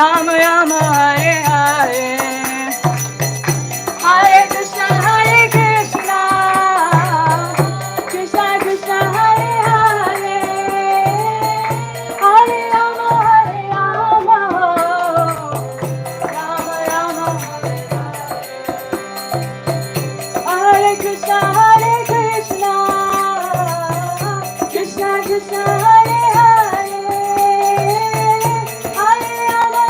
Rama Rama Hare Hare, Hare Krishna Krishna Krishna Hare Hare, Hare Rama Rama Rama Hare Krishna Krishna Krishna Hare Hare, Hare Rama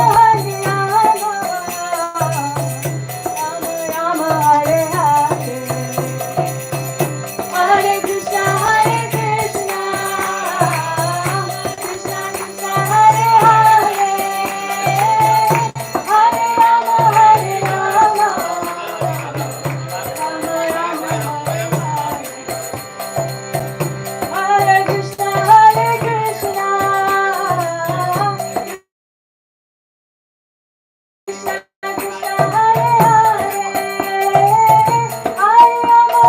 Rama Hare Hare, Hare Krishna Krishna Krishna Hare Hare, Hare Rama Hare Krishna Krishna Krishna Hare Hare, Hare Rama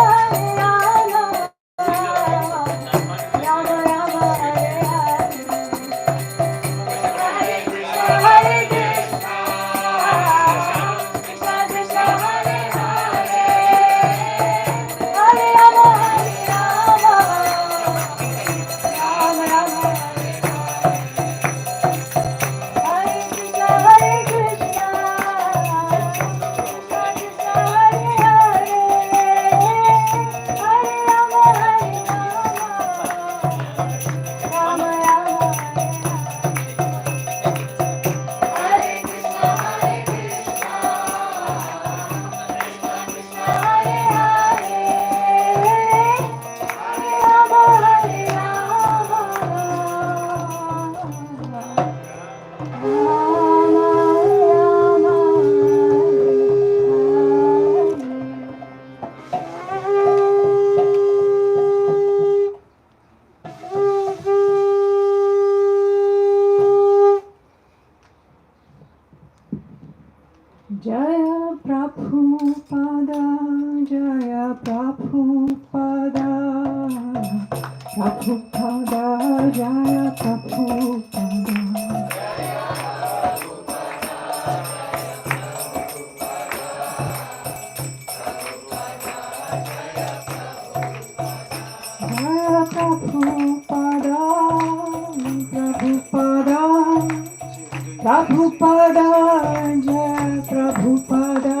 Rama Hare Hare, Hare Krishna Krishna Krishna Hare Hare, Hare Rama Jaya Prabhupada, Jaya Prabhupada, Prabhupada, Jaya Prabhupada. Jaya Prabhupada, Prabhupada, Prabhupada, Jaya Prabhupada.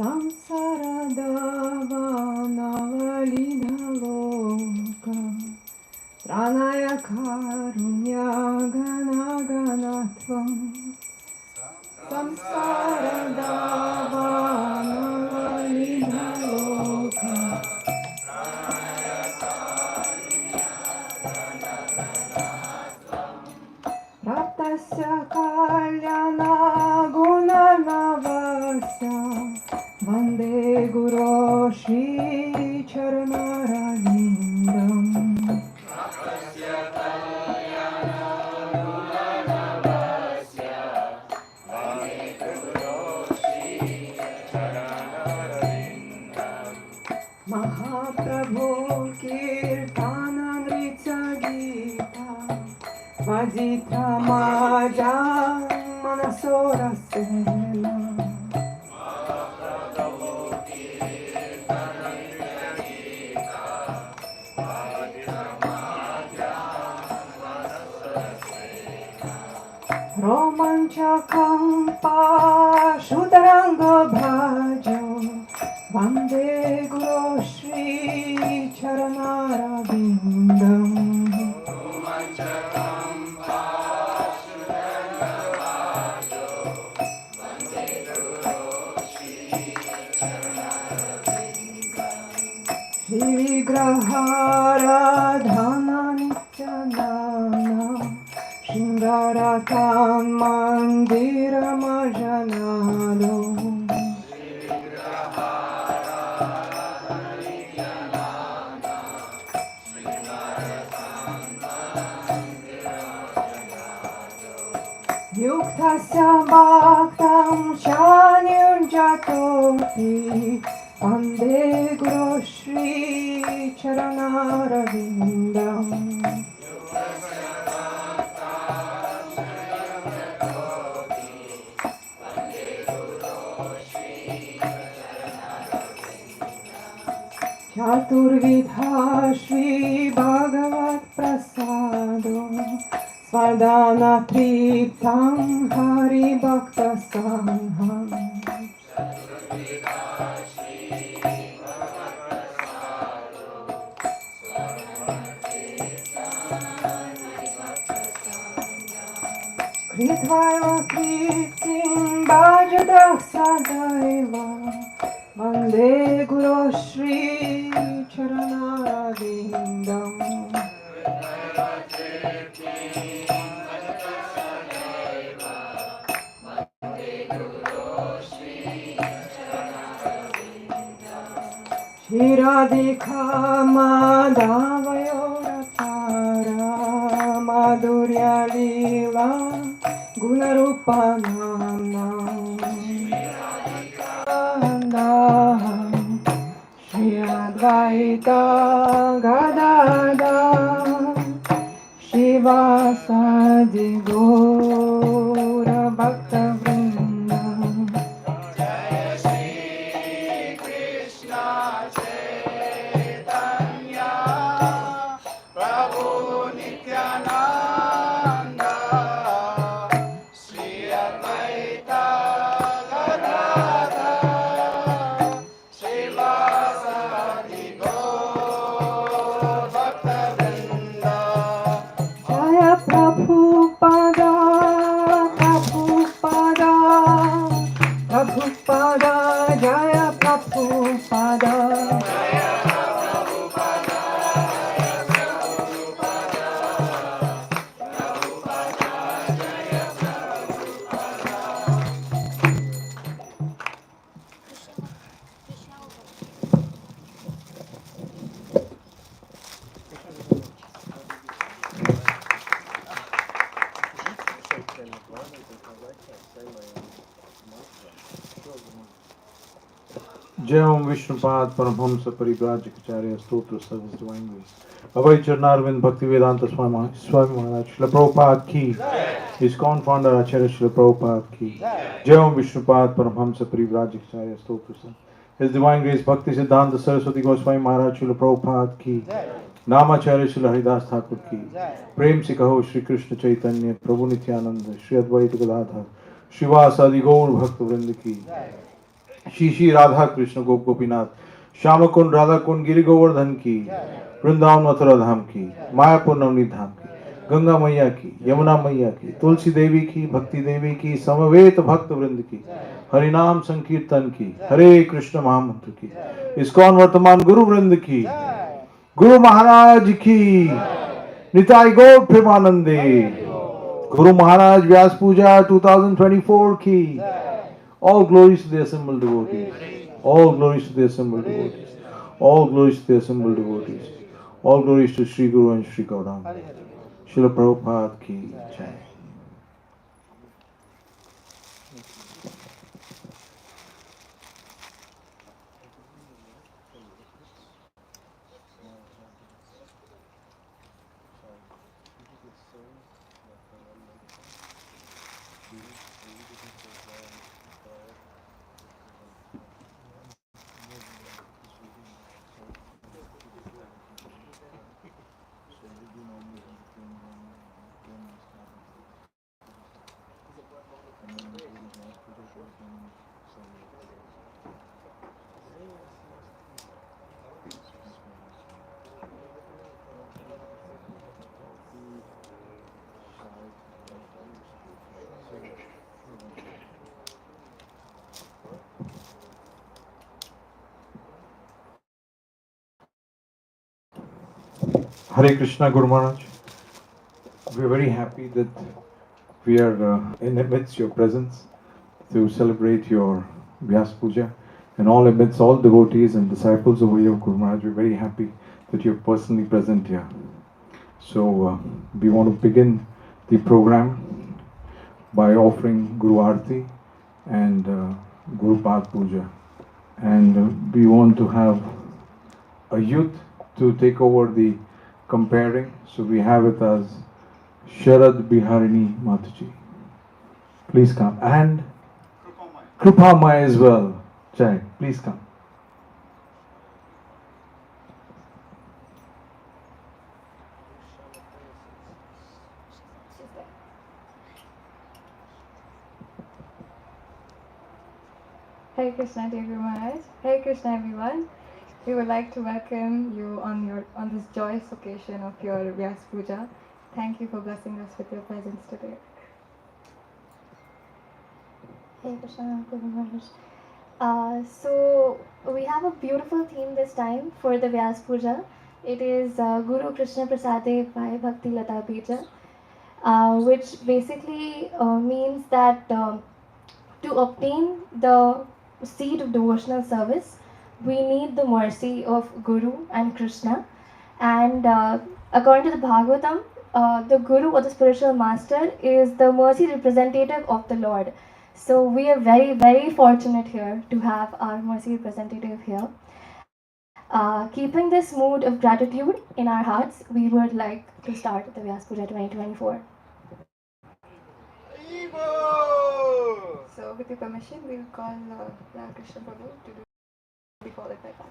Samsara davanavaliloka pranaya karunya gana ganatvam. Samsara davanavaliloka pratasya kalyana gunanavasya Vande Guru Shri Charanarvindam. Mahaprabhu Kirtana Nritya Gita Vajitra Maja Manasora Sela. Romanchakam Pashutaranga Bhajo Vande Guru Shri Charanarvindam. Romanchakam Pashutaranga Bhajo Vande Guru Shri Charanarvindam. Shri Vigraharadhana Nityanana Shingaratam Mandiramajanalo. Yuktasya Bhaktam Shanyunjato Chaturvidha Shri Bhagavat Prasado Svardhana Triptam Hari Bhakta Sangham. Kritvaya Kirtim Bhajadah Sadaiva Vande Guru Shri Charanarvindam. Shri Radhika Madhavayoratara Madhurya Lila Gunarupanam Shri Advaita Gadada Shivasadi Gora Bhakta Vrindam. Jai Shri Krishna Chaitanya Prabhu Nityananda Shri Advaita Gadadhara Srivasadi Gaur Bhakta Vrinda. Jaya Prabhupada, Prabhupada, Prabhupada, Jaya Prabhupada. Jai Om Vishnupad Paramhamsa Parivrajacharya Stotra Service Divine Grace. Abhay Charnarvind Bhaktivedanta Swami Maharaj Srila Prabhupada ki. His co-founder Acharya Srila Prabhupada ki. Jai Om Vishnupad Paramhamsa Parivrajacharya Stotra Service. His Divine Grace Bhakti Siddhanta Saraswati Goswami Maharaj Srila Prabhupada ki. Namacharya Srila Haridas Thakur ki. Prem se kaho Shri Krishna Chaitanya Prabhu Nityananda Shri Advaita Gadadhar Shivasadi Gaur Bhakta Vrinda ki. Shri Radha Krishna Gop Gopinath Shama Kund Radha Kund Giri Govardhan ki. Vrindavan Mathura Dham ki. Mayapur Navni Dham ki. Ganga Maiya ki, Yamuna Maiya ki, Tulsi Devi ki, Bhakti Devi ki, Samavet Bhakta Vrind ki, Harinam Sankirtan ki, Hare Krishna maha-mantra ki, ISKCON Vartaman Guru Vrind ki, Guru Maharaj ki, Nitai Gaur Premanande, Guru Maharaj Vyasa Puja 2024 ki. All glories to the assembled devotees. All glories to the assembled devotees. All glories to the assembled devotees. All glories to Sri Guru and Sri Gauranga. Srila Prabhupada ki jai. Hare Krishna Guru Maharaj. We are very happy that we are in amidst your presence to celebrate your Vyasa Puja, and all amidst all devotees and disciples over here of Guru Maharaj. We are very happy that you are personally present here. So we want to begin the program by offering Guru Arti and Guru Pad Puja, and we want to have a youth to take over the comparing. So we have it as Sharad Biharini Mataji. Please come. And Krupamaya as well. Jai, please come. Hare Krishna, dear Guru Maharaj. Hare Krishna, everyone. We would like to welcome you on this joyous occasion of your Vyasa Puja. Thank you for blessing us with your presence today. Hare Krishna, Guru Maharaj. So we have a beautiful theme this time for the Vyasa Puja. It is Guru Krishna Prasade by Bhakti Lata Bija, which basically means that to obtain the seed of devotional service, we need the mercy of Guru and Krishna. And according to the Bhagavatam, the Guru or the spiritual master is the mercy representative of the Lord. So we are very, very fortunate here to have our mercy representative here. Keeping this mood of gratitude in our hearts, we would like to start the Vyasa Puja 2024. So, with your permission, we'll call Hare Krishna Prabhu to be followed by that.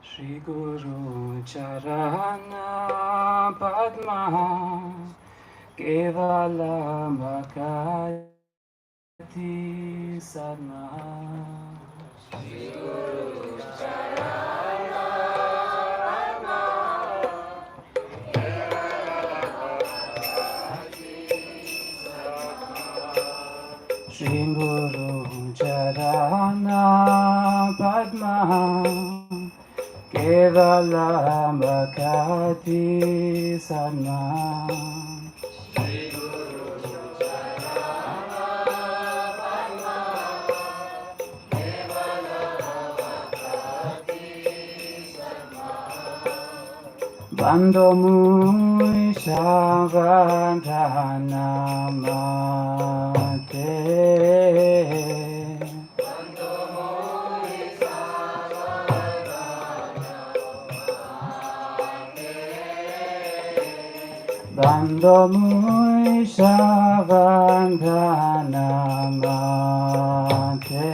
Shri Guru Charana Padma kevalam gatir sadma. Shri Guru Charana Padma Shri Guru Charana Padma kevalam gatir sadma. Shri Guru Charana Padma kevalam gatir sadma. Bando mui savadhana mate. Bando mui savadhana mate.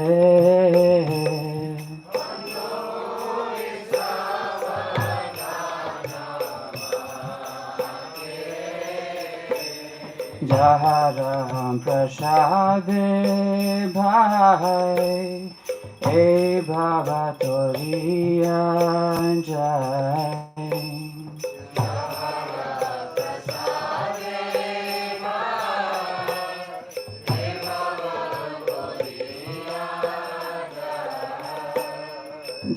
Jaharam prasade bhai e bhavatoriya jai.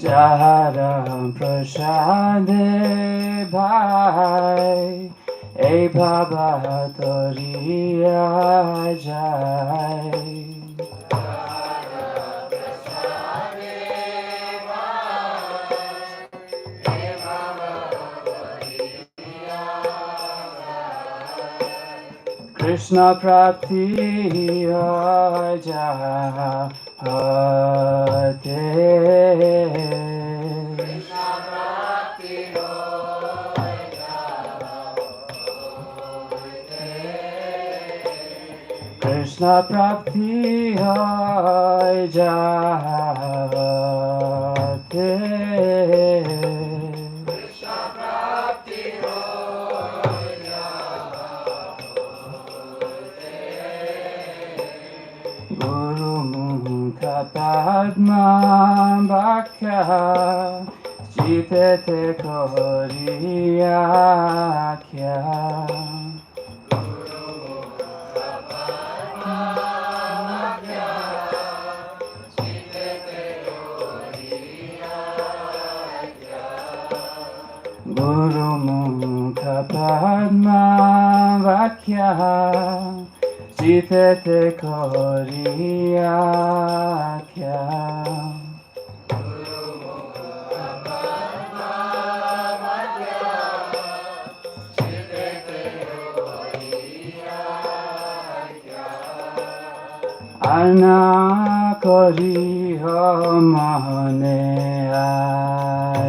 Jaharam prasade bhai e bhavatoriya jai. Krishna prapti jai Hare. Krishna prapti Krishna prapti jai Krishna prapti Guru Mukha Padma bhakya chitete koriyakya. Guru mukha padma vakya chitete koriyakya. Arna koriho mahane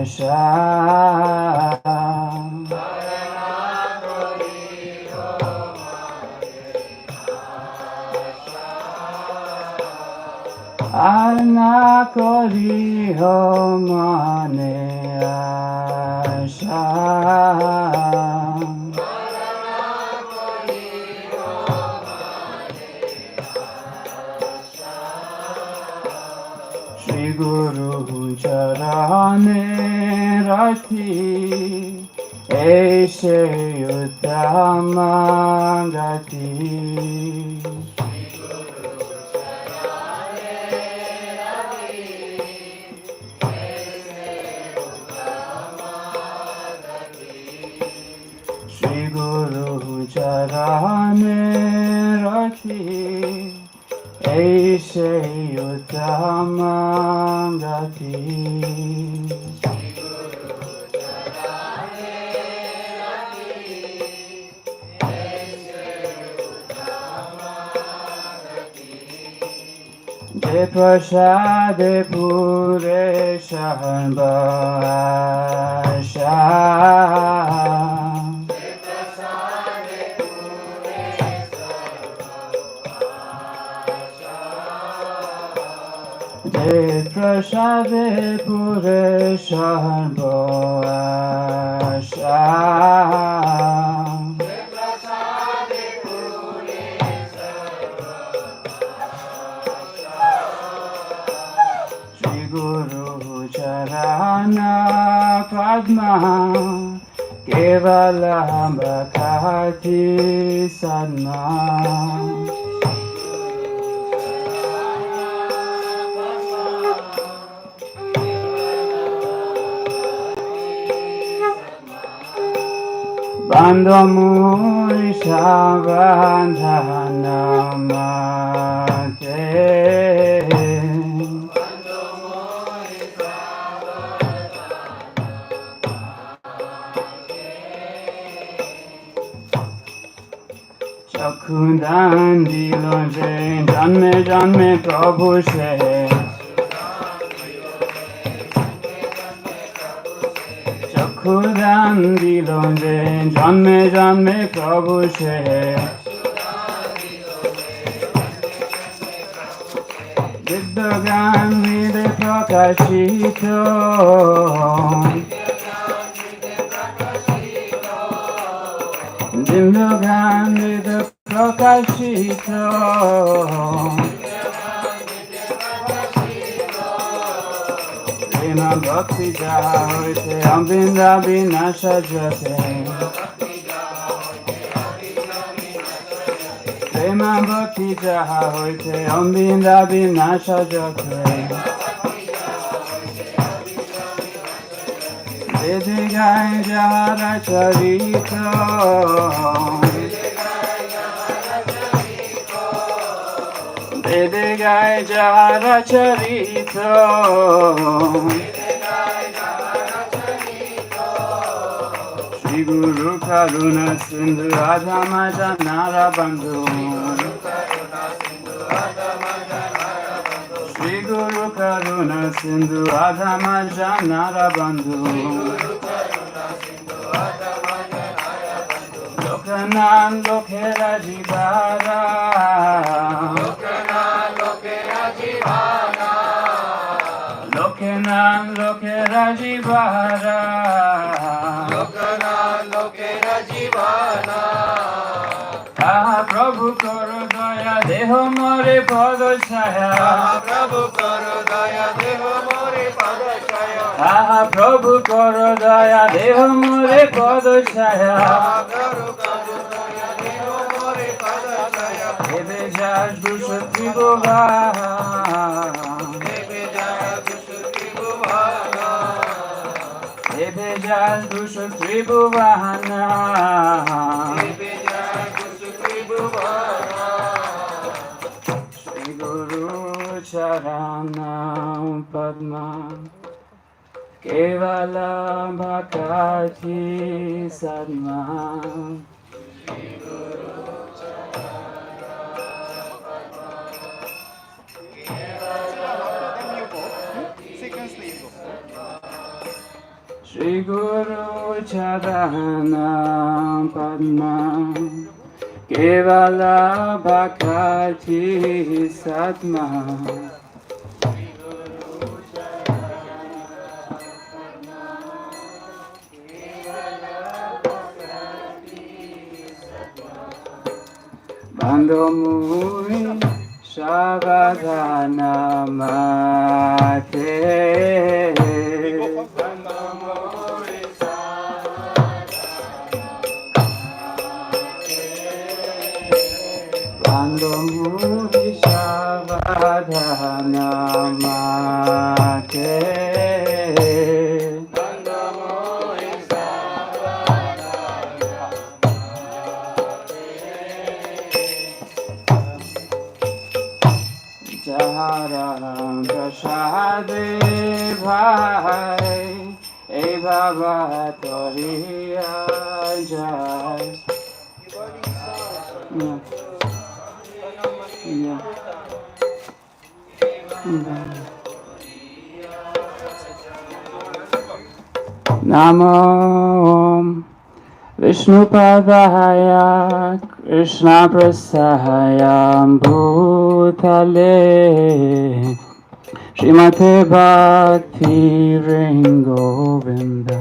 asha. Arna koriho mane asha. Shri Guru charane rati eshe uttama gati. Shri Guru charane rati eshe uttama gati. De prasade pure shanbasha. De prasade pure shanbasha. Guru charana padma kevalam bhakati sadma. Bandha murisha bandhana mate. Chakudan dilonje janme janme prabhu se. Chakudan dilonje janme janme prabhu se. Vidyagan vide prakashito. Vidyagan vide prakashito. Prema bhakti jaha hoite ambinda vinasha jate. Prema bhakti jaha hoite ambinda vinasha jate. Dede gai jara charito. Dede gai jara charito. Shri Guru karuna sindhu adhama janara bandhu. Shri Guru karuna sindhu adhama janara bandhu. Lokanan lokera jivara. Lokanan lokera jivara. Aha Prabhu karo daya deho more pada chaya. Aha Prabhu karo daya deho more pada chaya. Aha Prabhu karo daya deho more pada chaya. Aha Prabhu karo daya deho more pada chaya. Ebe jaj dusha tribhuva. Ebe jaj dusha tribhuva. Ebe jaj dusha tribhuvana. Ebe jaj dusha tribhuvana. Shri Guru Charana Padma kevalam bhakati sadma. Shri Guru Charana Padma kevalam bhakati sadma. Bando mui shavadana mate. Bando mui shavadana mate. Jaharam prasade bhai, e baba toriya jai. Namo Vishnupadaya Krishna Prasaya Bhutale Srimati Bhakti Govinda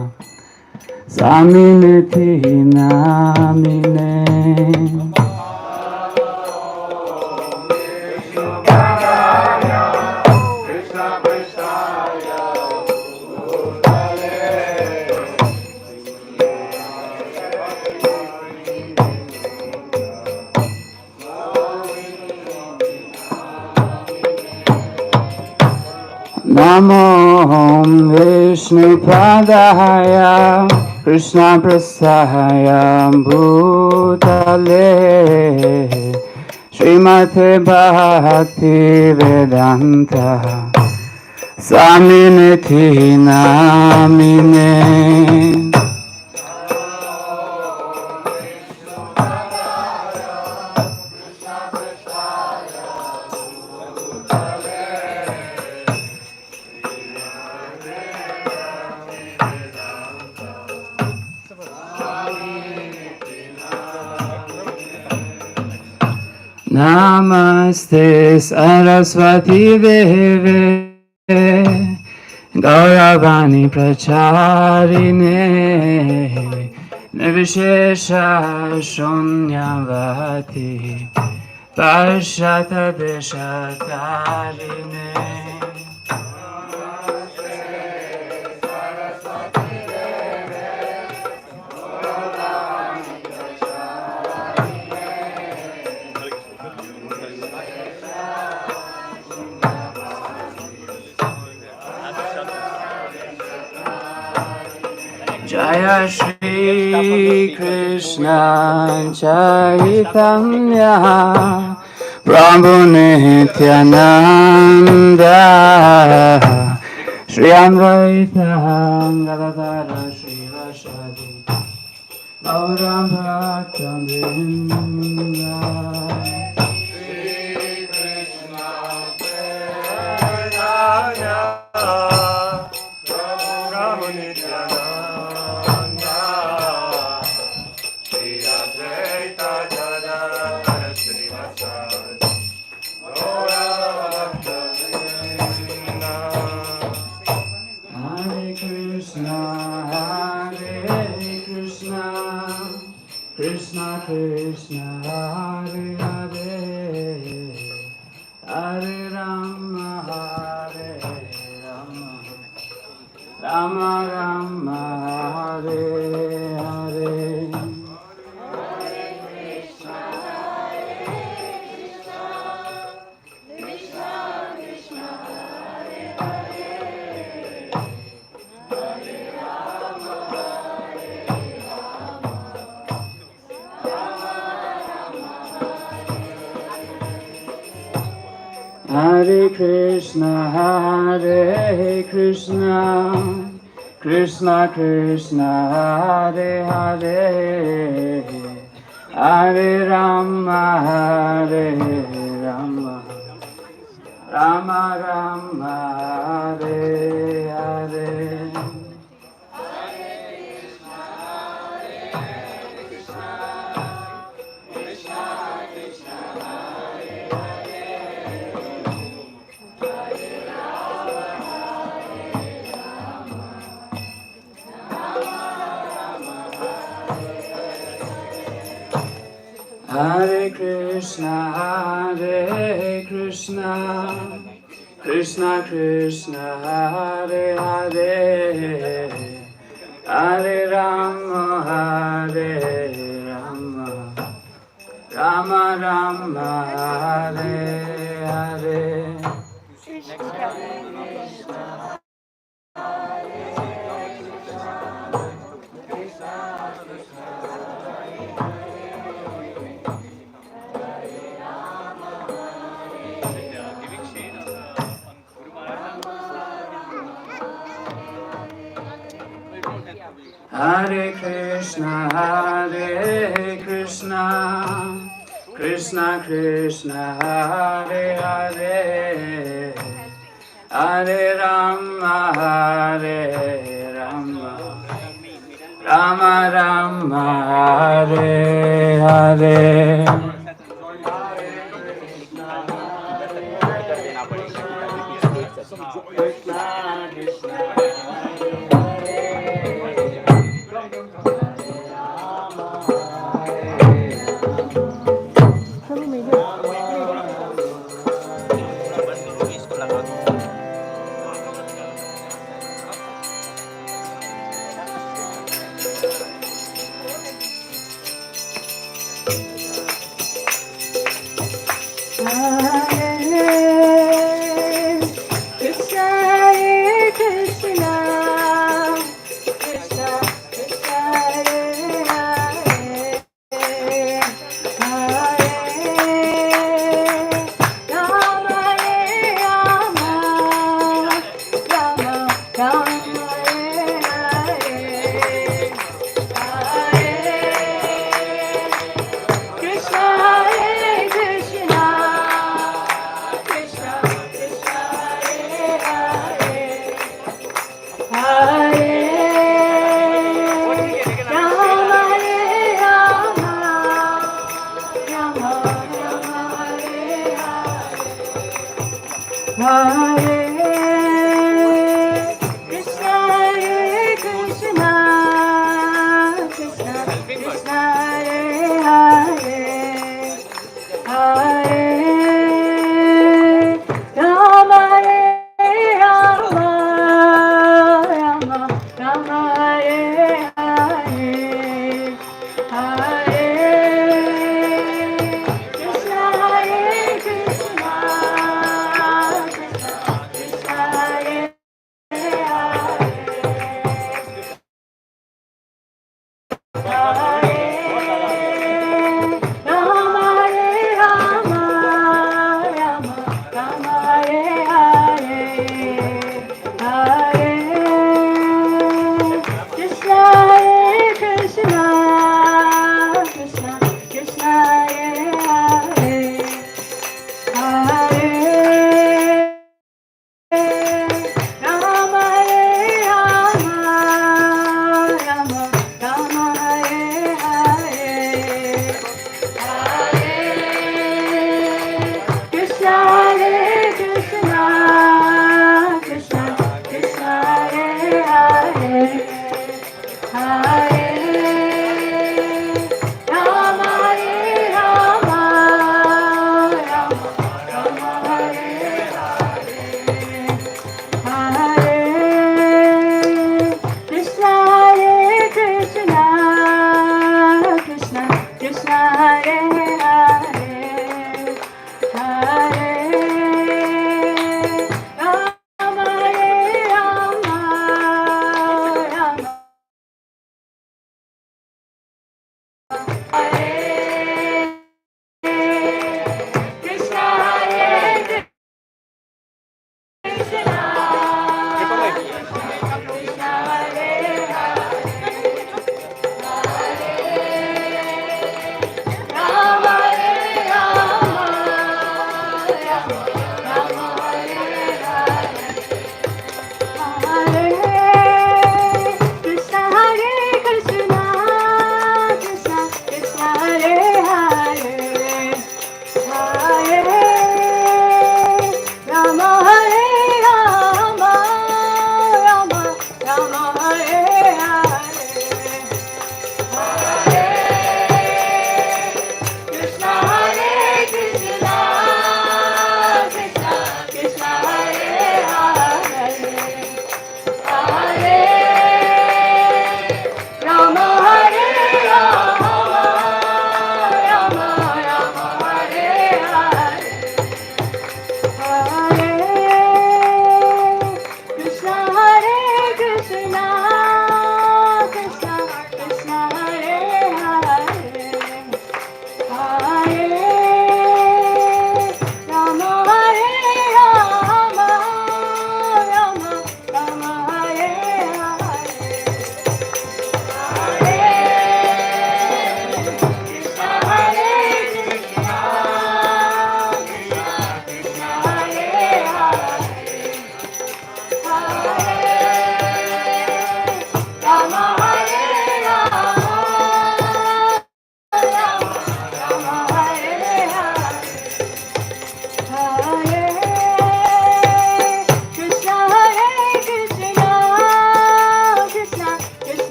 Swaminiti Namine. Namo Vishnupadaya Krishna Prasaya Bhutale Srimati Bhakti Vedanta Swaminiti Namine. Namaste Saraswati Deve Gauravani Pracharine Nirvishesha Shunyavati Pashata Deshatarine. Jaya Shri Krishna Chaitanya Prabhu Nityananda Shri Advaita Gadadhara Shri Vasadi Gauram Bhaktam Vrinda. Krishna Krishna Krishna Hare Hare Hare Rama Hare Rama Rama Rama Hare Hare Hare Krishna, Hare Krishna, Krishna Krishna, Hare Hare, Hare Rama, Hare Rama, Rama Rama, Hare Hare. Hare Krishna, Hare Krishna, Krishna Krishna, Hare Hare, Hare Rama, Hare Rama, Rama Rama, Hare Hare. Hare Krishna, Hare Krishna, Krishna Krishna, Hare Hare, Hare Rama, Hare Rama, Rama Rama, Hare Hare.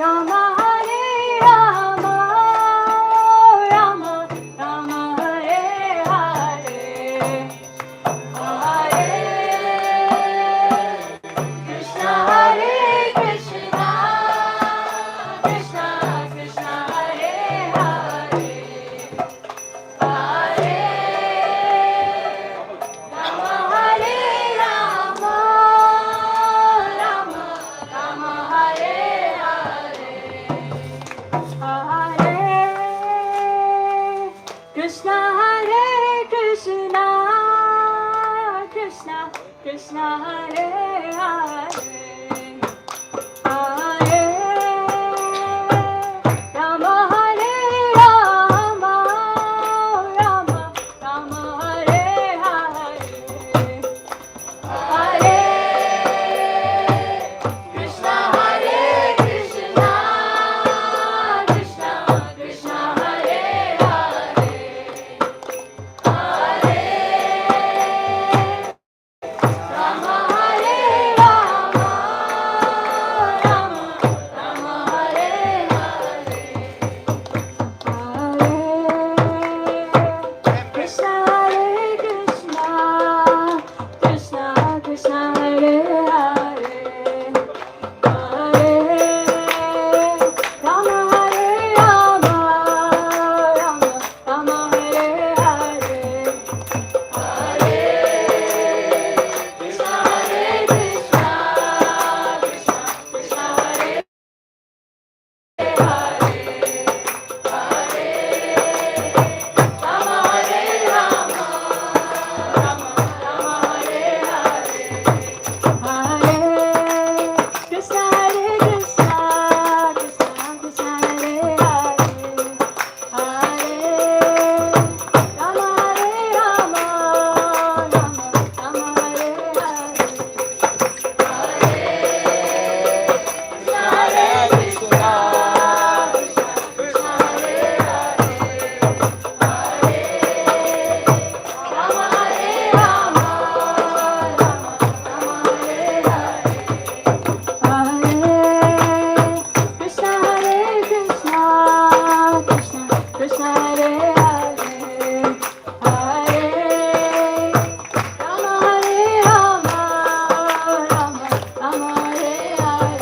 Rama Hare Rama, Rama Rama Hare Hare, Hare Krishna Hare Krishna, Krishna Krishna Hare Hare, Hare Rama Hare Rama, Rama Rama Hare Hare, Hare Krishna Hare Krishna, Krishna Krishna Hare Hare, Hare Rama Hare Rama, Rama Rama Hare Hare, Hare Krishna Hare Krishna, Krishna Krishna Hare Hare, Hare Rama Hare Rama, Rama Rama Hare Hare, Hare Krishna Hare Krishna, Krishna Krishna Hare Hare, Hare Rama Hare Rama, Rama Rama Hare Hare, Hare Krishna Hare Krishna, Krishna Krishna Hare Hare, Hare Rama Hare Rama, Rama Rama Hare Hare, Hare Krishna Hare Krishna, Krishna Krishna Hare Hare, Hare Rama Hare Rama, Rama Rama Hare Hare,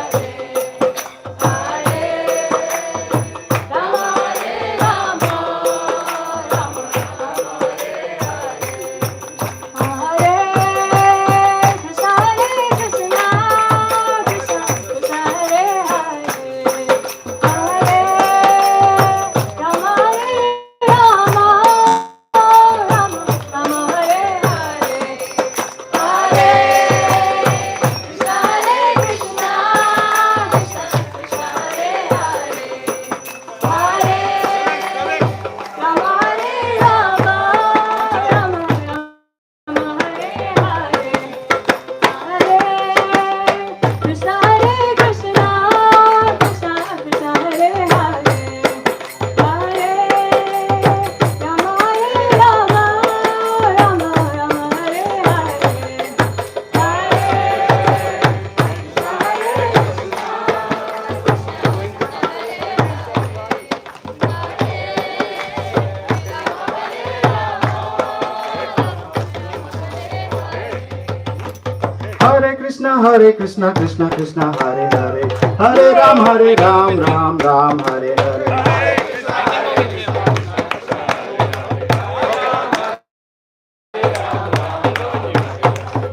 Krishna Hare Krishna, Krishna Krishna Hare Hare, Hare Rama Hare Rama, Rama Rama Hare Hare, Hare Krishna Hare Krishna, Krishna Krishna Hare Hare, Hare Rama Hare Rama, Rama Hare Krishna Hare Krishna, Krishna Krishna Hare Hare, Hare Rama Hare Rama, Rama Rama Hare Hare,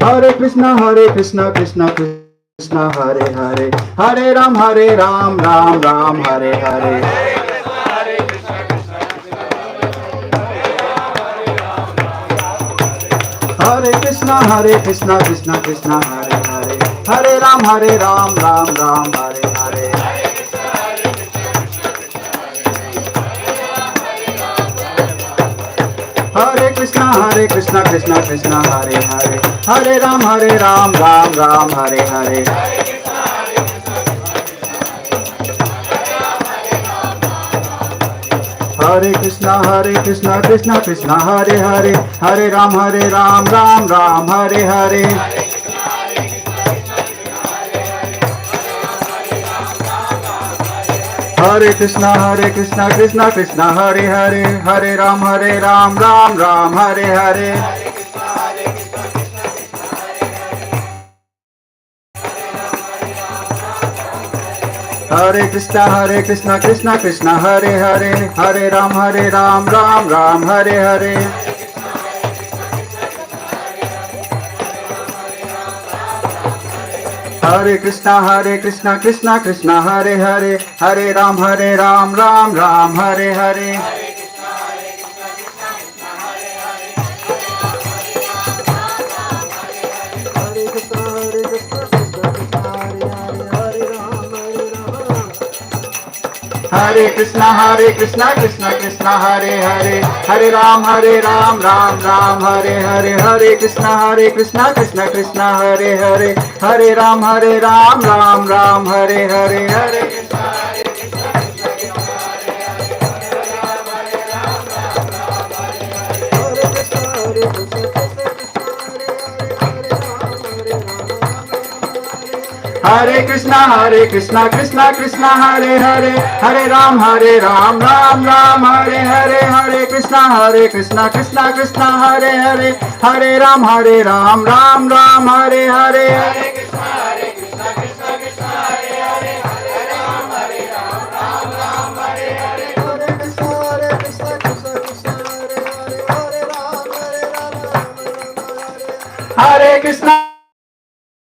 Hare Krishna Hare Krishna, Krishna Krishna Hare Hare, Hare Rama Hare Rama, Rama Rama Hare Hare, Hare Krishna Hare Krishna, Krishna Krishna Hare Hare, Hare Rama Hare Rama, Rama Rama Hare Hare, Hare Krishna, Krishna Krishna, Hare Hare, Hare Ram, Ram Ram, Hare Hare. Hare Krishna, Krishna Krishna, Hare Hare, Hare Ram, Ram Ram, Hare Hare. Hare Krishna, Krishna Krishna, Hare Hare, Hare Ram, Ram Ram, Hare Hare. Hare Krishna, Krishna Krishna, Hare Hare, Hare Ram, Ram Ram, Hare Hare. Hare Krishna Krishna Krishna Hare Hare, Hare Ram Ram Ram Hare Hare. Hare Krishna Krishna Krishna Hare Hare, Hare Ram Ram Ram Hare Hare. Hare Krishna Krishna Krishna Hare Hare, Hare Ram Ram Ram Hare Hare. Hare Krishna Krishna Krishna Hare Hare, Hare Ram Ram Ram Hare Hare. Hare Krishna Krishna Krishna Hare Hare, Hare Ram Ram Ram Hare Hare. Hare Krishna Krishna Krishna Hare Hare, Hare Ram Ram Ram Hare Hare. Hare Krishna Krishna Krishna Hare Hare, Hare Ram Ram Ram Hare Hare. Hare Krishna Krishna Krishna Hare Hare, Hare Ram Ram Ram Hare Hare. Hare Krishna Krishna Krishna Hare Hare, Hare Ram Ram Hare Hare.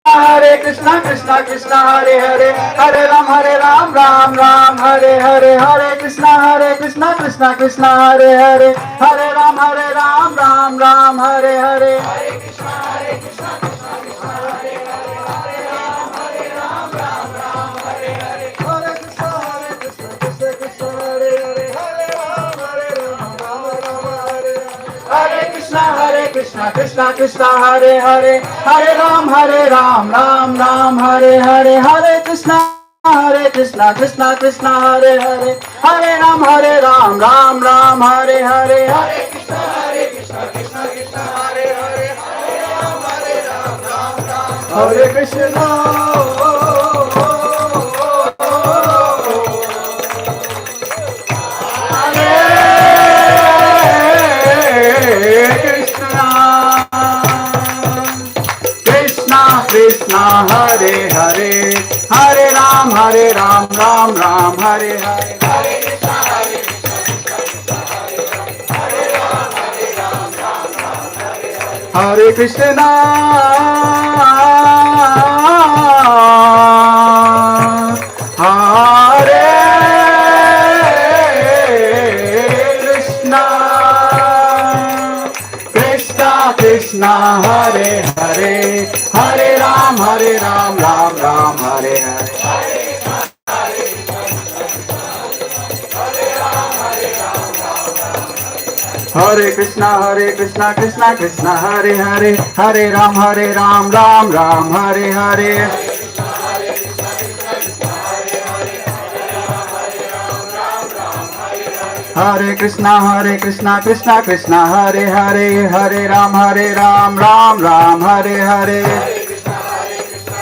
Hare Krishna Krishna Krishna Hare Hare, Hare Ram Ram Hare Hare. Hare Krishna Krishna Krishna Hare Hare, Hare Ram Ram Hare Hare. Hare Krishna Krishna Krishna Hare Hare, Hare Ram Ram Hare Hare. Hare Krishna Krishna Krishna Hare Hare, Hare Ram Ram Hare Krishna. Krishna Hare Hare, Hare Ram Ram Ram Hare Hare. Hare Krishna Hare Krishna Krishna Hare Hare, Hare Ram Ram Ram Hare Hare. Hare Krishna Krishna Krishna Hare Hare, Hare Ram Ram Ram Hare Hare. Hare Krishna Krishna Krishna Hare Hare, Hare Ram Ram Ram Hare Hare. Hare Krishna Krishna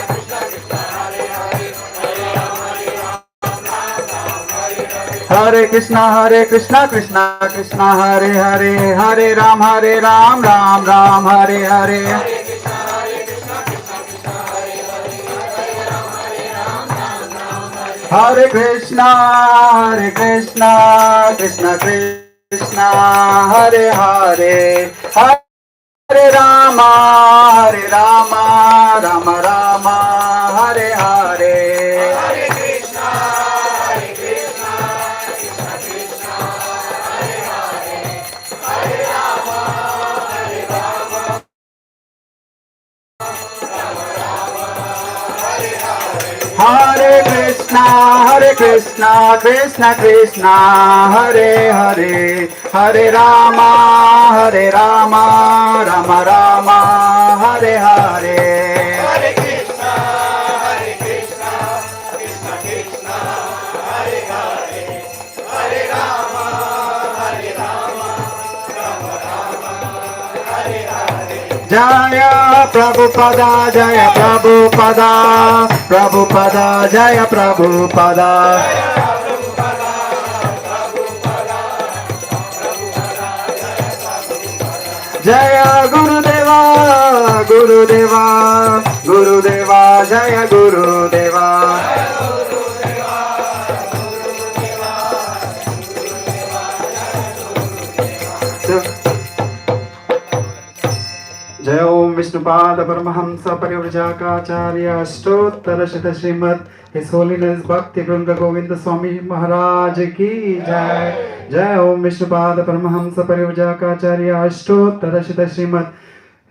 Krishna Hare Hare, Hare Ram Ram Ram Hare Hare. Hare Krishna Krishna Krishna Hare Hare, Hare Rama Rama Rama Hare Hare. Hare Krishna Krishna Krishna Hare Hare, Hare Rama Rama Hare Hare. Hare Krishna Krishna Krishna Hare Hare, Hare Rama Rama Rama Hare Hare. Hare Krishna Krishna Krishna Hare Hare, Hare Rama Jaya Prabhupada, Jaya Prabhupada, Prabhupada, Jaya Prabhupada. Jaya Gurudeva, Gurudeva, Gurudeva, Jaya Gurudeva. जय ओम विष्णुपाद परमहंस परिव्रजकाचार्य अष्टोत्तर शत Shrimad His Holiness Bhakti Vrinda Govinda Swami Maharaj ki jai. Jai Om Vishnupada Paramahamsa Parivrajakaacharya Ashtotara Shita Srimad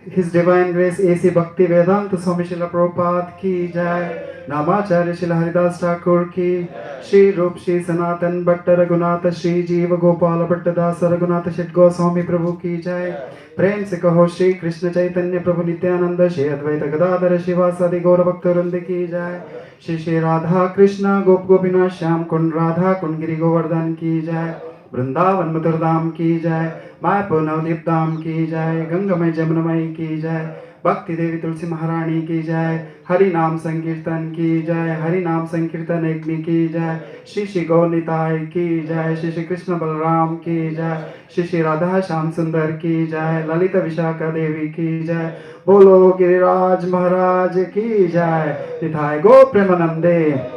His Divine Grace A.C. Bhakti Vedanta Swami Srila Prabhupada ki jai. Namacharya Srila Haridas Thakur ki. Shri Rup Shri Sanatan Bhatta Raghunatha Shri Jiva Gopala Bhatta Dasa Raghunatha Shet Goswami Prabhu ki jai. प्रेम से कहो श्री कृष्ण चैतन्य प्रभु नित्यानंद श्री अद्वैत गदाधर शिवासादि गौर भक्त वृंद की जय. श्री श्री राधा कृष्ण गोप गोपीनाथ श्याम कुंड राधा कुंड गिरि गोवर्धन की जय. वृंदावन मथुर धाम की जय. मायापुर नवदीप धाम की जय. गंगामय जमुनामयी की जय. भक्ति देवी तुलसी महारानी की जय. हरि नाम संकीर्तन की जय. हरि नाम संकीर्तन यज्ञ की जय. श्री श्री गौरनिताय की जय. श्री श्री कृष्ण बलराम की जय. श्री श्री राधा श्याम सुंदर की जय. ललिता विशाखा देवी की जय. बोलो गिरिराज महाराज की जय. निताय गो प्रेमानंदे.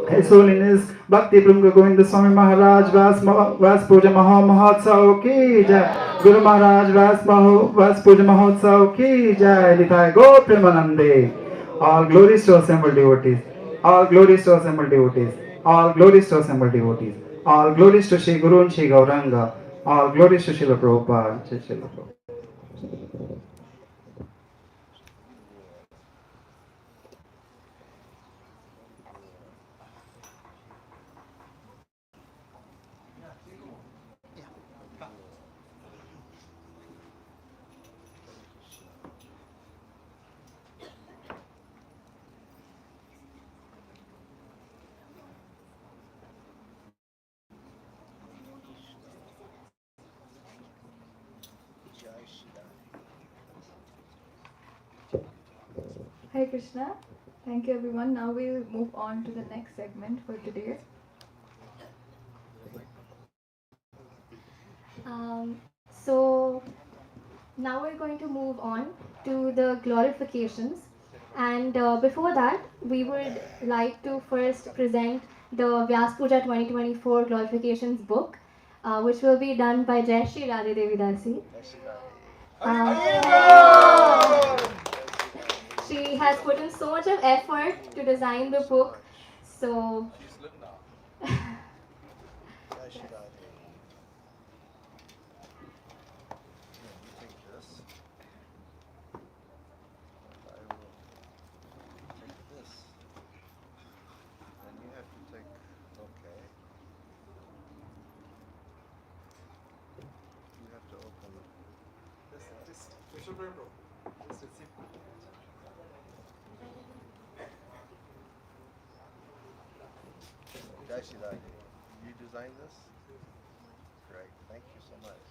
His Holiness Bhakti Vrinda Govinda Swami Maharaj Vyasa Puja Mahotsav ki jai. Guru Maharaj Vyasa Puja Mahotsav ki jai. Nitai Go Premanande. All glories to assembled devotees. All glories to assembled devotees. All glories to assembled devotees. All glories to Shri Guru and Shri Gauranga. All glories to Srila Prabhupada. Srila Prabhupada. Hare Krishna. Thank you everyone. Now we'll move on to the next segment for today. So now we're going to move on to the glorifications, and before that we would like to first present the Vyasa Puja 2024 glorifications book, which will be done by Jai Shri Radhe Devi Dasi. She has put in so much of effort to design the book, so Jai Shri Radhe. You designed this? Great, thank you so much.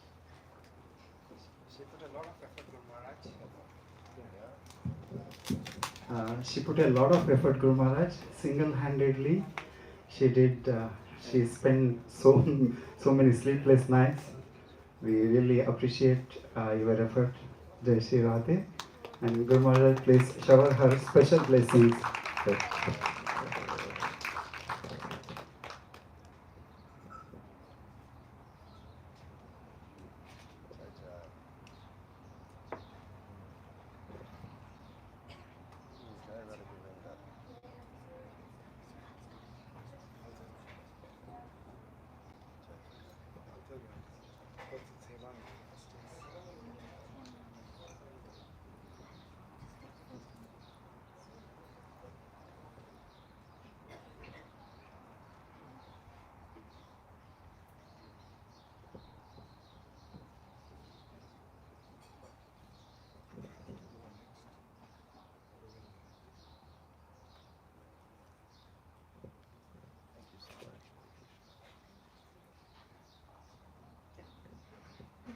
She put a lot of effort, Guru Maharaj. She put a lot of effort, Guru Maharaj. Single-handedly, she did. She spent so many sleepless nights. We really appreciate your effort, Jai Shri Radhe. And Guru Maharaj, please shower her special blessings.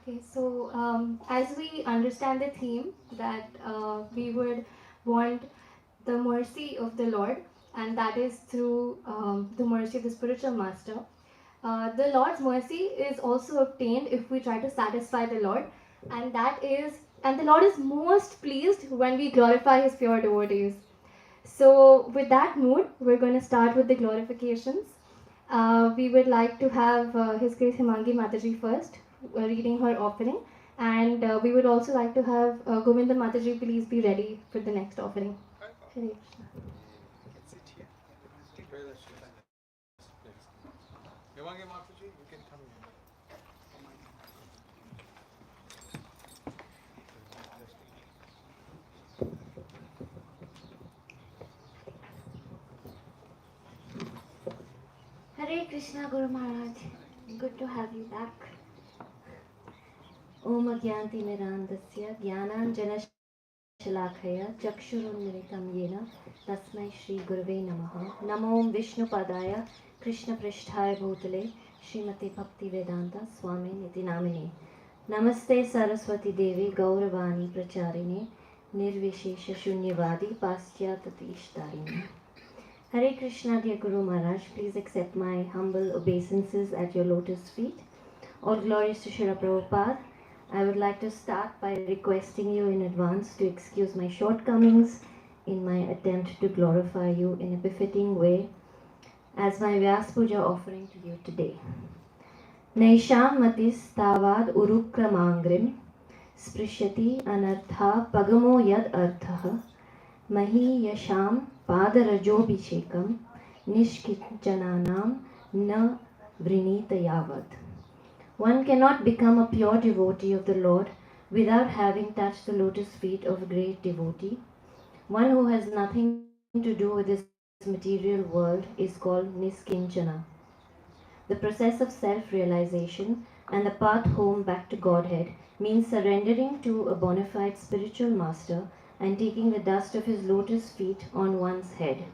Okay, so as we understand the theme that we would want the mercy of the Lord, and that is through the mercy of the spiritual master. The Lord's mercy is also obtained if we try to satisfy the Lord, and the Lord is most pleased when we glorify His pure devotees. So, with that mood, we're going to start with the glorifications. We would like to have His Grace Himangi Mataji first, reading her offering, and we would also like to have Govinda Mataji please be ready for the next offering. Hare Krishna. Sit here. Where is she? Himangi Mataji, you can come here. Hare Krishna Guru Maharaj, good to have you back. Om Agyanti Mirandasya Jnananjana Shalakaya Chakshurunmilitam Yena Tasmai Shri Gurave Namaha Namo Vishnu Padaya Krishna Pristhaya Bhutale Srimati Bhakti Vedanta Swami Niti Namine Namaste Saraswati Devi Gauravani Pracharine Nirvishesha Shunyavadi Paschatati Hare Krishna, dear Guru Maharaj, please accept my humble obeisances at your lotus feet. All glories to Srila Prabhupada. I would like to start by requesting you in advance to excuse my shortcomings in my attempt to glorify you in a befitting way as my Vyasa Puja offering to you today. Naisham matis tavad urukramangrim sprishyati anartha pagamo yad arthaha mahi yasham padarajobhishekam nishkichananam na vrinita yavad. One cannot become a pure devotee of the Lord without having touched the lotus feet of a great devotee. One who has nothing to do with this material world is called niskinchana. The process of self-realization and the path home back to Godhead means surrendering to a bona fide spiritual master and taking the dust of his lotus feet on one's head.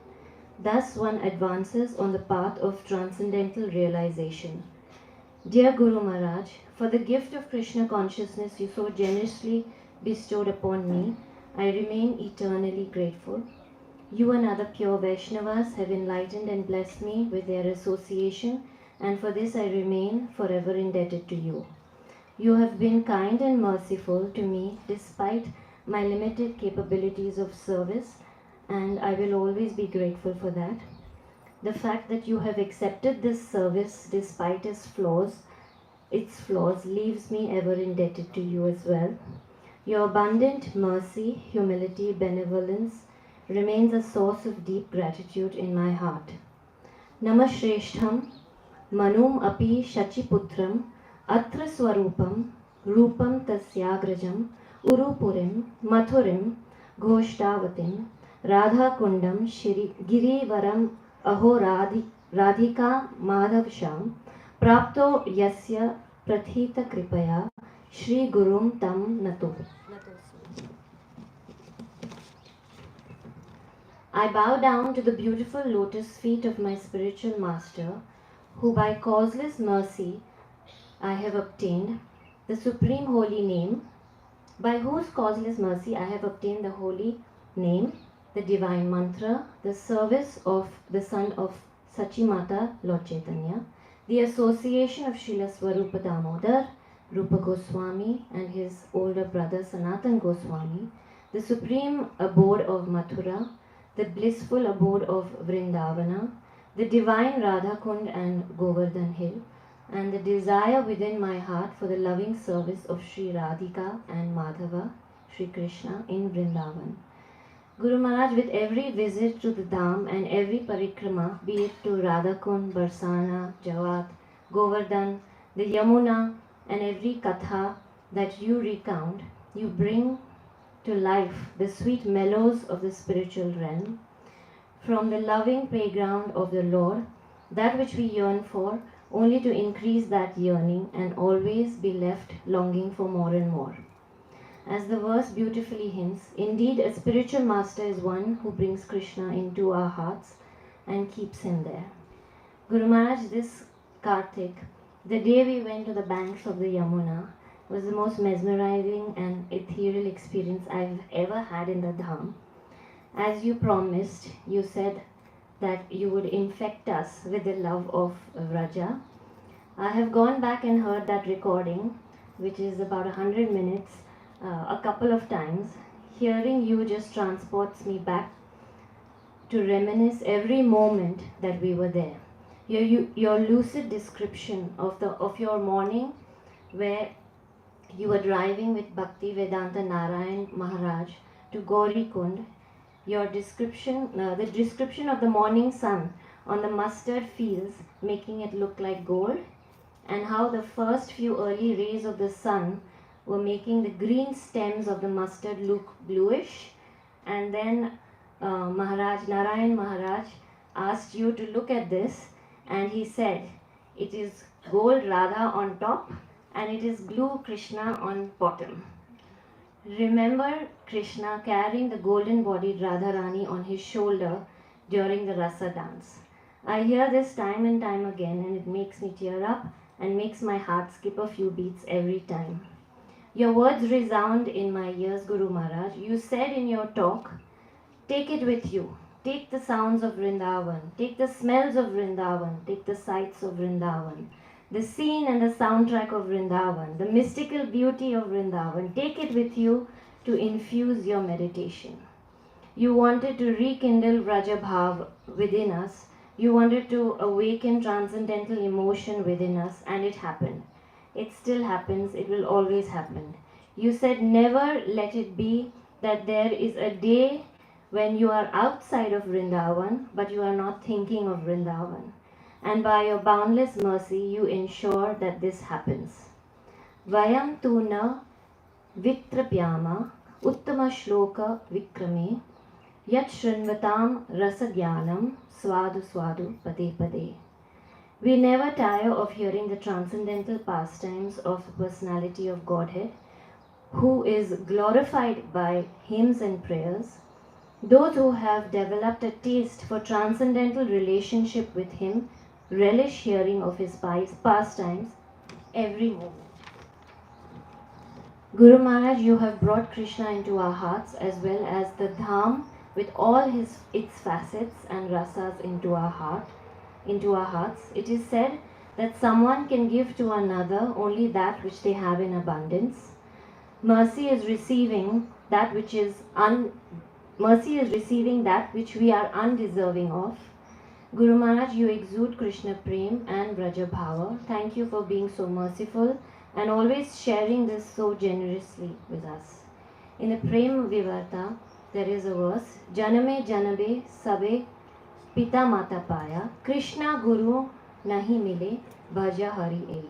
Thus one advances on the path of transcendental realization. Dear Guru Maharaj, for the gift of Krishna consciousness you so generously bestowed upon me, I remain eternally grateful. You and other pure Vaishnavas have enlightened and blessed me with their association, and for this I remain forever indebted to you. You have been kind and merciful to me despite my limited capabilities of service, and I will always be grateful for that. The fact that you have accepted this service despite its flaws leaves me ever indebted to you as well. Your abundant mercy, humility, benevolence remains a source of deep gratitude in my heart. Namashreshtham manum api shachiputram atra swarupam rupam tasyagrajam urupurim mathurim ghoštavatim radha kundam girivaram aho radhika madhavsham prapto yasya prathita kripaya shri gurum tam nato. I bow down to the beautiful lotus feet of my spiritual master, who by causeless mercy I have obtained the supreme holy name, by whose causeless mercy I have obtained the holy name, the divine mantra, the service of the son of Sachimata Lord Chaitanya, the association of Srila Swarupa Damodar, Rupa Goswami and his older brother Sanatan Goswami, the supreme abode of Mathura, the blissful abode of Vrindavana, the divine Radha Kund and Govardhan Hill, and the desire within my heart for the loving service of Sri Radhika and Madhava, Sri Krishna in Vrindavan. Guru Maharaj, with every visit to the Dham and every parikrama, be it to Radhakund, Barsana, Jawat, Govardhan, the Yamuna, and every katha that you recount, you bring to life the sweet mellows of the spiritual realm. From the loving playground of the Lord, that which we yearn for, only to increase that yearning and always be left longing for more and more. As the verse beautifully hints, indeed a spiritual master is one who brings Krishna into our hearts and keeps him there. Guru Maharaj, this Kartik, the day we went to the banks of the Yamuna, was the most mesmerizing and ethereal experience I've ever had in the Dham. As you promised, you said that you would infect us with the love of Vraja. I have gone back and heard that recording, which is about 100 minutes, a couple of times. Hearing you just transports me back to reminisce every moment that we were there. Your lucid description of your morning, where you were driving with Bhakti Vedanta Narayan Maharaj to Gauri Kund. Your description, the description of the morning sun on the mustard fields, making it look like gold, and how the first few early rays of the sun were making the green stems of the mustard look bluish, and then Narayan Maharaj asked you to look at this, and he said, it is gold Radha on top and it is blue Krishna on bottom. Remember Krishna carrying the golden bodied Radharani on his shoulder during the Rasa dance. I hear this time and time again, and it makes me tear up and makes my heart skip a few beats every time. Your words resound in my ears, Guru Maharaj. You said in your talk, take it with you. Take the sounds of Vrindavan. Take the smells of Vrindavan. Take the sights of Vrindavan. The scene and the soundtrack of Vrindavan. The mystical beauty of Vrindavan. Take it with you to infuse your meditation. You wanted to rekindle Vraja Bhav within us. You wanted to awaken transcendental emotion within us, and it happened. It still happens. It will always happen. You said never let it be that there is a day when you are outside of Vrindavan, but you are not thinking of Vrindavan. And by your boundless mercy, you ensure that this happens. Vayam tuna vitrapyama uttama shloka vikrame yat shrinvatam rasagyanam swadu swadu pade pade. We never tire of hearing the transcendental pastimes of the personality of Godhead, who is glorified by hymns and prayers. Those who have developed a taste for transcendental relationship with him relish hearing of his pastimes every moment. Guru Maharaj, you have brought Krishna into our hearts as well as the Dham with all its facets and rasas into our hearts. It is said that someone can give to another only that which they have in abundance. Mercy is receiving that which we are undeserving of. Guru Maharaj, you exude Krishna Prem and Vraja Bhava. Thank you for being so merciful and always sharing this so generously with us. In the Prem Vivarta, there is a verse, Janame Janabe Sabe Pita Mata Paya, Krishna Guru Nahi Mile, Bhaja Hari Ei.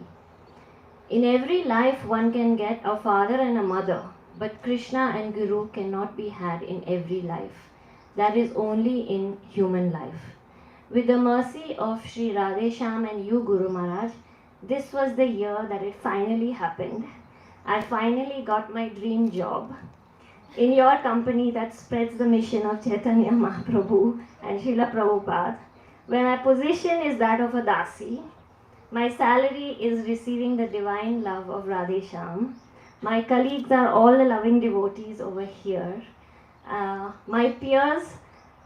In every life one can get a father and a mother, but Krishna and Guru cannot be had in every life. That is only in human life. With the mercy of Sri Radhesham and you, Guru Maharaj, this was the year that it finally happened. I finally got my dream job in your company that spreads the mission of Chaitanya Mahaprabhu and Srila Prabhupada, where my position is that of a dasi. My salary is receiving the divine love of Radhesham. My colleagues are all the loving devotees over here. My peers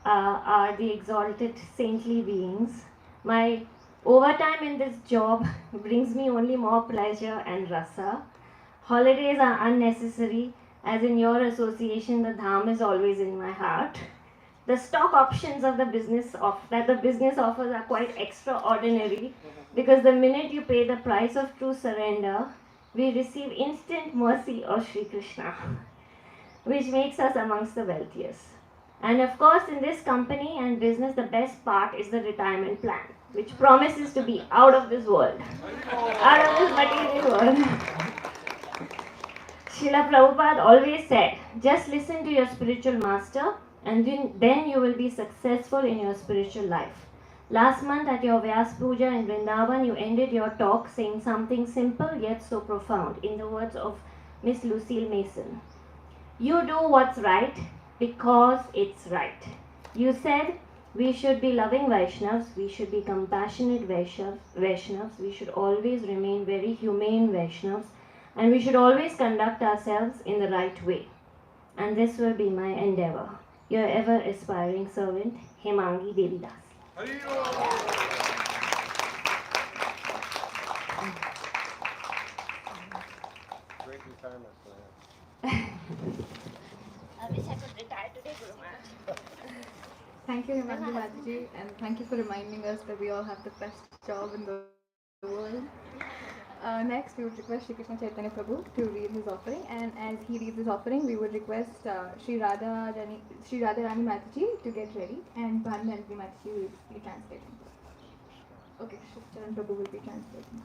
are the exalted saintly beings. My overtime in this job brings me only more pleasure and rasa. Holidays are unnecessary, as in your association the Dham is always in my heart. The stock options of the business that the business offers are quite extraordinary, because the minute you pay the price of true surrender, we receive instant mercy of Sri Krishna, which makes us amongst the wealthiest. And of course, in this company and business, the best part is the retirement plan, which promises to be out of this world, out of this material world. Srila Prabhupada always said, just listen to your spiritual master, and then you will be successful in your spiritual life. Last month at your Vyasa Puja in Vrindavan, you ended your talk saying something simple yet so profound, in the words of Miss Lucille Mason. You do what's right because it's right. You said we should be loving Vaishnavas, we should be compassionate Vaishnavas, we should always remain very humane Vaishnavas, and we should always conduct ourselves in the right way. And this will be my endeavor. Your ever aspiring servant, Hemangi Devidas. Great retirement plan. I wish I could retire today, Guru Maharaj. Thank you, Himangi Mataji, and thank you for reminding us that we all have the best job in the world. Next, we would request Shri Krishna Chaitanya Prabhu to read his offering, and as he reads his offering, we would request Shri Radharani Mataji to get ready, and Bhandanti Mataji will be translating. Okay, Shri Charan Prabhu will be translating.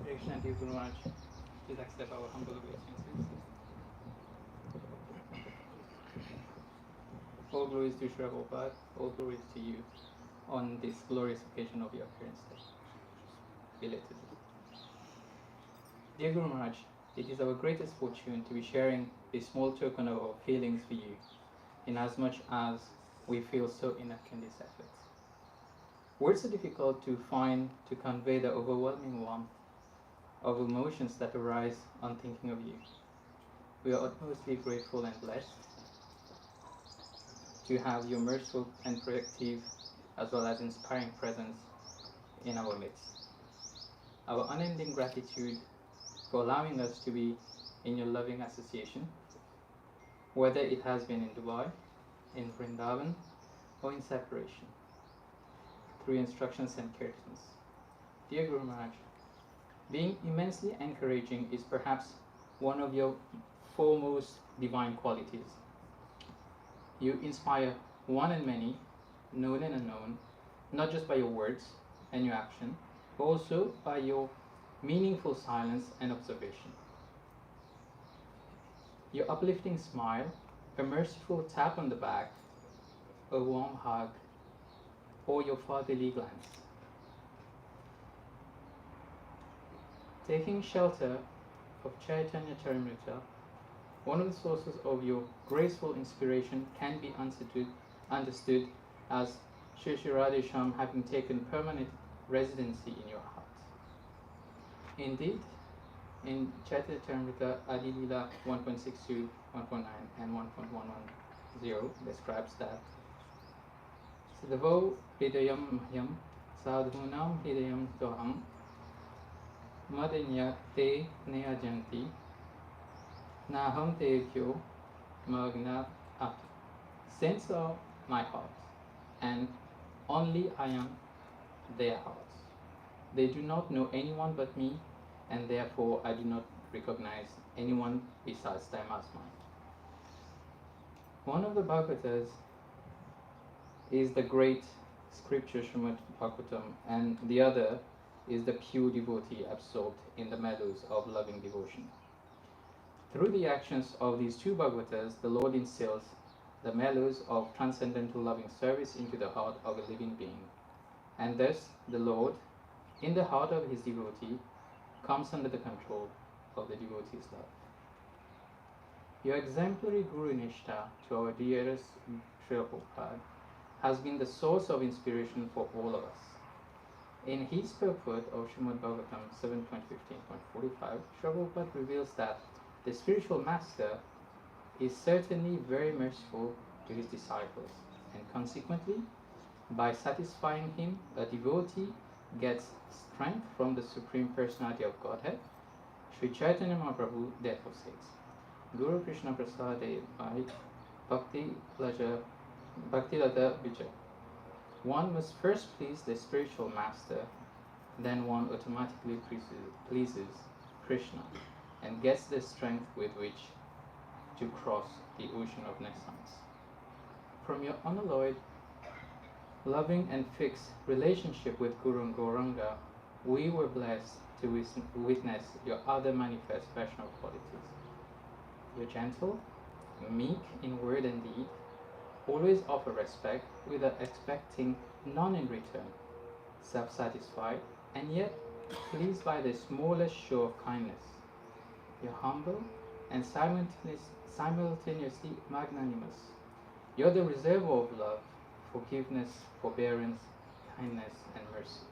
Hare Krishna, dear Guru Maharaj, please accept our humble obeisances. All glories to Shri Prabhupada, all glories to you on this glorious occasion of your appearance belatedly. Dear Guru Maharaj, it is our greatest fortune to be sharing this small token of our feelings for you, inasmuch as we feel so inept in this effort. Words are difficult to find to convey the overwhelming warmth of emotions that arise on thinking of you. We are utmostly grateful and blessed to have your merciful and protective as well as inspiring presence in our midst. Our unending gratitude for allowing us to be in your loving association, whether it has been in Dubai, in Vrindavan, or in separation, through instructions and kirtans. Dear Guru Maharaj, being immensely encouraging is perhaps one of your foremost divine qualities. You inspire one and many, known and unknown, not just by your words and your action, but also by your meaningful silence and observation. Your uplifting smile, a merciful tap on the back, a warm hug, or your fatherly glance. Taking shelter of Chaitanya Charamrita, one of the sources of your graceful inspiration can be understood as Sri Sri Radhesham having taken permanent residency in your heart. Indeed, in Chaitanya Charamrita Adi Lila 1.62, 1.9 and 1.110 describes that Sadavo Hridayam Mahyam Sadhunam Hridayam Toham Madanya Te Neajanti Naham Tekyo Magna At. Saints are my heart, and only I am their hearts. They do not know anyone but me, and therefore I do not recognize anyone besides them as mine. One of the Bhagavatas is the great scripture Srimati Bhagavatam, and the other is the pure devotee absorbed in the meadows of loving devotion. Through the actions of these two Bhagavatas, the Lord instills the mellows of transcendental loving service into the heart of a living being. And thus, the Lord, in the heart of his devotee, comes under the control of the devotee's love. Your exemplary Guru Nishtha to our dearest Srila Prabhupada has been the source of inspiration for all of us. In his purport of Srimad Bhagavatam 7.15.45, Srila Prabhupada reveals that the spiritual master is certainly very merciful to his disciples, and consequently, by satisfying him, a devotee gets strength from the Supreme Personality of Godhead. Sri Chaitanya Mahaprabhu therefore says, Guru Krishna Prasade by Bhakti Lata Vijay. One must first please the spiritual master, then one automatically pleases Krishna and gets the strength with which to cross the ocean of naissance. From your unalloyed, loving and fixed relationship with Guru and Gauranga, we were blessed to witness your other manifest personal qualities. You're gentle, meek in word and deed, always offer respect without expecting none in return, self-satisfied, and yet pleased by the smallest show of kindness. You're humble and simultaneously magnanimous. You're the reservoir of love, forgiveness, forbearance, kindness, and mercy.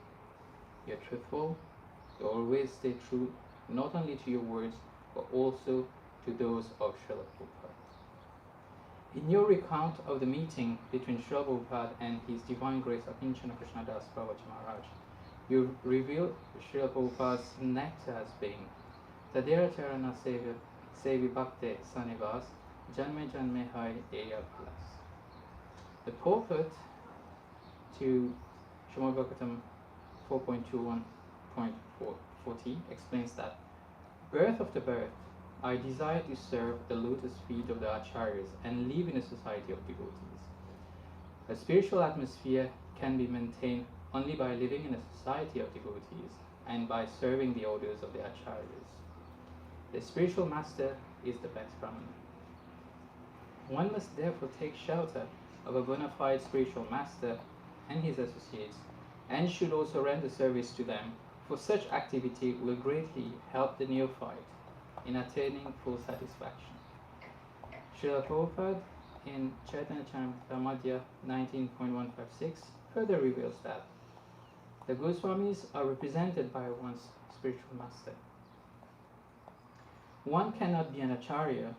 you're truthful, you always stay true not only to your words but also to those of Srila Prabhupada. In your recount of the meeting between Srila Prabhupada and His Divine Grace Akinchana Krishna Das Prabhupada Maharaj, you reveal Srila Prabhupada's nectar as being Tadera Charana Sevi Bhakte Sanivas Janme Janme Hai Eya Palas. The purport to Srimad Bhagavatam 4.21.40 explains that birth after birth, I desire to serve the lotus feet of the acharyas and live in a society of devotees. A spiritual atmosphere can be maintained only by living in a society of devotees and by serving the orders of the acharyas. The spiritual master is the best brahmana. One must therefore take shelter of a bona fide spiritual master and his associates, and should also render service to them, for such activity will greatly help the neophyte in attaining full satisfaction. Srila Prabhupada in Chaitanya-charitamrita 19.156 further reveals that the Goswamis are represented by one's spiritual master. One cannot be an acharya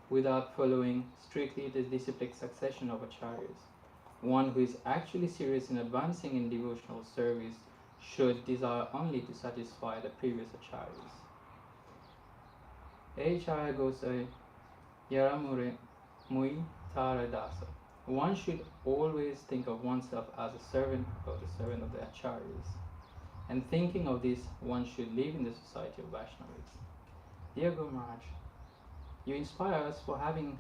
without following strictly the disciplic succession of acharyas. One who is actually serious in advancing in devotional service should desire only to satisfy the previous acharyas. Echaya Gosai Yaramure Mui Tara Dasa. One should always think of oneself as a servant of the acharyas. And thinking of this, one should live in the society of Vaishnavas. Dear Guru Maharaj, you inspire us for having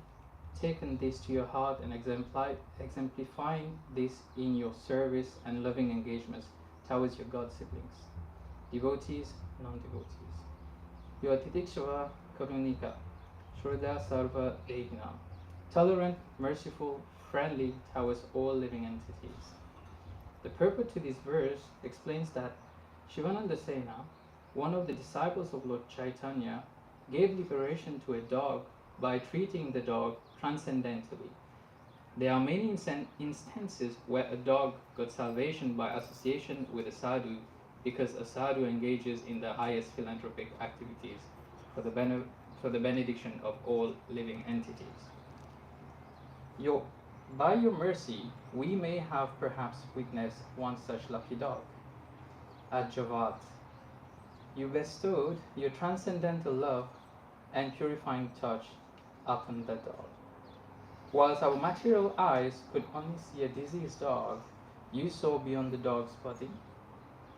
taken this to your heart and exemplifying this in your service and loving engagements towards your God siblings, devotees, non-devotees. You are Titikshava Karunika, Shraddha Sarva Dehina, tolerant, merciful, friendly towards all living entities. The purport to this verse explains that Shivananda Sena, one of the disciples of Lord Chaitanya, gave liberation to a dog by treating the dog transcendentally. There are many instances where a dog got salvation by association with a sadhu because a sadhu engages in the highest philanthropic activities for the benediction of all living entities. By your mercy, we may have perhaps witnessed one such lucky dog. At Javat, you bestowed your transcendental love and purifying touch upon the dog. Whilst our material eyes could only see a diseased dog, you saw beyond the dog's body,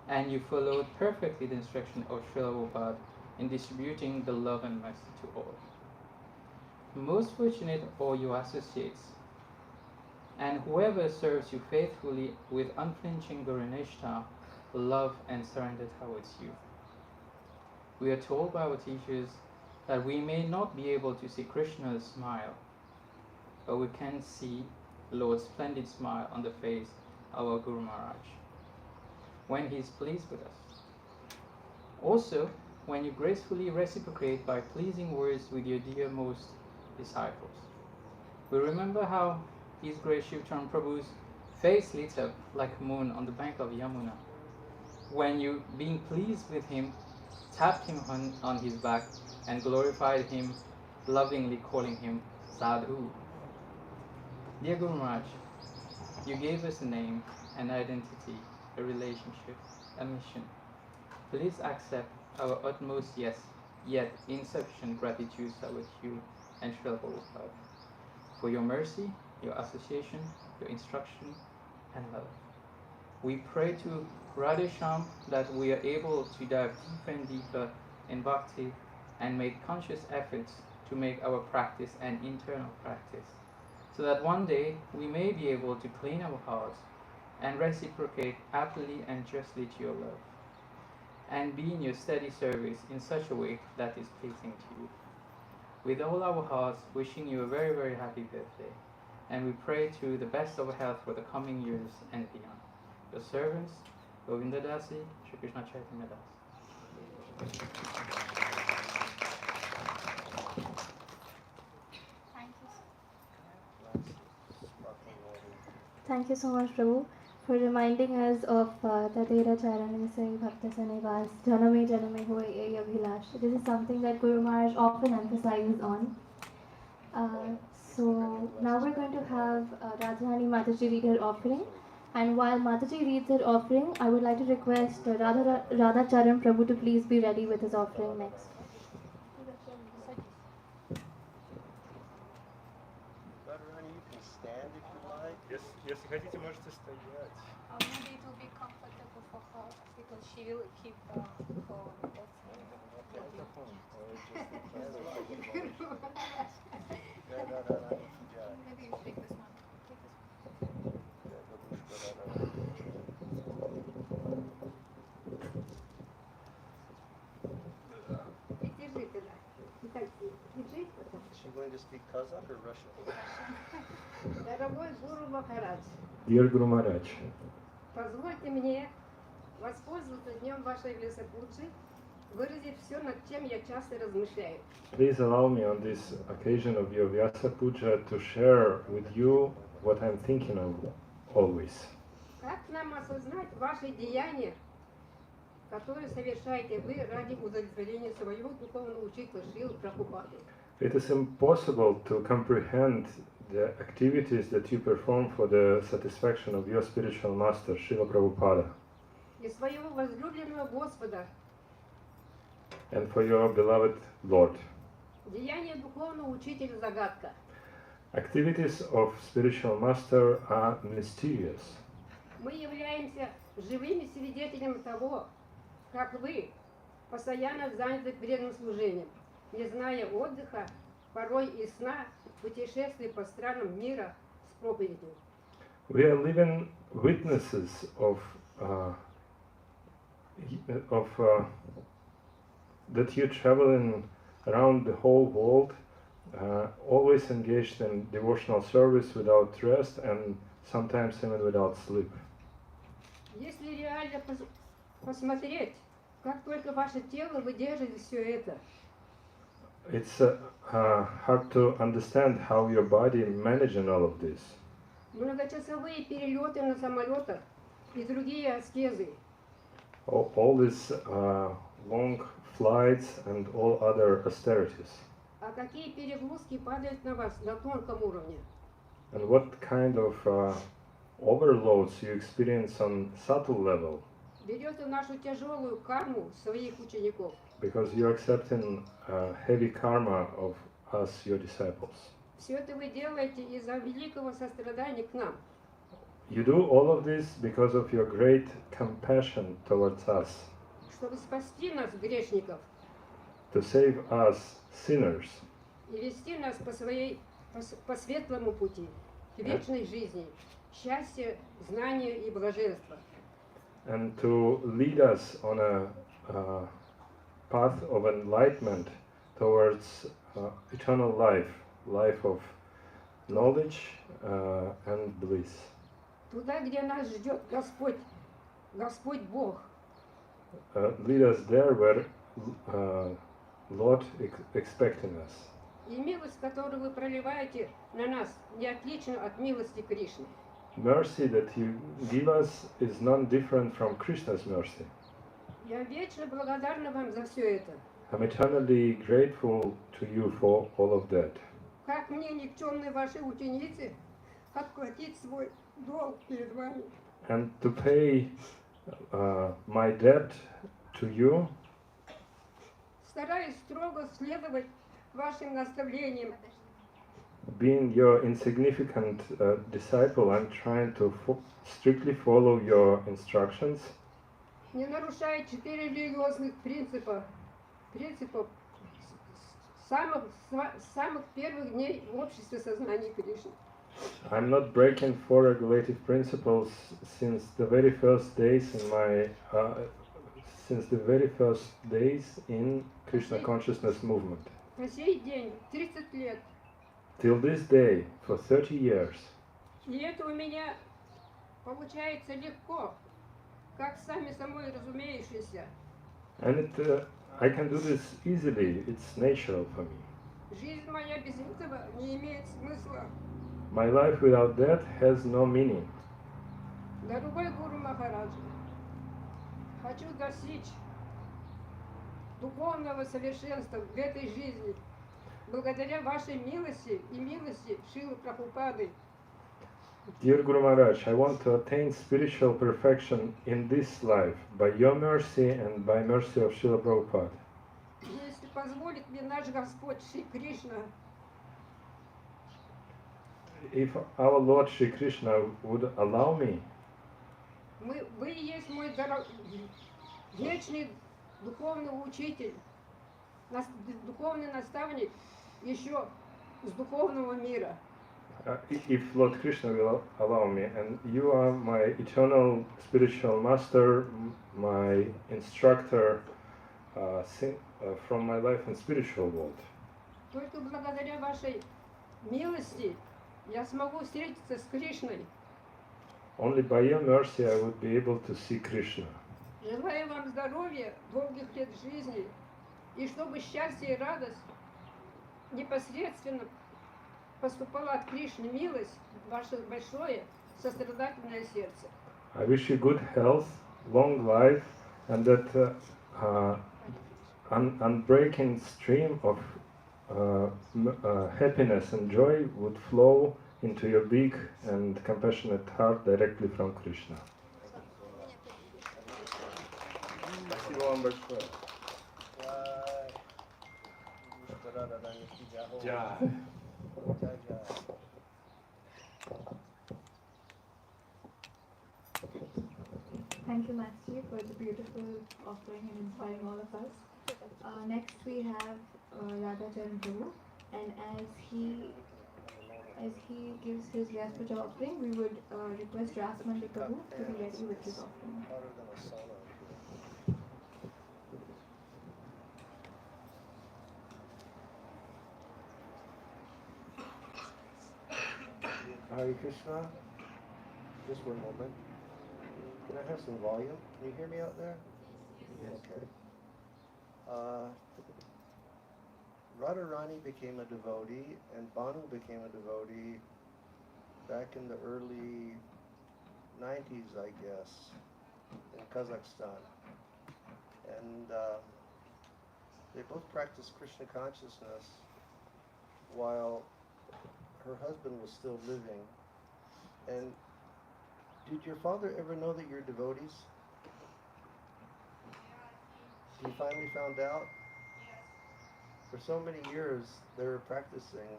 and you followed perfectly the instruction of Srila Prabhupada in distributing the love and mercy to all. Most fortunate are your associates, and whoever serves you faithfully with unflinching Gurunishta, love and surrender towards you. We are told by our teachers that we may not be able to see Krishna's smile, but we can see the Lord's splendid smile on the face of our Guru Maharaj when he is pleased with us. Also, when you gracefully reciprocate by pleasing words with your dearmost disciples. We remember how His Grace Shivchan Prabhu's face lit up like a moon on the bank of Yamuna, when you, being pleased with him, tapped him on his back and glorified him, lovingly calling him Sadhu. Dear Guru Maharaj, you gave us a name, an identity, a relationship, a mission. Please accept our utmost yes, yet insufficient gratitude towards you and Srila Prabhupada for your mercy, your association, your instruction, and love. We pray to Radhesham that we are able to dive deeper and deeper in bhakti and make conscious efforts to make our practice an internal practice, so that one day we may be able to clean our hearts and reciprocate happily and justly to your love, and be in your steady service in such a way that is pleasing to you. With all our hearts, wishing you a very, very happy birthday, and we pray to the best of health for the coming years and beyond. Your servants, Govinda Dasi, Shri Krishna Chaitanya Das. Thank you so much, Prabhu, for for reminding us of Tatera Charane Sai Bhakta Sanivas, Janame Janame Hoye Ye Abhilash. This is something that Guru Maharaj often emphasizes on. So now we're going to have Radharani Mataji read her offering. And while Mataji reads her offering, I would like to request Radha Charan Prabhu to please be ready with his offering next. Radharani, you can stand if you like. Если хотите, можете стоять. Maybe it will be comfortable for her because she will keep her Maybe you take this one. Is she going to speak Kazakh or Russian? Дорогой Гуру Махарадж, Dear Guru Maharaj, позвольте мне воспользоваться днем вашей Vyasa-пуджи, выразить все, над чем я часто размышляю. please allow me on this occasion of your Vyasa Puja to share with you what I'm thinking of always. Как нам осознать ваши деяния, которые совершаете вы ради удовлетворения своего духовного учителя Шрилы Прабхупады? It is impossible to comprehend the activities that you perform for the satisfaction of your spiritual master, Srila Prabhupada, И своего возлюбленного Господа. and for your beloved Lord. Деяния духовного учителя загадка. Activities of spiritual master are mysterious. Мы являемся живыми свидетелями того, как вы постоянно заняты преданным служением, не зная отдыха, порой и сна, путешествий по странам мира с проповедью. We are living witnesses of that you traveling around the whole world, always engaged in devotional service without rest and sometimes even without sleep. Если реально посмотреть, как только ваше тело выдерживает все это, It's hard to understand how your body managing all of this. многочасовые перелеты на самолетах и другие аскезы, All these long flights and all other austerities. а какие перегрузки падают на вас на тонком уровне. And what kind of overloads you experience on subtle level, Берете нашу тяжелую карму своих учеников. because you're accepting heavy karma of us, your disciples. Все это вы делаете из-за великого сострадания к нам. You do all of this because of your great compassion towards us, Чтобы спасти нас, грешников, to save us, sinners, и вести нас по светлому пути, к вечной жизни, счастья, знания и блаженства. and to lead us on a path of enlightenment towards eternal life, life of knowledge and bliss. Туда, где нас ждет Господь, Господь Бог. Lead us there where Lord expecting us. И милость, которую вы проливаете на нас, не отлична от милости Кришны. Mercy that you give us is none different from Krishna's mercy. Я вечно благодарна вам за все это. I'm eternally grateful to you for all of that. Как мне, никчемной вашей ученице, отплатить свой долг перед вами? And to pay my debt to you, Стараюсь строго следовать вашим наставлениям, being your insignificant disciple, I'm trying to strictly follow your instructions, не нарушая 4 религиозных принципов с самых первых дней в обществе сознания Кришны. I'm not breaking four regulative principles since the very first days in Krishna consciousness movement. По сей день, 30 лет, Till this day, for 30 years. и это у меня получается легко, как сами собой разумеющееся. And I can do this easily, it's natural for me. Жизнь моя без этого не имеет смысла. My life without that has no meaning. Дорогой Гуру Махараджа, хочу достичь духовного совершенства в этой жизни благодаря вашей милости и милости Шрилы Прабхупады. Dear Guru Maharaj, I want to attain spiritual perfection in this life by your mercy and by mercy of Srila Prabhupada. Если позволит мне наш Господь Шри Кришна, If our Lord Sri Krishna would allow me, вы и есть мой вечный духовный учитель, духовный наставник еще с духовного мира. If Lord Krishna will allow me, and you are my eternal spiritual master, my instructor from my life and spiritual world. Только благодаря вашей милости я смогу встретиться с Кришной. Only by your mercy I would be able to see Krishna. Желаю вам здоровья, долгих лет жизни, и чтобы счастье и радость непосредственно поступала от Кришны, милость, ваше большое сострадательное сердце. I wish you good health, long life, and that unbreaking stream of happiness and joy would flow into your big and compassionate heart directly from Krishna. Спасибо вам большое. Thank you, Matthew, for the beautiful offering and inspiring all of us. Next, we have Radhacharan Prabhu, and as he gives his Vyasa Puja offering, we would request Rasmandi Prabhu to be ready with his offering. Hare Krishna. Just one moment. Can I have some volume? Can you hear me out there? Yes. Okay. Radharani became a devotee and Banu became a devotee back in the early 90s, I guess, in Kazakhstan. And they both practiced Krishna consciousness while her husband was still living. And did your father ever know that you're devotees? He finally found out? For so many years they were practicing,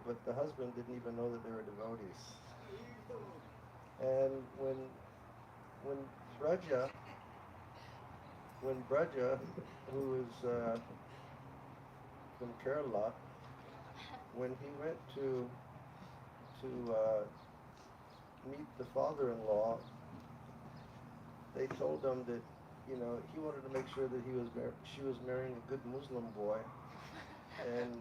but the husband didn't even know that they were devotees. And when Braja, who is from Kerala, when he went to meet the father-in-law, they told him that, you know, he wanted to make sure that she was marrying a good Muslim boy, and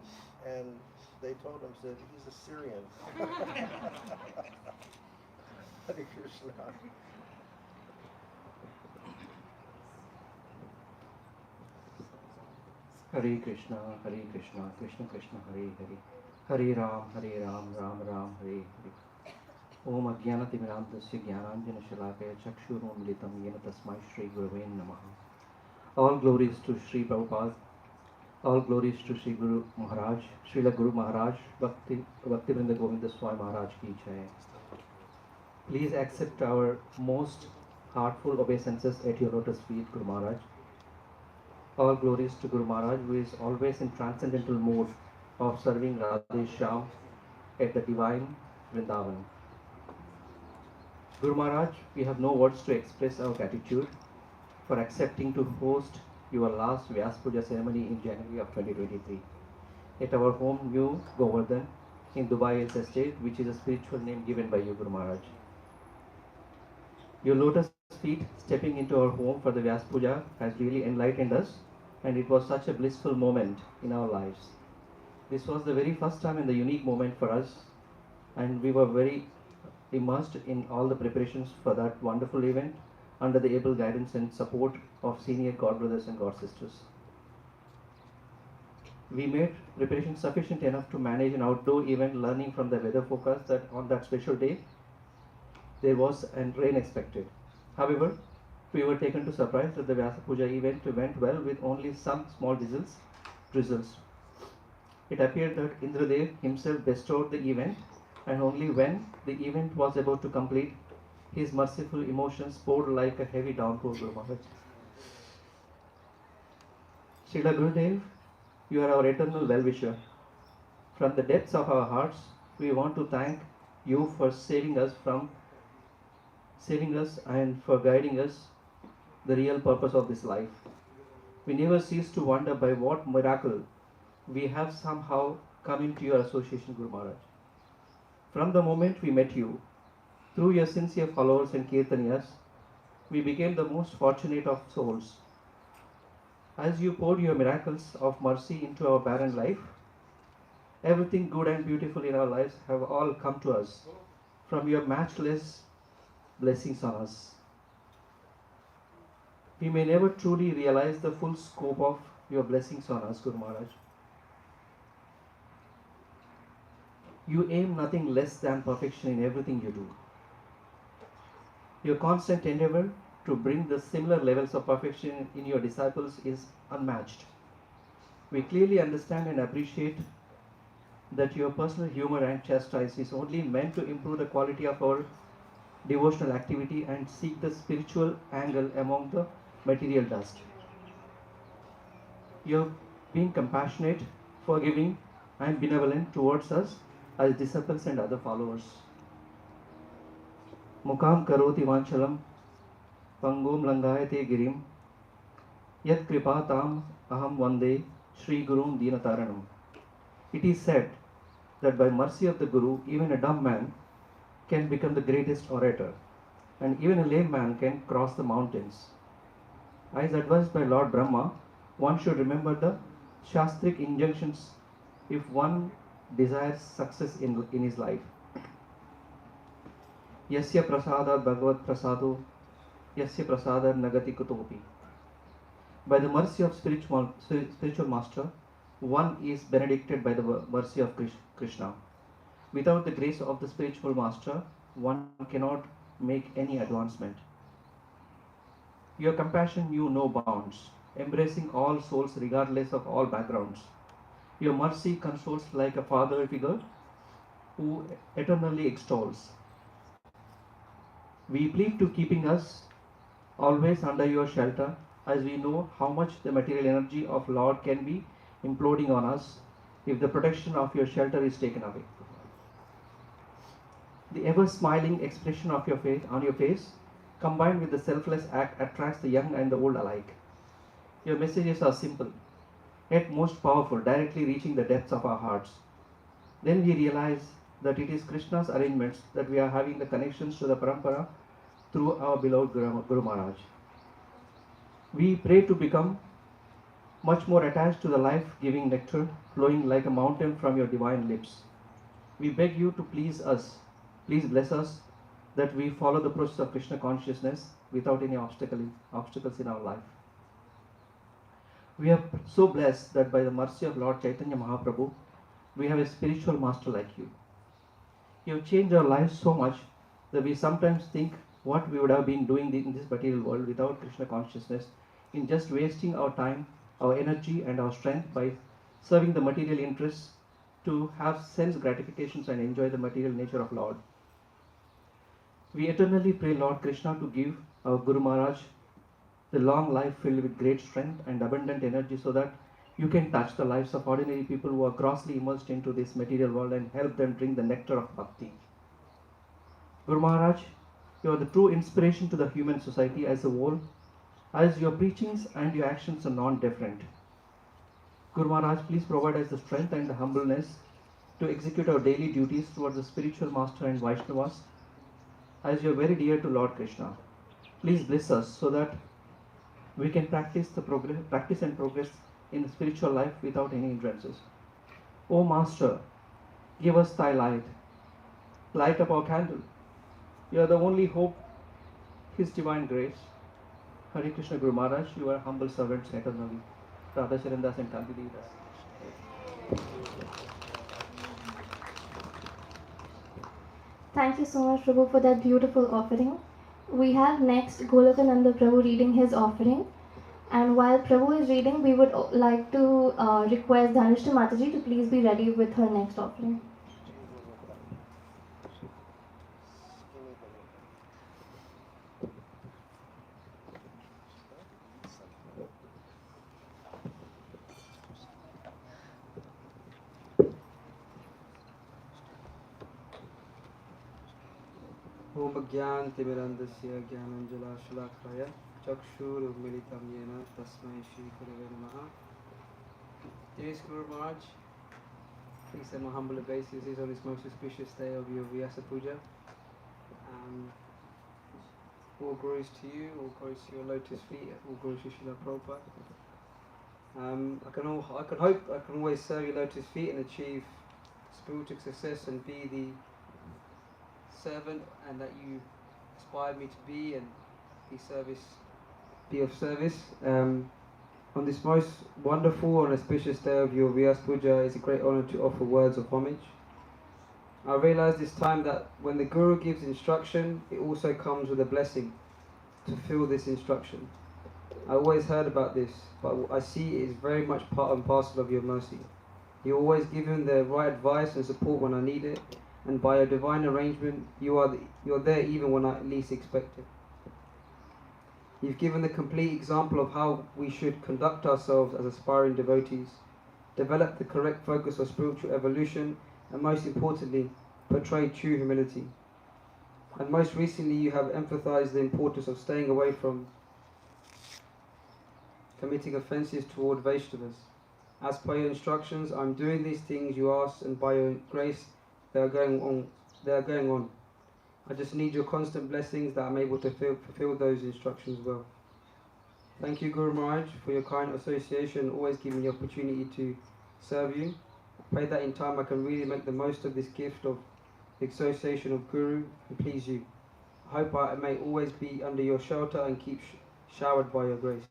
they told him, said, he's a Syrian. Hare Krishna. Hare Krishna, Hare Krishna, Krishna Krishna, Hare Hare, Hare Ram, Ram Ram, Hare Hare. Om Ajnana-timirandasya Jnananjana-shalakaya Chakshurunmilitam Yena Tasmai Shri Gurave Namaha. All glories to Sri Prabhupada, all glories to Sri Guru Maharaj, Srila Guru Maharaj, Bhaktivinoda Govinda Swami Maharaj ki jai. Please accept our most heartful obeisances at your lotus feet, Guru Maharaj. All glories to Guru Maharaj, who is always in transcendental mood of serving Radhe Shyam at the divine Vrindavan. Guru Maharaj, we have no words to express our gratitude for accepting to host your last Vyasa Puja ceremony in January of 2023 at our home, New Govardhan, in Dubai Hills Estate, which is a spiritual name given by you, Guru Maharaj. Your lotus feet stepping into our home for the Vyasa Puja has really enlightened us, and it was such a blissful moment in our lives. This was the very first time and the unique moment for us, and we were very immersed in all the preparations for that wonderful event under the able guidance and support of senior God brothers and God sisters. We made preparations sufficient enough to manage an outdoor event learning from the weather forecast that on that special day there was an rain expected. However, we were taken to surprise that the Vyasa Puja event went well with only some small drizzles. It appeared that Indradev himself bestowed the event, and only when the event was about to complete, his merciful emotions poured like a heavy downpour, Guru Maharaj. Srila Gurudev, you are our eternal well-wisher. From the depths of our hearts, we want to thank you for saving us and for guiding us the real purpose of this life. We never cease to wonder by what miracle we have somehow come into your association, Guru Maharaj. From the moment we met you, through your sincere followers and kirtaniyas, we became the most fortunate of souls. As you poured your miracles of mercy into our barren life, everything good and beautiful in our lives have all come to us from your matchless blessings on us. We may never truly realize the full scope of your blessings on us, Guru Maharaj. You aim nothing less than perfection in everything you do. Your constant endeavor to bring the similar levels of perfection in your disciples is unmatched. We clearly understand and appreciate that your personal humor and chastise is only meant to improve the quality of our devotional activity and seek the spiritual angle among the material dust. You have been compassionate, forgiving, and benevolent towards us as disciples and other followers. Mukam karoti vanchalam pangum langayate girim yat kripatam aham vande Shri Gurum Dinataranam. It is said that by mercy of the Guru, even a dumb man can become the greatest orator, and even a lame man can cross the mountains. As advised by Lord Brahma, one should remember the Shastric injunctions if one desires success in his life. Yasya prasadat bhagavat prasado, yasya prasadar nagati kutopi. By the mercy of spiritual master, one is benedicted by the mercy of Krishna. Without the grace of the spiritual master, one cannot make any advancement. Your compassion knew no bounds, embracing all souls regardless of all backgrounds. Your mercy consoles like a father figure who eternally extols. We plead to keeping us always under your shelter, as we know how much the material energy of Lord can be imploding on us if the protection of your shelter is taken away. The ever-smiling expression of on your face, combined with the selfless act, attracts the young and the old alike. Your messages are simple, yet most powerful, directly reaching the depths of our hearts. Then we realize that it is Krishna's arrangements that we are having the connections to the parampara through our beloved Guru Maharaj. We pray to become much more attached to the life-giving nectar flowing like a mountain from your divine lips. We beg you to please bless us that we follow the process of Krishna consciousness without any obstacles in our life. We are so blessed that by the mercy of Lord Chaitanya Mahaprabhu, we have a spiritual master like you. You have changed our lives so much that we sometimes think what we would have been doing in this material world without Krishna consciousness, in just wasting our time, our energy and our strength by serving the material interests to have sense gratifications and enjoy the material nature of Lord. We eternally pray Lord Krishna to give our Guru Maharaj the long life filled with great strength and abundant energy so that you can touch the lives of ordinary people who are grossly immersed into this material world and help them drink the nectar of bhakti. Guru Maharaj, you are the true inspiration to the human society as a whole, as your preachings and your actions are non-different. Guru Maharaj, please provide us the strength and the humbleness to execute our daily duties towards the spiritual master and Vaishnavas, as you are very dear to Lord Krishna. Please bless us so that we can practice and progress in the spiritual life without any hindrances. O Master, give us thy light. Light up our candle. You are the only hope, His divine grace. Hare Krishna Guru Maharaj, you are humble servants eternally. Radha Sharandas and Kanti Das. Thank you so much, Prabhu, for that beautiful offering. We have next Golokananda Prabhu reading his offering. And while Prabhu is reading, we would like to request Dhanishta Mataji to please be ready with her next offering. ओम अज्ञानतिमिरन्धस्य ज्ञानाञ्जलाशलाकया चक्षुरुन्मिलितं येन तस्मै श्रीगुरवे नमः. Dearest Guru Maharaj, please send my humble obeisances on this most auspicious day of your Vyasa Puja. All glories to you, all glories to your lotus feet, all glories to Srila Prabhupada. I can always serve your lotus feet and achieve spiritual success and be the servant and that you inspired me to be and be of service. On this most wonderful and auspicious day of your Vyasa Puja, it's a great honor to offer words of homage. I realize this time that when the Guru gives instruction, it also comes with a blessing to fill this instruction. I always heard about this, but I see it is very much part and parcel of your mercy. You always give him the right advice and support when I need it, and by a divine arrangement, you're there even when I least expect it. You've given the complete example of how we should conduct ourselves as aspiring devotees, develop the correct focus of spiritual evolution, and most importantly, portray true humility. And most recently, you have emphasized the importance of staying away from committing offenses toward Vaishnavas. As per your instructions, I'm doing these things you asked, and by your grace, they are going on. I just need your constant blessings that I'm able to fulfill those instructions well. Thank you, Guru Maharaj, for your kind association, always giving me the opportunity to serve you. Pray that in time I can really make the most of this gift of the association of Guru and please you. I hope I may always be under your shelter and keep showered by your grace.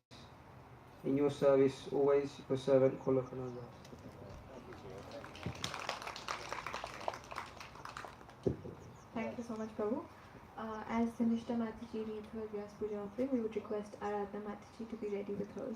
In your service, always your servant, Golokananda. Thank you so much, Prabhu. As Dhanishta Mataji reads her Vyasa Puja offering, we would request Aradhana Mataji to be ready with hers.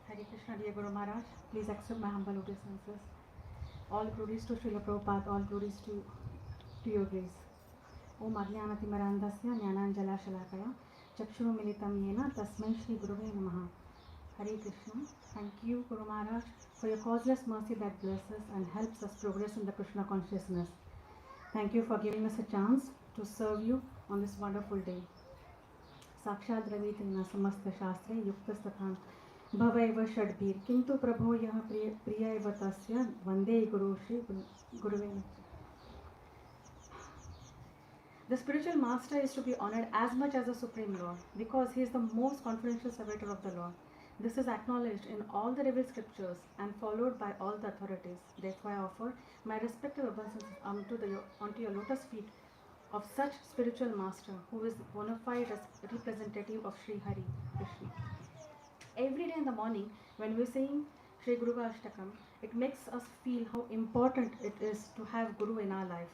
Hare Krishna, dear Guru Maharaj, please accept my humble obeisances. All glories to Srila Prabhupada, all glories to your grace. Om Ajnanatimirandasya Jnananjalashalakaya Chakshurumilitam Yena Tasmai Shri Gurave Namaha. Hare Krishna. Thank you, Guru Maharaj, for your causeless mercy that blesses and helps us progress in the Krishna consciousness. Thank you for giving us a chance to serve you on this wonderful day. Sakshat Ravitina Samasta Shastre Yuktastathan Bhavaiva Shadbir Kintu Prabho Yaha Priyaiva Tasya Vande Guru Shri Guruvena. The spiritual master is to be honored as much as the Supreme Lord because he is the most confidential servitor of the Lord. This is acknowledged in all the revealed scriptures and followed by all the authorities. Therefore, I offer my respective obeisances onto your lotus feet of such spiritual master who is bona fide representative of Sri Hare Krishna. Every day in the morning when we sing Sri Guru Ashtakam, it makes us feel how important it is to have Guru in our life.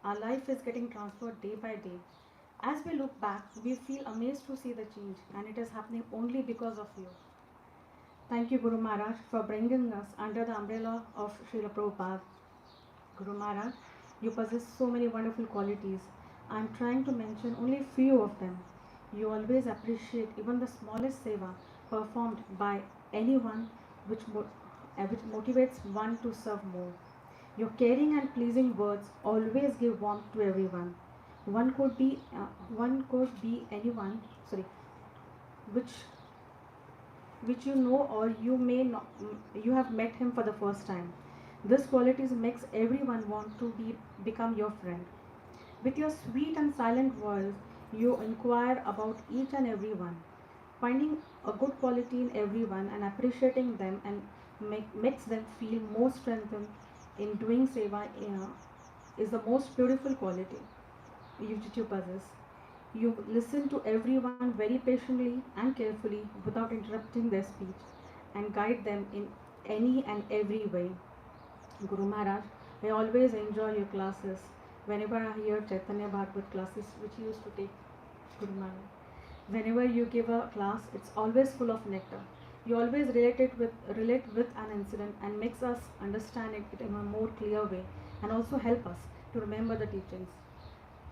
Our life is getting transferred day by day. As we look back, we feel amazed to see the change, and it is happening only because of you. Thank you, Guru Maharaj, for bringing us under the umbrella of Srila Prabhupada. Guru Maharaj, you possess so many wonderful qualities. I am trying to mention only a few of them. You always appreciate even the smallest seva performed by anyone, which motivates one to serve more. Your caring and pleasing words always give warmth to everyone. One could be anyone, which you know or you may not, you have met him for the first time. This qualities makes everyone want to become your friend. With your sweet and silent voice, you inquire about each and every one, finding a good quality in everyone and appreciating them and makes them feel more strengthened in doing seva is the most beautiful quality you possess. You listen to everyone very patiently and carefully without interrupting their speech and guide them in any and every way. Guru Maharaj, I always enjoy your classes. Whenever I hear Chaitanya Bhagavat classes, which you used to take, Guru Maharaj, whenever you give a class, it's always full of nectar. You always relate with an incident and makes us understand it in a more clear way and also help us to remember the teachings.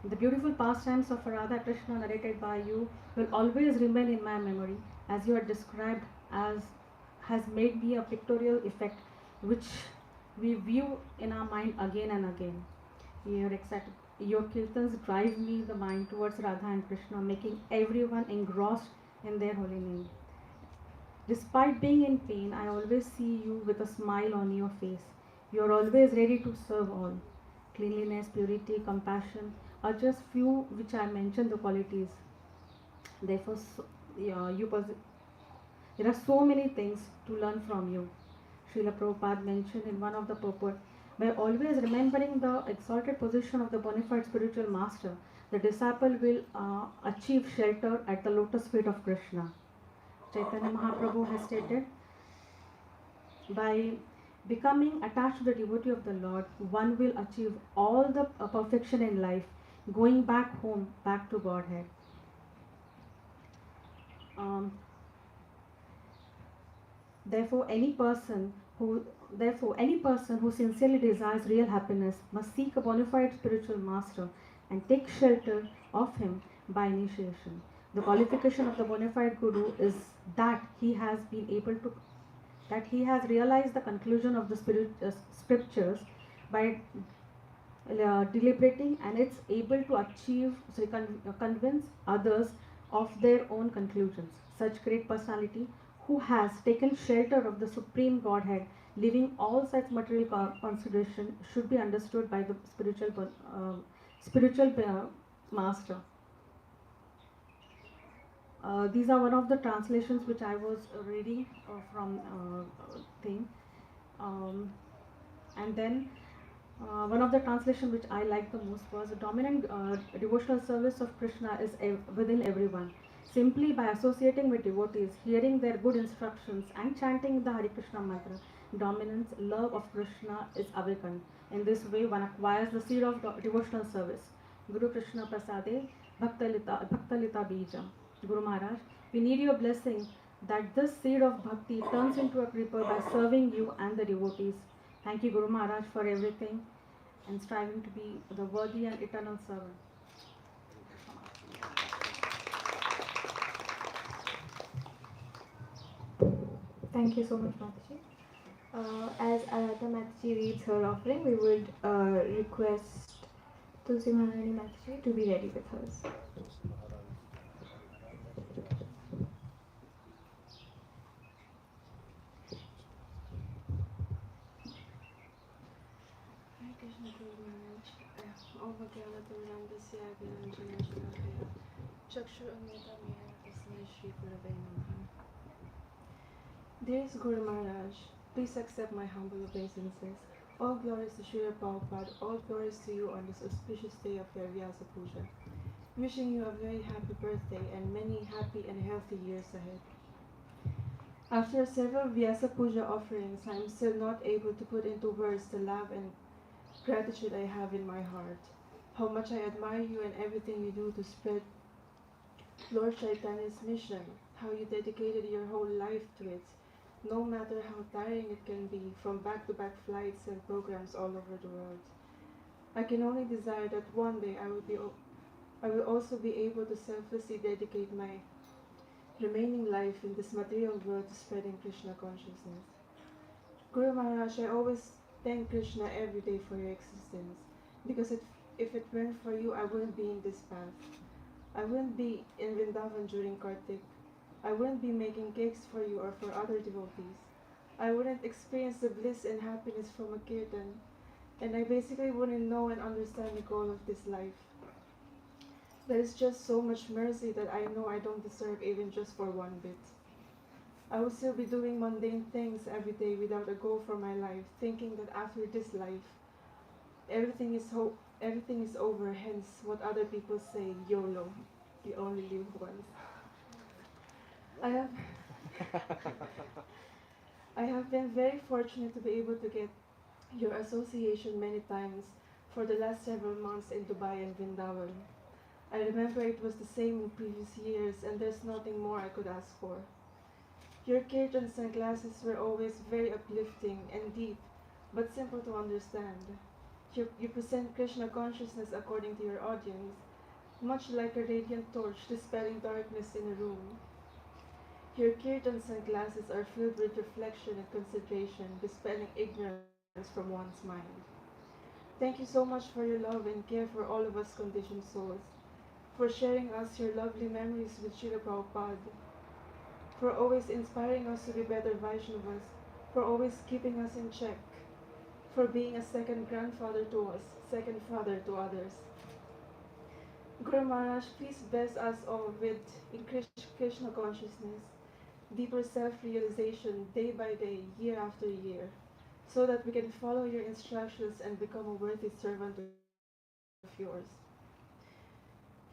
The beautiful pastimes of Radha Krishna narrated by you will always remain in my memory as you are described as has made me a pictorial effect which we view in our mind again and again. Your kirtans drive me the mind towards Radha and Krishna, making everyone engrossed in their holy name. Despite being in pain, I always see you with a smile on your face. You are always ready to serve all. Cleanliness, purity, compassion are just few which I mentioned the qualities. Therefore, there are so many things to learn from you. Srila Prabhupada mentioned in one of the purport, by always remembering the exalted position of the bona fide spiritual master, the disciple will achieve shelter at the lotus feet of Krishna. Chaitanya Mahaprabhu has stated, by becoming attached to the devotee of the Lord, one will achieve all the perfection in life, going back home, back to Godhead. Therefore, any person who sincerely desires real happiness must seek a bona fide spiritual master and take shelter of him by initiation. The qualification of the bona fide guru is that he has realized the conclusion of the scriptures by deliberating, and it's able to convince others of their own conclusions. Such great personality who has taken shelter of the Supreme Godhead, leaving all such material consideration, should be understood by the spiritual master. These are one of the translations which I was reading from thing, and then one of the translation which I like the most was the dominant devotional service of Krishna is within everyone. Simply by associating with devotees, hearing their good instructions and chanting the Hare Krishna mantra, dominance, love of Krishna is awakened. In this way, one acquires the seed of devotional service. Guru Krishna Prasade Bhaktalita Bija. Guru Maharaj, we need your blessing that this seed of bhakti turns into a creeper by serving you and the devotees. Thank you, Guru Maharaj, for everything and striving to be the worthy and eternal servant. Thank you so much, Mataji. As Aradhya Mataji reads her offering, we would request Tulsi Maharani Mataji to be ready with hers. Dearest Guru Maharaj, please accept my humble obeisances. All glories to Srila Prabhupada, all glories to you on this auspicious day of your Vyasa Puja. Wishing you a very happy birthday and many happy and healthy years ahead. After several Vyasa Puja offerings, I am still not able to put into words the love and gratitude I have in my heart. How much I admire you and everything you do to spread Lord Chaitanya's mission, how you dedicated your whole life to it, no matter how tiring it can be from back-to-back flights and programs all over the world. I can only desire that one day I will also be able to selflessly dedicate my remaining life in this material world to spreading Krishna consciousness. Guru Maharaj, I always thank Krishna every day for your existence, because if it weren't for you, I wouldn't be in this path. I wouldn't be in Vrindavan during Kartik. I wouldn't be making cakes for you or for other devotees. I wouldn't experience the bliss and happiness from a kirtan, and I basically wouldn't know and understand the goal of this life. There is just so much mercy that I know I don't deserve even just for one bit. I will still be doing mundane things every day without a goal for my life, thinking that after this life, everything is over, hence what other people say, YOLO, you only live once. I have I have been very fortunate to be able to get your association many times for the last several months in Dubai and Vrindavan. I remember it was the same in previous years and there's nothing more I could ask for. Your kirtans and classes were always very uplifting and deep, but simple to understand. You present Krishna consciousness according to your audience, much like a radiant torch dispelling darkness in a room. Your kirtans and classes are filled with reflection and consideration, dispelling ignorance from one's mind. Thank you so much for your love and care for all of us conditioned souls, for sharing us your lovely memories with Srila Prabhupada, for always inspiring us to be better Vaishnavas, for always keeping us in check, for being a second grandfather to us, second father to others. Guru Maharaj, please bless us all with increased Krishna consciousness, deeper self-realization day by day, year after year, so that we can follow your instructions and become a worthy servant of yours.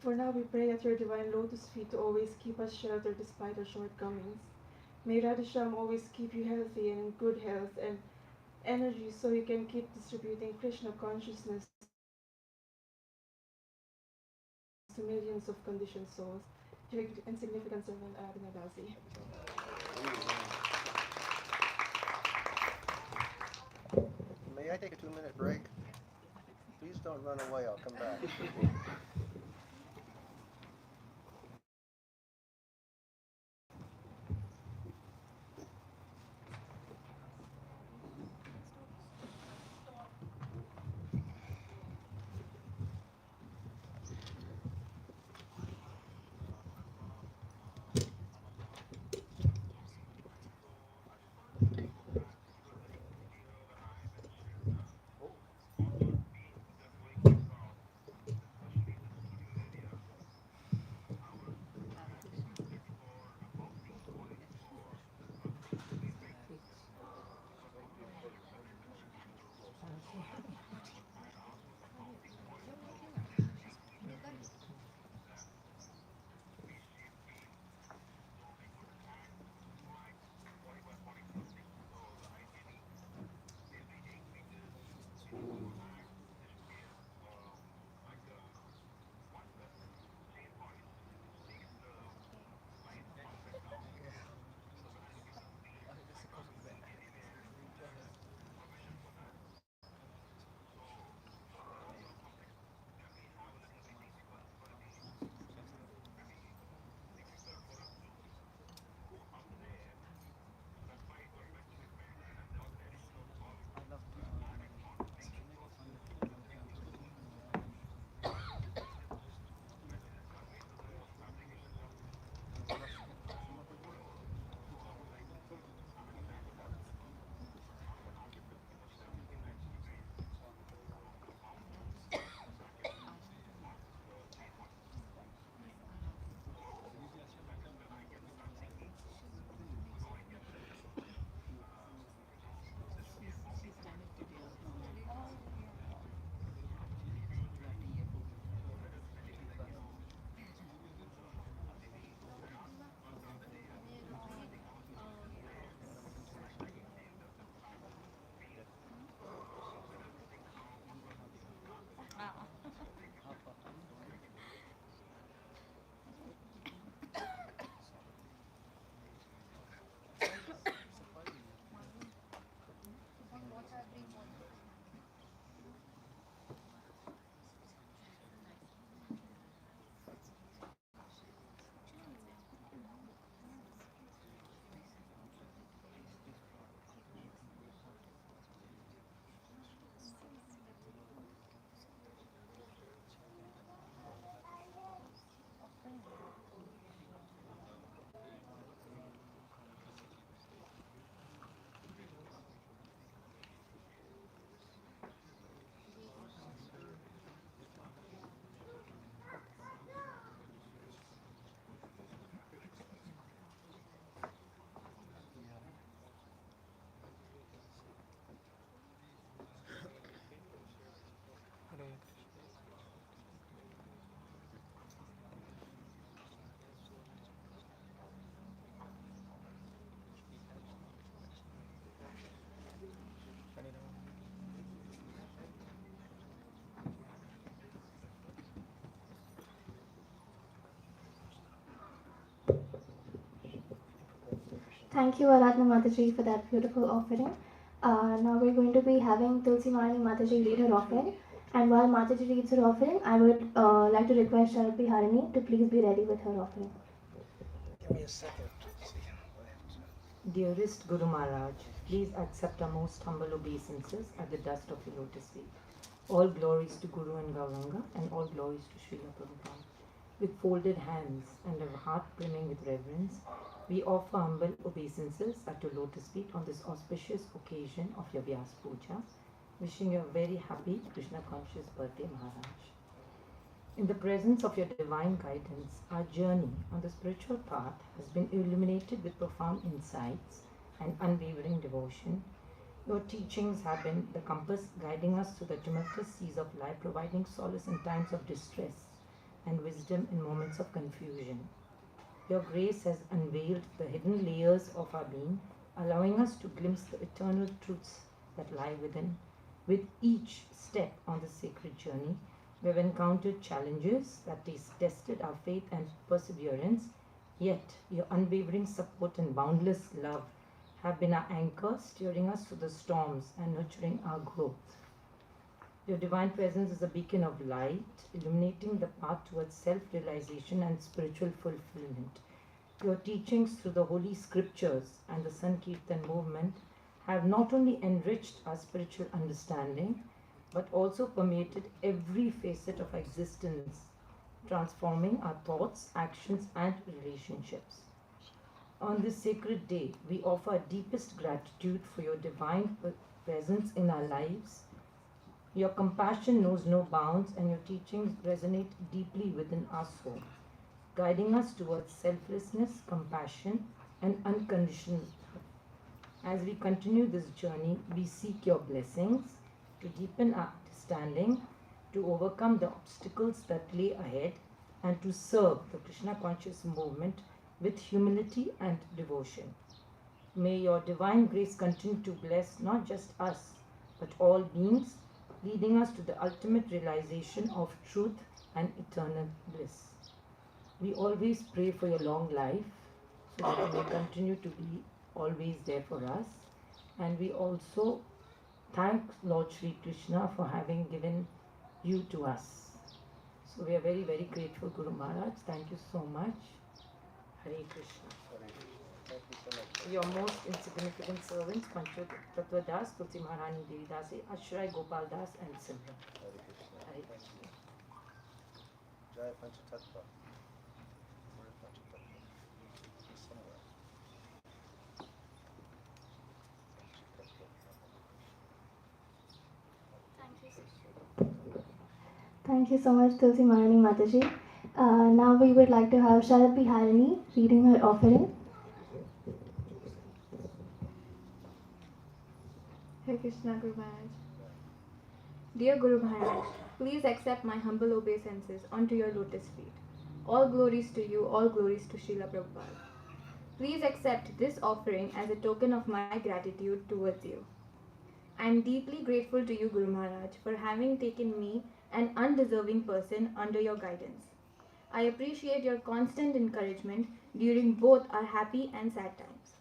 For now, we pray at your divine lotus feet to always keep us sheltered despite our shortcomings. May Radhisham always keep you healthy and in good health and energy so you can keep distributing Krishna consciousness to millions of conditioned souls. Your insignificant servant, Aradhana Dasi. May I take a 2-minute break? Please don't run away, I'll come back. Thank you, Aradhana Mataji, for that beautiful offering. Now we're going to be having Tulsi Marani Mataji read her offering. And while Mataji reads her offering, I would like to request Srimati Radharani to please be ready with her offering. Give me a second. Dearest Guru Maharaj, please accept our most humble obeisances at the dust of your lotus feet. All glories to Guru and Gauranga, and all glories to Srila Prabhupada. With folded hands and a heart brimming with reverence, we offer humble obeisances at your lotus feet on this auspicious occasion of your Vyasa Puja, wishing you a very happy Krishna conscious birthday, Maharaj. In the presence of your divine guidance, our journey on the spiritual path has been illuminated with profound insights and unwavering devotion. Your teachings have been the compass guiding us through the tumultuous seas of life, providing solace in times of distress and wisdom in moments of confusion. Your grace has unveiled the hidden layers of our being, allowing us to glimpse the eternal truths that lie within. With each step on this sacred journey, we have encountered challenges that tested our faith and perseverance, yet your unwavering support and boundless love have been our anchor, steering us through the storms and nurturing our growth. Your divine presence is a beacon of light, illuminating the path towards self-realization and spiritual fulfillment. Your teachings through the holy scriptures and the sankirtan movement have not only enriched our spiritual understanding, but also permeated every facet of existence, transforming our thoughts, actions, and relationships. On this sacred day, we offer our deepest gratitude for your divine presence in our lives. Your compassion knows no bounds, and your teachings resonate deeply within our soul, guiding us towards selflessness, compassion, and unconditional love. As we continue this journey, we seek your blessings to deepen our understanding, to overcome the obstacles that lay ahead, and to serve the Krishna conscious movement with humility and devotion. May your divine grace continue to bless not just us, but all beings, leading us to the ultimate realization of truth and eternal bliss. We always pray for your long life, so that you may continue to be always there for us. And we also thank Lord Sri Krishna for having given you to us. So we are very, very grateful, Guru Maharaj. Thank you so much. Hare Krishna. Thank you so much. Your most insignificant servants, Pancho Tattva Das, Tulsi Maharani Devi Dasi, Ashray Gopal Das, and Simran. Hare Krishna. Hare Thank Krishna. you. Jai Panchatattva. Where is Panchatattva? It's somewhere. Thank you so much, Tulsi Marani Mataji. Now we would like to have Srimati Radharani reading her offering. Hare Krishna, Guru Maharaj. Dear Guru Maharaj, please accept my humble obeisances onto your lotus feet. All glories to you, all glories to Srila Prabhupada. Please accept this offering as a token of my gratitude towards you. I am deeply grateful to you, Guru Maharaj, for having taken me, an undeserving person, under your guidance. I appreciate your constant encouragement during both our happy and sad times.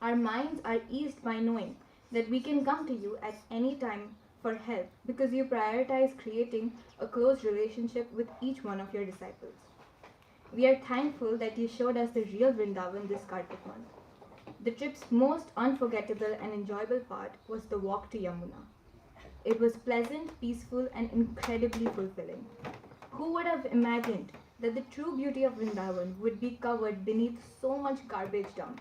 Our minds are eased by knowing that we can come to you at any time for help because you prioritize creating a close relationship with each one of your disciples. We are thankful that you showed us the real Vrindavan this Kartik month. The trip's most unforgettable and enjoyable part was the walk to Yamuna. It was pleasant, peaceful, and incredibly fulfilling. Who would have imagined that the true beauty of Vrindavan would be covered beneath so much garbage dump?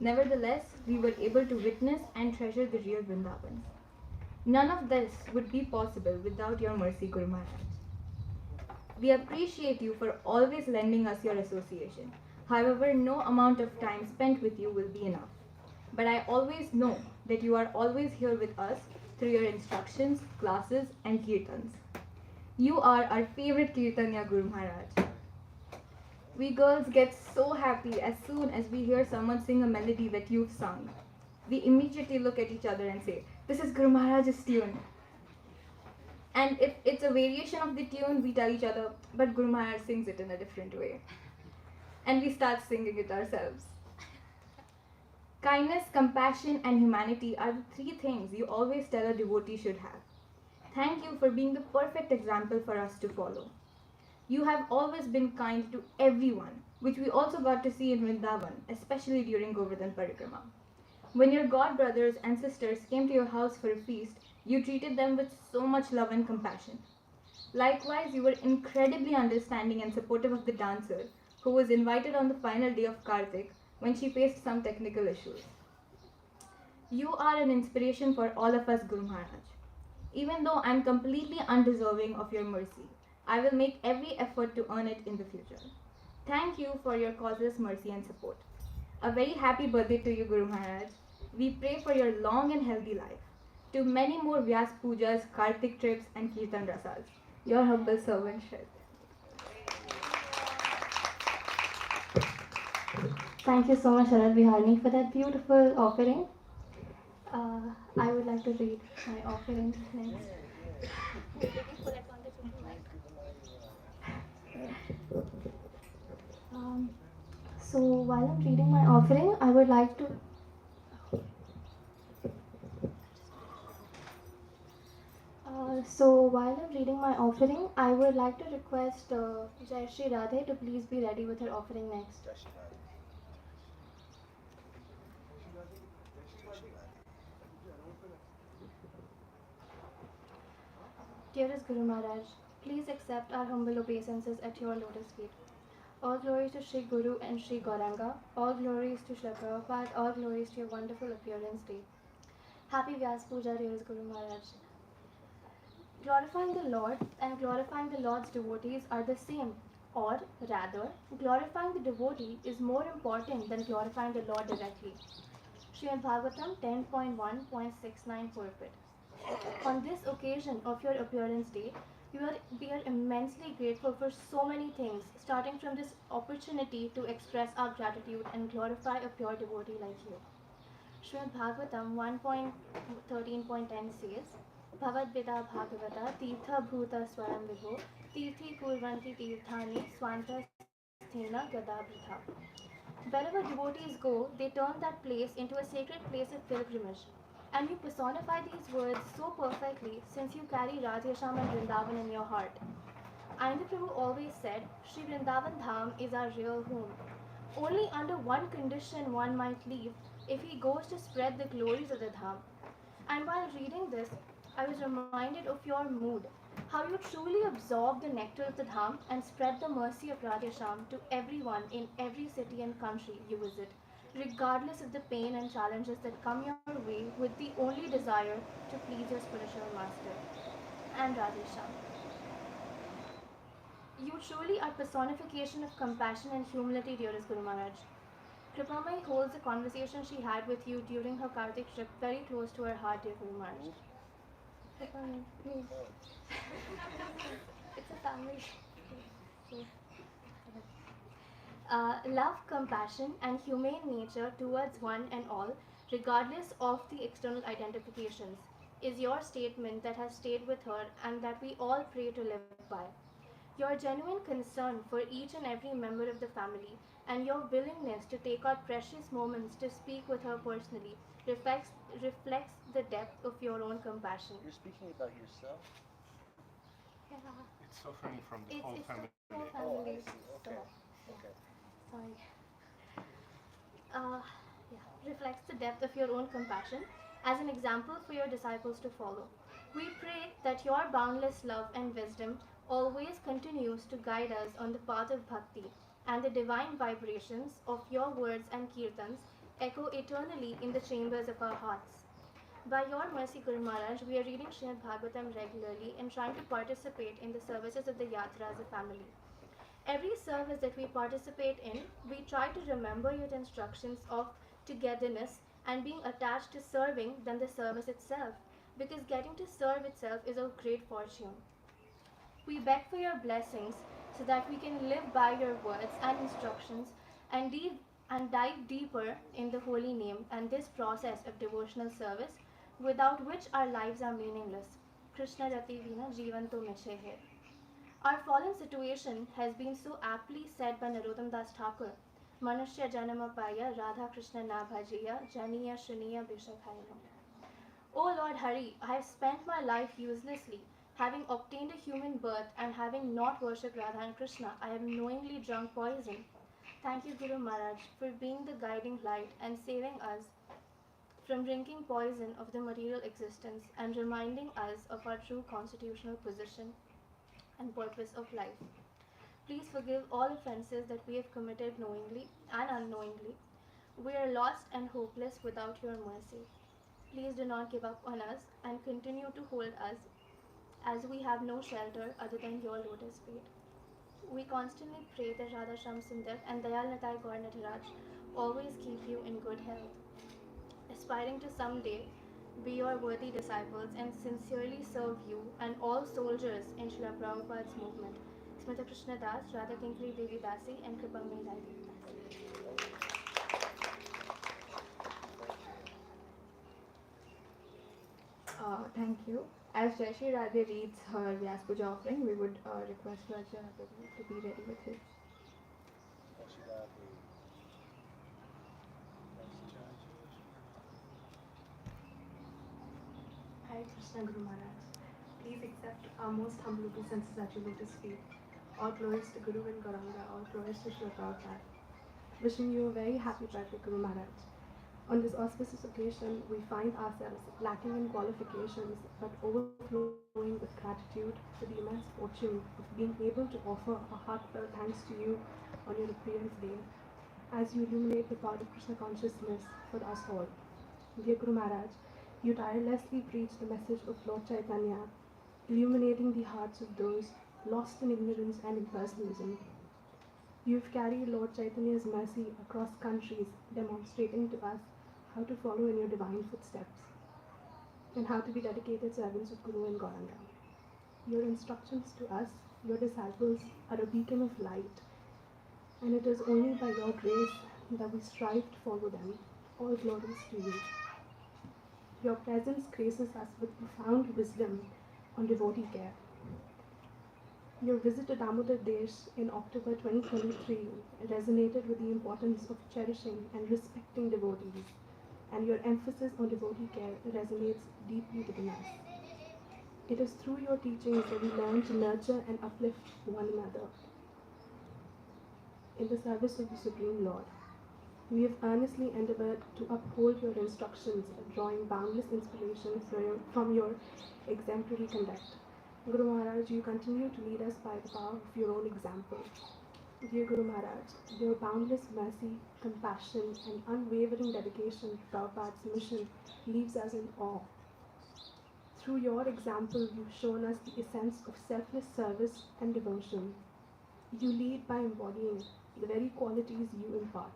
Nevertheless, we were able to witness and treasure the real Vrindavan. None of this would be possible without your mercy, Guru Maharaj. We appreciate you for always lending us your association. However, no amount of time spent with you will be enough. But I always know that you are always here with us through your instructions, classes, and kirtans. You are our favorite kirtanya, Guru Maharaj. We girls get so happy as soon as we hear someone sing a melody that you've sung. We immediately look at each other and say, "This is Guru Maharaj's tune." And if it's a variation of the tune, we tell each other, "But Guru Maharaj sings it in a different way." And we start singing it ourselves. Kindness, compassion, and humanity are the three things you always tell a devotee should have. Thank you for being the perfect example for us to follow. You have always been kind to everyone, which we also got to see in Vrindavan, especially during Govardhan Parikrama. When your god brothers and sisters came to your house for a feast, you treated them with so much love and compassion. Likewise, you were incredibly understanding and supportive of the dancer who was invited on the final day of Kartik when she faced some technical issues. You are an inspiration for all of us, Guru Maharaj. Even though I am completely undeserving of your mercy, I will make every effort to earn it in the future. Thank you for your causeless mercy and support. A very happy birthday to you, Guru Maharaj. We pray for your long and healthy life. To many more Vyas Pujas, Kartik trips, and Kirtan Rasas. Your humble servant, Shrit. Thank you so much, Harar Viharni, for that beautiful offering. I would like to read my offering next. So while I'm reading my offering, I would like to request Jai Shri Radhe to please be ready with her offering next. Dearest Guru Maharaj, please accept our humble obeisances at your lotus feet. All glories to Sri Guru and Sri Gauranga, all glories to Srila Prabhupada, all glories to your wonderful appearance day. Happy Vyasa Puja, dearest Guru Maharaj. Glorifying the Lord and glorifying the Lord's devotees are the same, or rather, glorifying the devotee is more important than glorifying the Lord directly. Srimad Bhagavatam 10.1.69 purport. On this occasion of your appearance day, we are immensely grateful for so many things, starting from this opportunity to express our gratitude and glorify a pure devotee like you. Srimad Bhagavatam 1.13.10 says, Bhavad Vida Bhagavata Tirtha Bhuta Swayam Vibho Tirthi Kurvanti Tirthani Swanta Sthena Gadabhritha. Wherever devotees go, they turn that place into a sacred place of pilgrimage. And you personify these words so perfectly since you carry Radhesham and Vrindavan in your heart. Ainda Prabhu always said, Sri Vrindavan Dham is our real home. Only under one condition one might leave, if he goes to spread the glories of the Dham. And while reading this, I was reminded of your mood, how you truly absorb the nectar of the Dham and spread the mercy of Radhesham to everyone in every city and country you visit, regardless of the pain and challenges that come your way with the only desire to please your spiritual master. And Radhesham. You truly are personification of compassion and humility, dearest Guru Maharaj. Kripamai holds the conversation she had with you during her Kartik trip very close to her heart, dear Guru Maharaj. Kripamai, me. It's a family. Love, compassion, and humane nature towards one and all, regardless of the external identifications, is your statement that has stayed with her and that we all pray to live by. Your genuine concern for each and every member of the family and your willingness to take out precious moments to speak with her personally reflects the depth of your own compassion. You're speaking about yourself? Yeah. It's so funny from the whole family. It's the whole family. I see. Okay. Okay. Sorry. Reflects the depth of your own compassion as an example for your disciples to follow. We pray that your boundless love and wisdom always continues to guide us on the path of bhakti, and the divine vibrations of your words and kirtans echo eternally in the chambers of our hearts. By your mercy, Guru Maharaj, we are reading Srimad Bhagavatam regularly and trying to participate in the services of the Yatra as a family. Every service that we participate in, we try to remember your instructions of togetherness and being attached to serving than the service itself, because getting to serve itself is a great fortune. We beg for your blessings so that we can live by your words and instructions and dive deeper in the holy name and this process of devotional service, without which our lives are meaningless. Krishna Rati Vina Jivanto Miche Hai. Our fallen situation has been so aptly said by Narottam Das Thakur, Manusya janama paya Radha Krishna na bhajiya janiya shuniya bishakhaina. O Lord Hari, I have spent my life uselessly. Having obtained a human birth and having not worshipped Radha and Krishna, I have knowingly drunk poison. Thank you, Guru Maharaj, for being the guiding light and saving us from drinking poison of the material existence and reminding us of our true constitutional position and purpose of life. Please forgive all offenses that we have committed knowingly and unknowingly. We are lost and hopeless without your mercy. Please do not give up on us and continue to hold us as we have no shelter other than your lotus feet. We constantly pray that Radha Sham Sundar and Dayal Natai Gaur Nataraj always keep you in good health, aspiring to someday be your worthy disciples and sincerely serve you and all soldiers in Srila Prabhupada's movement. Smita Krishna Das, Radha Kinkri Devi Dasi, and Kripamani Rai Devi Dasi. Thank you. As Jaishi Radhe reads her Vyasa Puja offering, we would request Raja to be ready with his. Hare Krishna Guru Maharaj. Please accept our most humble obeisances at your lotus feet. All glories to Guru and Gauranga, all glories to Srila Prabhupada. Wishing you a very happy birthday, Guru Maharaj. On this auspicious occasion, we find ourselves lacking in qualifications but overflowing with gratitude for the immense fortune of being able to offer a heartfelt thanks to you on your appearance day, as you illuminate the path of Krishna consciousness for us all. Dear Guru Maharaj, you tirelessly preach the message of Lord Chaitanya, illuminating the hearts of those lost in ignorance and impersonalism. You've carried Lord Chaitanya's mercy across countries, demonstrating to us how to follow in your divine footsteps and how to be dedicated servants of Guru and Gauranga. Your instructions to us, your disciples, are a beacon of light, and it is only by your grace that we strive to follow them. All glories to you. Your presence graces us with profound wisdom on devotee care. Your visit to Damodar Desh in October 2023 resonated with the importance of cherishing and respecting devotees, and your emphasis on devotee care resonates deeply within us. It is through your teachings that we learn to nurture and uplift one another in the service of the Supreme Lord. We have earnestly endeavored to uphold your instructions, drawing boundless inspiration from your exemplary conduct. Guru Maharaj, you continue to lead us by the power of your own example. Dear Guru Maharaj, your boundless mercy, compassion, and unwavering dedication to Prabhupada's mission leaves us in awe. Through your example, you've shown us the essence of selfless service and devotion. You lead by embodying the very qualities you impart.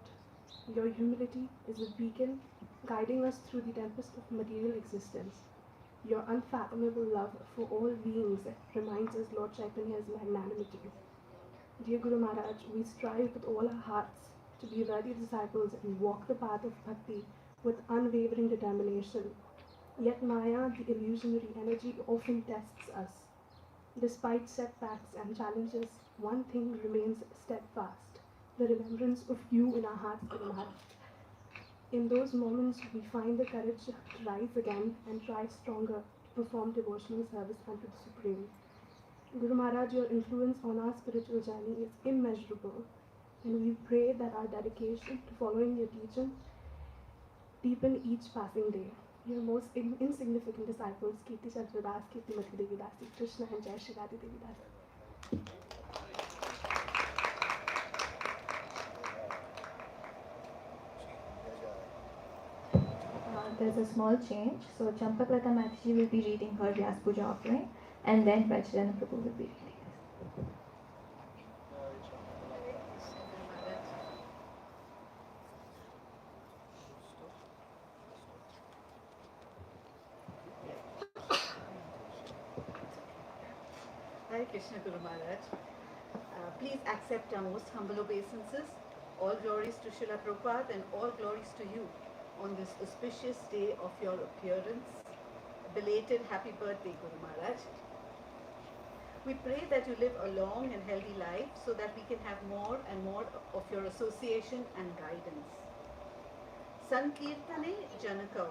Your humility is a beacon guiding us through the tempest of material existence. Your unfathomable love for all beings reminds us Lord Chaitanya's magnanimity. Dear Guru Maharaj, we strive with all our hearts to be worthy disciples and walk the path of bhakti with unwavering determination. Yet Maya, the illusionary energy, often tests us. Despite setbacks and challenges, one thing remains steadfast: the remembrance of you in our hearts, Guru Maharaj. In those moments, we find the courage to rise again and try stronger to perform devotional service unto the Supreme. Guru Maharaj, your influence on our spiritual journey is immeasurable, and we pray that our dedication to following your teaching deepen each passing day. Your most insignificant disciples, Kirti Chandra Das, Kirtimati Devi Dasi, Krishna and Jai Shri Radhe Devi Dasi. There's a small change. So Champaklata Mataji will be reading her Vyasa Puja offering, and then Vajrana Prabhu will be reading. Hare Krishna Guru Maharaj. Please accept our most humble obeisances. All glories to Srila Prabhupada and all glories to you on this auspicious day of your appearance. Belated happy birthday, Guru Maharaj. We pray that you live a long and healthy life so that we can have more and more of your association and guidance. Sankirtane-janakau.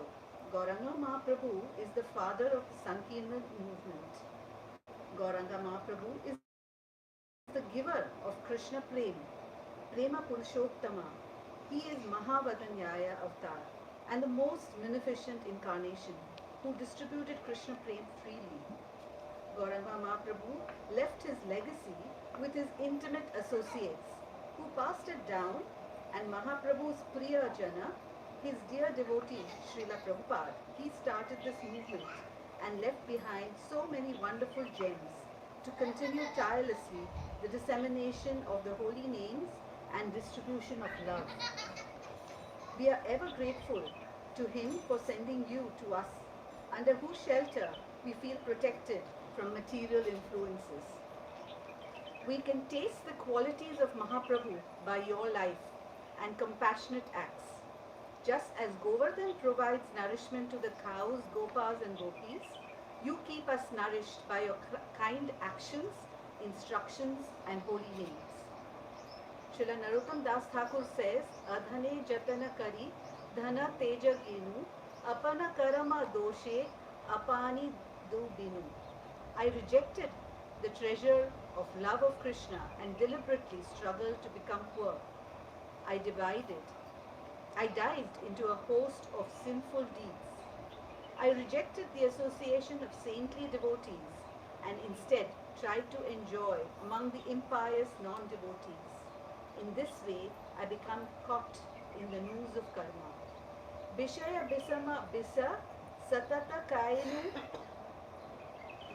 Gauranga Mahaprabhu is the father of the Sankirtan movement. Gauranga Mahaprabhu is the giver of Krishna Prem, Prema Purushottama. He is maha-mantra avatar and the most beneficent incarnation who distributed Krishna Prem freely. Gauranga Mahaprabhu left his legacy with his intimate associates who passed it down, and Mahaprabhu's Priya Jana, his dear devotee Srila Prabhupada, he started this movement and left behind so many wonderful gems to continue tirelessly the dissemination of the holy names and distribution of love. We are ever grateful to him for sending you to us, under whose shelter we feel protected from material influences. We can taste the qualities of Mahaprabhu by your life and compassionate acts. Just as Govardhan provides nourishment to the cows, gopas and gopis, you keep us nourished by your kind actions, instructions and holy names. Srila Narottam Das Thakur says, Adhane jatana kari, dhana teja genu, apana karama doshe, apani du binu. I rejected the treasure of love of Krishna and deliberately struggled to become poor. I dived into a host of sinful deeds. I rejected the association of saintly devotees and instead tried to enjoy among the impious non-devotees. In this way, I become caught in the noose of karma. Bishaya bisama bisa satata kayanu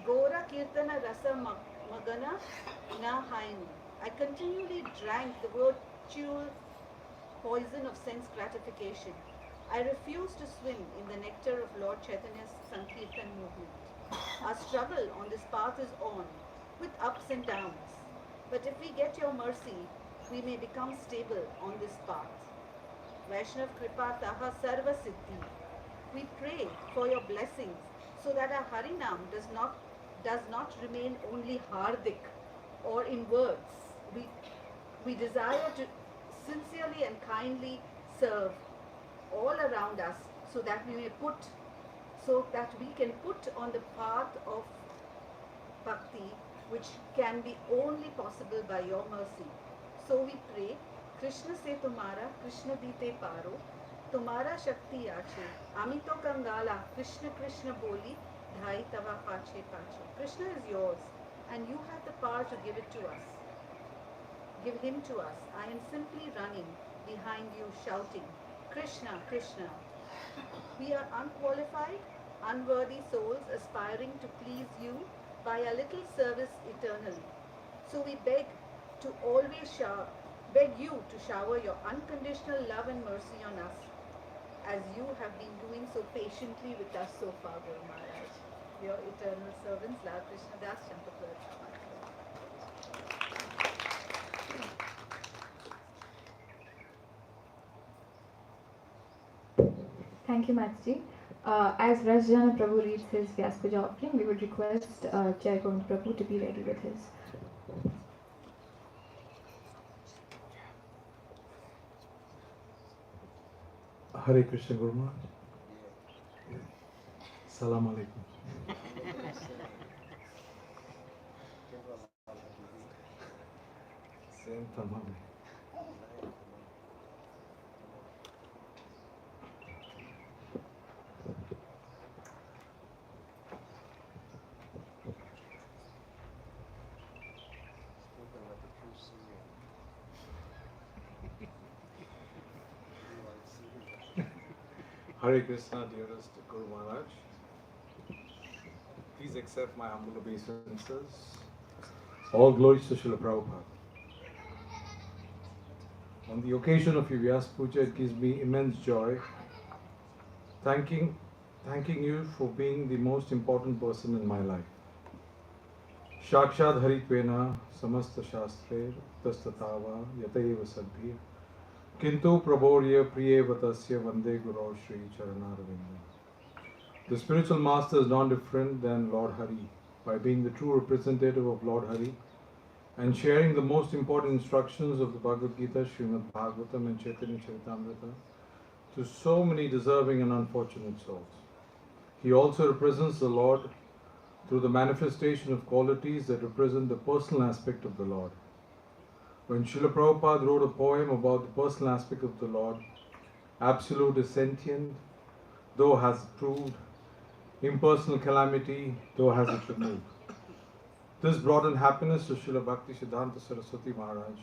gora kirtana rasa magana na hainu. I continually drank the virtual poison of sense gratification. I refuse to swim in the nectar of Lord Chaitanya's Sankirtan movement. Our struggle on this path is on, with ups and downs. But if we get your mercy, we may become stable on this path. Vaishnav Kripa Taha Sarva Siddhi. We pray for your blessings so that our Harinam does not remain only hardik or in words. We desire to sincerely and kindly serve all around us so that we can put on the path of bhakti, which can be only possible by your mercy. So we pray, Krishna se tumhara, Krishna dite paro, tumhara shakti ache, amito kangala, Krishna Krishna boli, dhai tava pache pache. Krishna is yours and you have the power to give it to us. Give him to us. I am simply running behind you shouting, Krishna, Krishna. We are unqualified, unworthy souls aspiring to please you by a little service eternally. So we beg you to shower your unconditional love and mercy on us, as you have been doing so patiently with us so far, Guru Maharaj. Your eternal servants, Lord Krishna Das Champapurat. Thank you, Mataji. As Rajjana Prabhu reads his Vyasa Puja offering, we would request Jai Govinda Prabhu to be ready with his. Hare Krishna Guru Maharaj. Salam alaikum. Same tamam. Hare Krishna, dearest Guru Maharaj. Please accept my humble obeisances. All glories to Srila Prabhupada. On the occasion of your Vyasa Puja, it gives me immense joy thanking you for being the most important person in my life. Shakshad Haritvena Samasta Shastre Tastatava Yataiva Saddhi Kintu Prabhorya Priye Vatasya Vande Guru Shri Charanaravinda. The spiritual master is not different than Lord Hari, by being the true representative of Lord Hari and sharing the most important instructions of the Bhagavad Gita, Srimad Bhagavatam and Chaitanya Charitamrita to so many deserving and unfortunate souls. He also represents the Lord through the manifestation of qualities that represent the personal aspect of the Lord. When Srila Prabhupada wrote a poem about the personal aspect of the Lord, absolute is sentient, though has proved, impersonal calamity, though has it removed. This brought in happiness to Srila Bhakti Siddhanta Saraswati Maharaj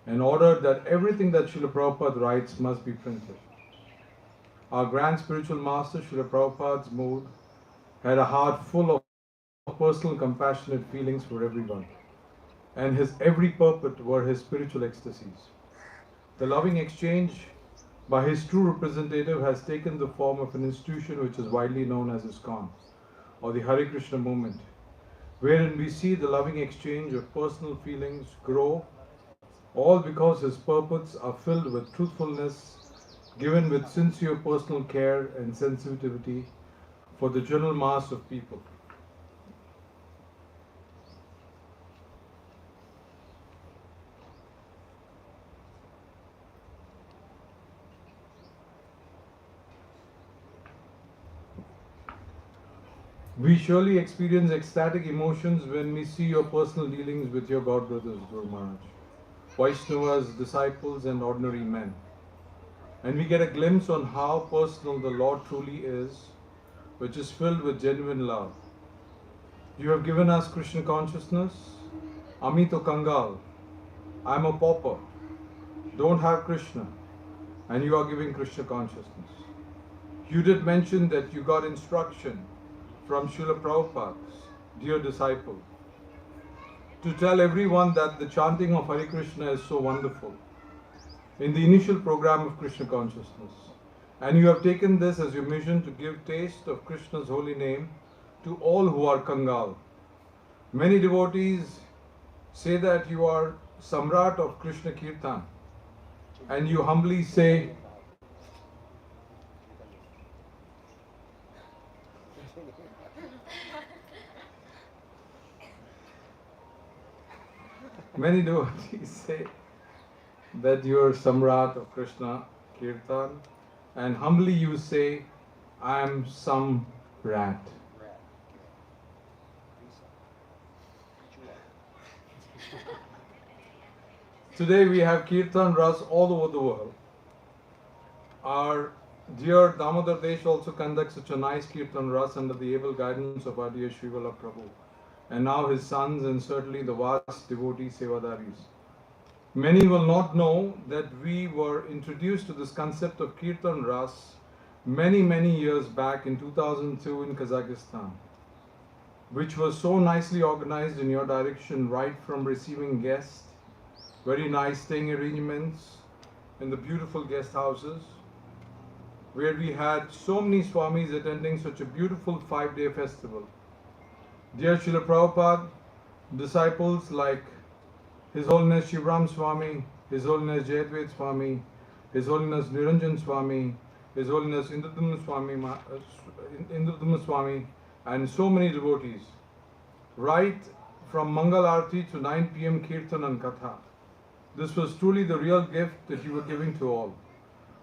and ordered that everything that Srila Prabhupada writes must be printed. Our grand spiritual master Srila Prabhupada's mood had a heart full of personal compassionate feelings for everyone, and his every purport were his spiritual ecstasies. The loving exchange by his true representative has taken the form of an institution which is widely known as ISKCON, or the Hare Krishna movement, wherein we see the loving exchange of personal feelings grow, all because his purports are filled with truthfulness, given with sincere personal care and sensitivity for the general mass of people. We surely experience ecstatic emotions when we see your personal dealings with your God brothers, Guru Maharaj, Vaishnavas, disciples and ordinary men. And we get a glimpse on how personal the Lord truly is, which is filled with genuine love. You have given us Krishna consciousness. Amito Kangal, I am a pauper, don't have Krishna, and you are giving Krishna consciousness. You did mention that you got instruction from Srila Prabhupada's dear disciple to tell everyone that the chanting of Hare Krishna is so wonderful in the initial program of Krishna consciousness. And you have taken this as your mission to give taste of Krishna's holy name to all who are Kangal. Many devotees say that you are Samrat of Krishna Kirtan, and you humbly say, many devotees say that you are Samrat of Krishna Kirtan, and humbly you say, I am some rat. Today we have Kirtan Ras all over the world. Our dear Damodar Desh also conducts such a nice Kirtan Ras under the able guidance of our dear Srivala Prabhu, and now his sons and certainly the vast devotee Sevadaris. Many will not know that we were introduced to this concept of Kirtan Ras many years back in 2002 in Kazakhstan, which was so nicely organized in your direction, right from receiving guests, very nice staying arrangements in the beautiful guest houses, where we had so many Swamis attending such a beautiful 5-day festival. Dear Srila Prabhupada, disciples like His Holiness Shivram Swami, His Holiness Jayadvaita Swami, His Holiness Niranjan Swami, His Holiness Indradumna Swami, and so many devotees, right from Mangal Arati to 9 p.m. Kirtan and Katha. This was truly the real gift that you were giving to all.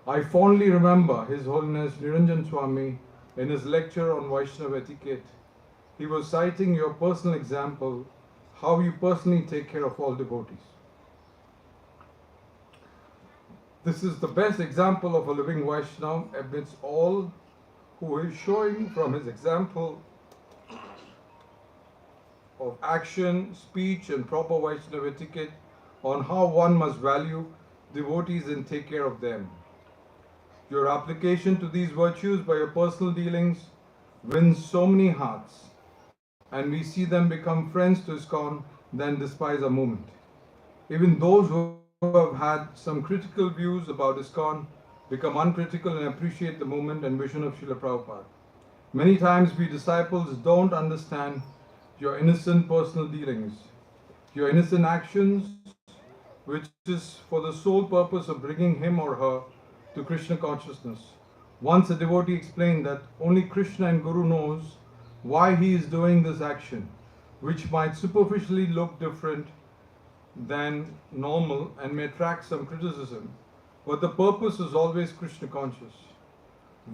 I fondly remember His Holiness Niranjan Swami in his lecture on Vaishnava etiquette. He was citing your personal example, how you personally take care of all devotees. This is the best example of a living Vaishnava amidst all, who is showing from his example of action, speech and proper Vaishnava etiquette on how one must value devotees and take care of them. Your application to these virtues by your personal dealings wins so many hearts, and we see them become friends to ISKCON than despise our movement. Even those who have had some critical views about ISKCON become uncritical and appreciate the movement and vision of Srila Prabhupada. Many times we disciples don't understand your innocent personal dealings, your innocent actions, which is for the sole purpose of bringing him or her to Krishna consciousness. Once a devotee explained that only Krishna and Guru knows why he is doing this action, which might superficially look different than normal and may attract some criticism, but the purpose is always Krishna conscious.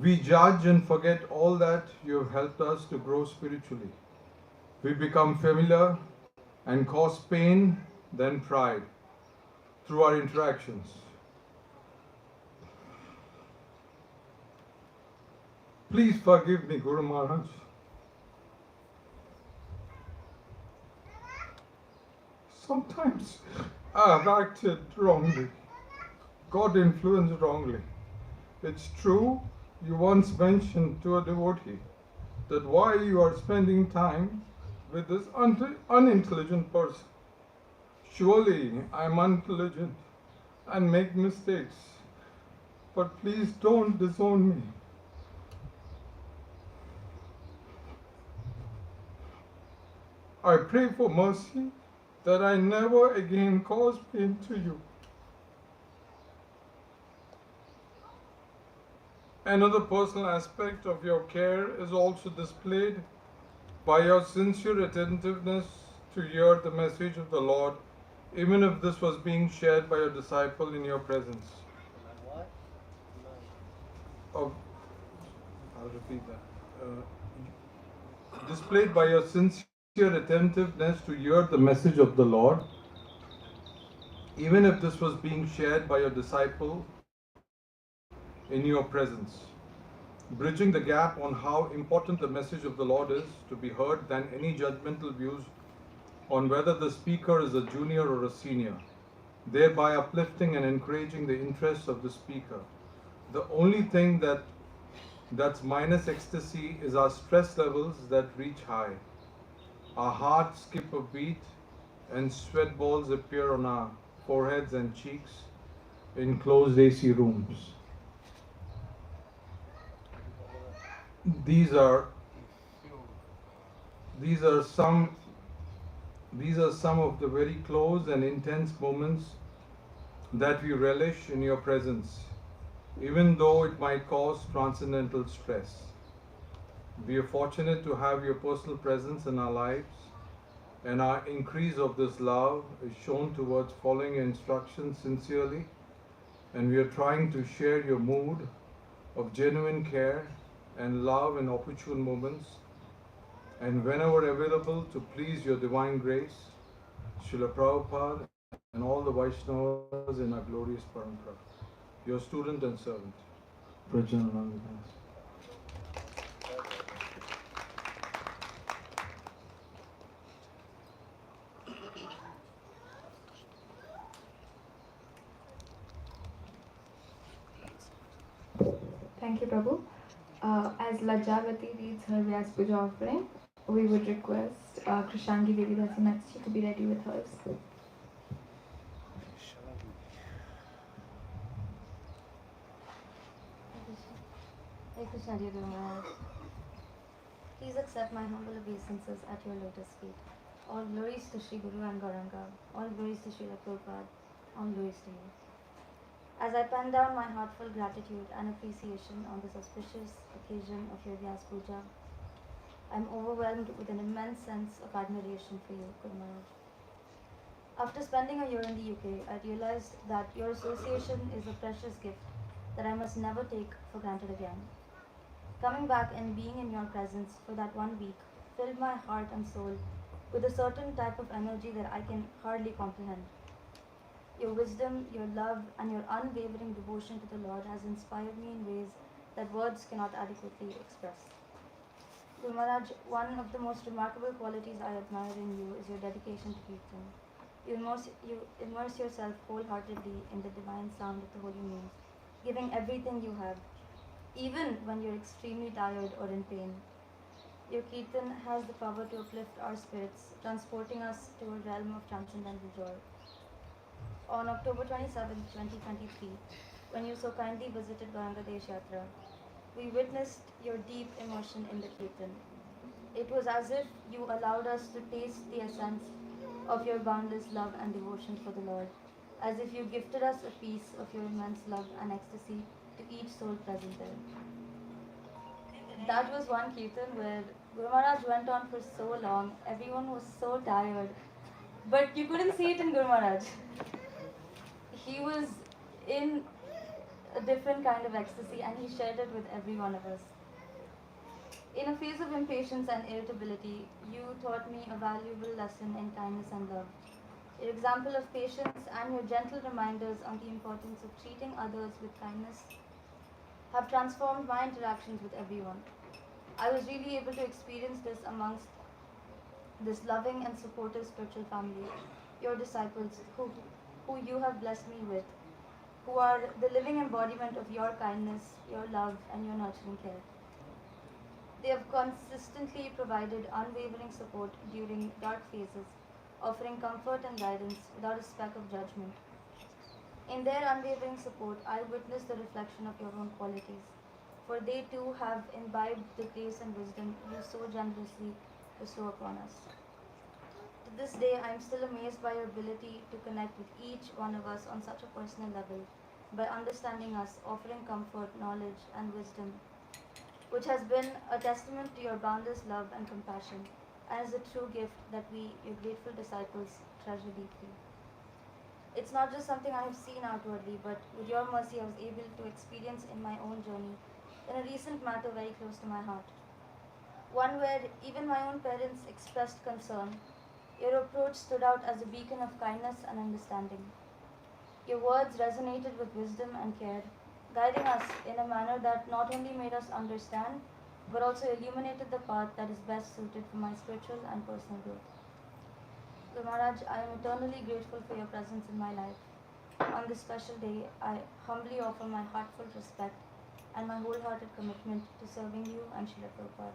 We judge and forget all that you have helped us to grow spiritually. We become familiar and cause pain, then pride through our interactions. Please forgive me, Guru Maharaj. Sometimes I have acted wrongly, got influenced wrongly. It's true, you once mentioned to a devotee that why you are spending time with this unintelligent person. Surely I am unintelligent and make mistakes, but please don't disown me. I pray for mercy that I never again cause pain to you. Another personal aspect of your care is also displayed by your sincere attentiveness to hear the message of the Lord, even if this was being shared by your disciple in your presence. I'll repeat that. Displayed by your sincere attentiveness to hear the message of the Lord, even if this was being shared by your disciple in your presence, bridging the gap on how important the message of the Lord is to be heard than any judgmental views on whether the speaker is a junior or a senior, thereby uplifting and encouraging the interests of the speaker. The only thing that's minus ecstasy is our stress levels that reach high. Our hearts skip a beat and sweat balls appear on our foreheads and cheeks in closed AC rooms. These are some of the very close and intense moments that we relish in your presence, even though it might cause transcendental stress. We are fortunate to have your personal presence in our lives, and our increase of this love is shown towards following your instructions sincerely, and we are trying to share your mood of genuine care and love in opportune moments, and whenever available to please your divine grace, Srila Prabhupada and all the Vaishnavas in our glorious parampara. Your student and servant, Prajanananda Das. Thank you, Prabhu. As Lajjavati reads her Vyasa Puja offering, we would request Krishangi Devi Dasinatchi to be ready with hers. Hare Krishna, dear Guru Maharaj. Please accept my humble obeisances at your lotus feet. All glories to Sri Guru and Gauranga. All glories to Srila Prabhupada. All glories to you. As I pen down my heartfelt gratitude and appreciation on this auspicious occasion of your Vyasa Puja, I am overwhelmed with an immense sense of admiration for you, Guru Maharaj. After spending a year in the UK, I realized that your association is a precious gift that I must never take for granted again. Coming back and being in your presence for that 1 week filled my heart and soul with a certain type of energy that I can hardly comprehend. Your wisdom, your love, and your unwavering devotion to the Lord has inspired me in ways that words cannot adequately express. Guru Maharaj, one of the most remarkable qualities I admire in you is your dedication to kirtan. You immerse yourself wholeheartedly in the divine sound of the holy names, giving everything you have, even when you're extremely tired or in pain. Your kirtan has the power to uplift our spirits, transporting us to a realm of transcendental joy. On October 27, 2023, when you so kindly visited Bangladesh Yatra, we witnessed your deep immersion in the kirtan. It was as if you allowed us to taste the essence of your boundless love and devotion for the Lord, as if you gifted us a piece of your immense love and ecstasy to each soul present there. That was one kirtan where Guru Maharaj went on for so long, everyone was so tired. But you couldn't see it in Guru Maharaj. He was in a different kind of ecstasy and he shared it with every one of us. In a phase of impatience and irritability, you taught me a valuable lesson in kindness and love. Your example of patience and your gentle reminders on the importance of treating others with kindness have transformed my interactions with everyone. I was really able to experience this amongst this loving and supportive spiritual family, your disciples who you have blessed me with, who are the living embodiment of your kindness, your love, and your nurturing care. They have consistently provided unwavering support during dark phases, offering comfort and guidance without a speck of judgment. In their unwavering support, I witness the reflection of your own qualities, for they too have imbibed the grace and wisdom you so generously bestow upon us. To this day, I am still amazed by your ability to connect with each one of us on such a personal level, by understanding us, offering comfort, knowledge, and wisdom, which has been a testament to your boundless love and compassion, and is a true gift that we, your grateful disciples, treasure deeply. It's not just something I have seen outwardly, but with your mercy I was able to experience in my own journey, in a recent matter very close to my heart. One where even my own parents expressed concern. Your approach stood out as a beacon of kindness and understanding. Your words resonated with wisdom and care, guiding us in a manner that not only made us understand, but also illuminated the path that is best suited for my spiritual and personal growth. Guru Maharaj, I am eternally grateful for your presence in my life. On this special day, I humbly offer my heartfelt respect and my wholehearted commitment to serving you and Srila Prabhupada.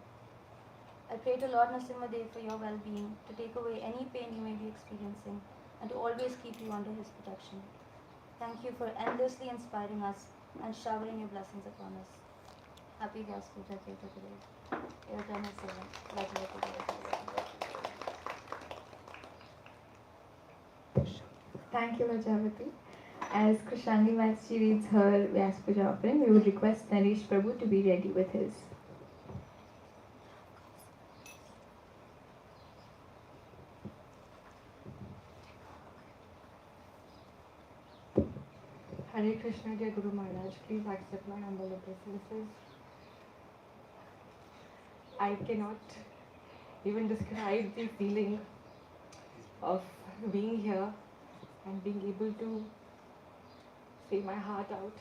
I pray to Lord Nrsimhadev for your well-being, to take away any pain you may be experiencing, and to always keep you under his protection. Thank you for endlessly inspiring us and showering your blessings upon us. Happy Vyasa Puja Kirtan today. Your eternal servant, Thank you, Vajavati. As Krishnangi Matsji reads her Vyasa Puja offering, we would request Naresh Prabhu to be ready with his. Hare Krishna, dear Guru Maharaj, please accept my humble obeisances. I cannot even describe the feeling of being here and being able to say my heart out.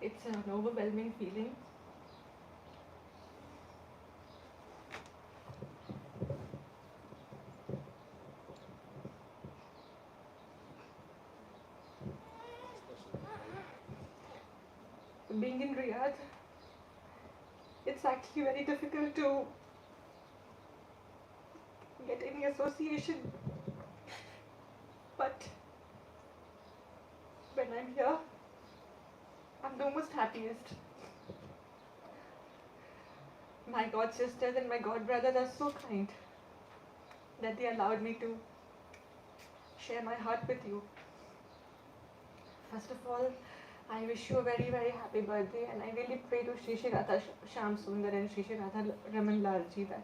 It's an overwhelming feeling. Being in Riyadh, it's actually very difficult to get any association, but when I'm here, I'm the most happiest. My god sisters and my god brothers are so kind that they allowed me to share my heart with you. First of all, I wish you a very, very happy birthday, and I really pray to Shri Shri Radha Shyam Sundar and Shri Shri Radha Raman Lalji that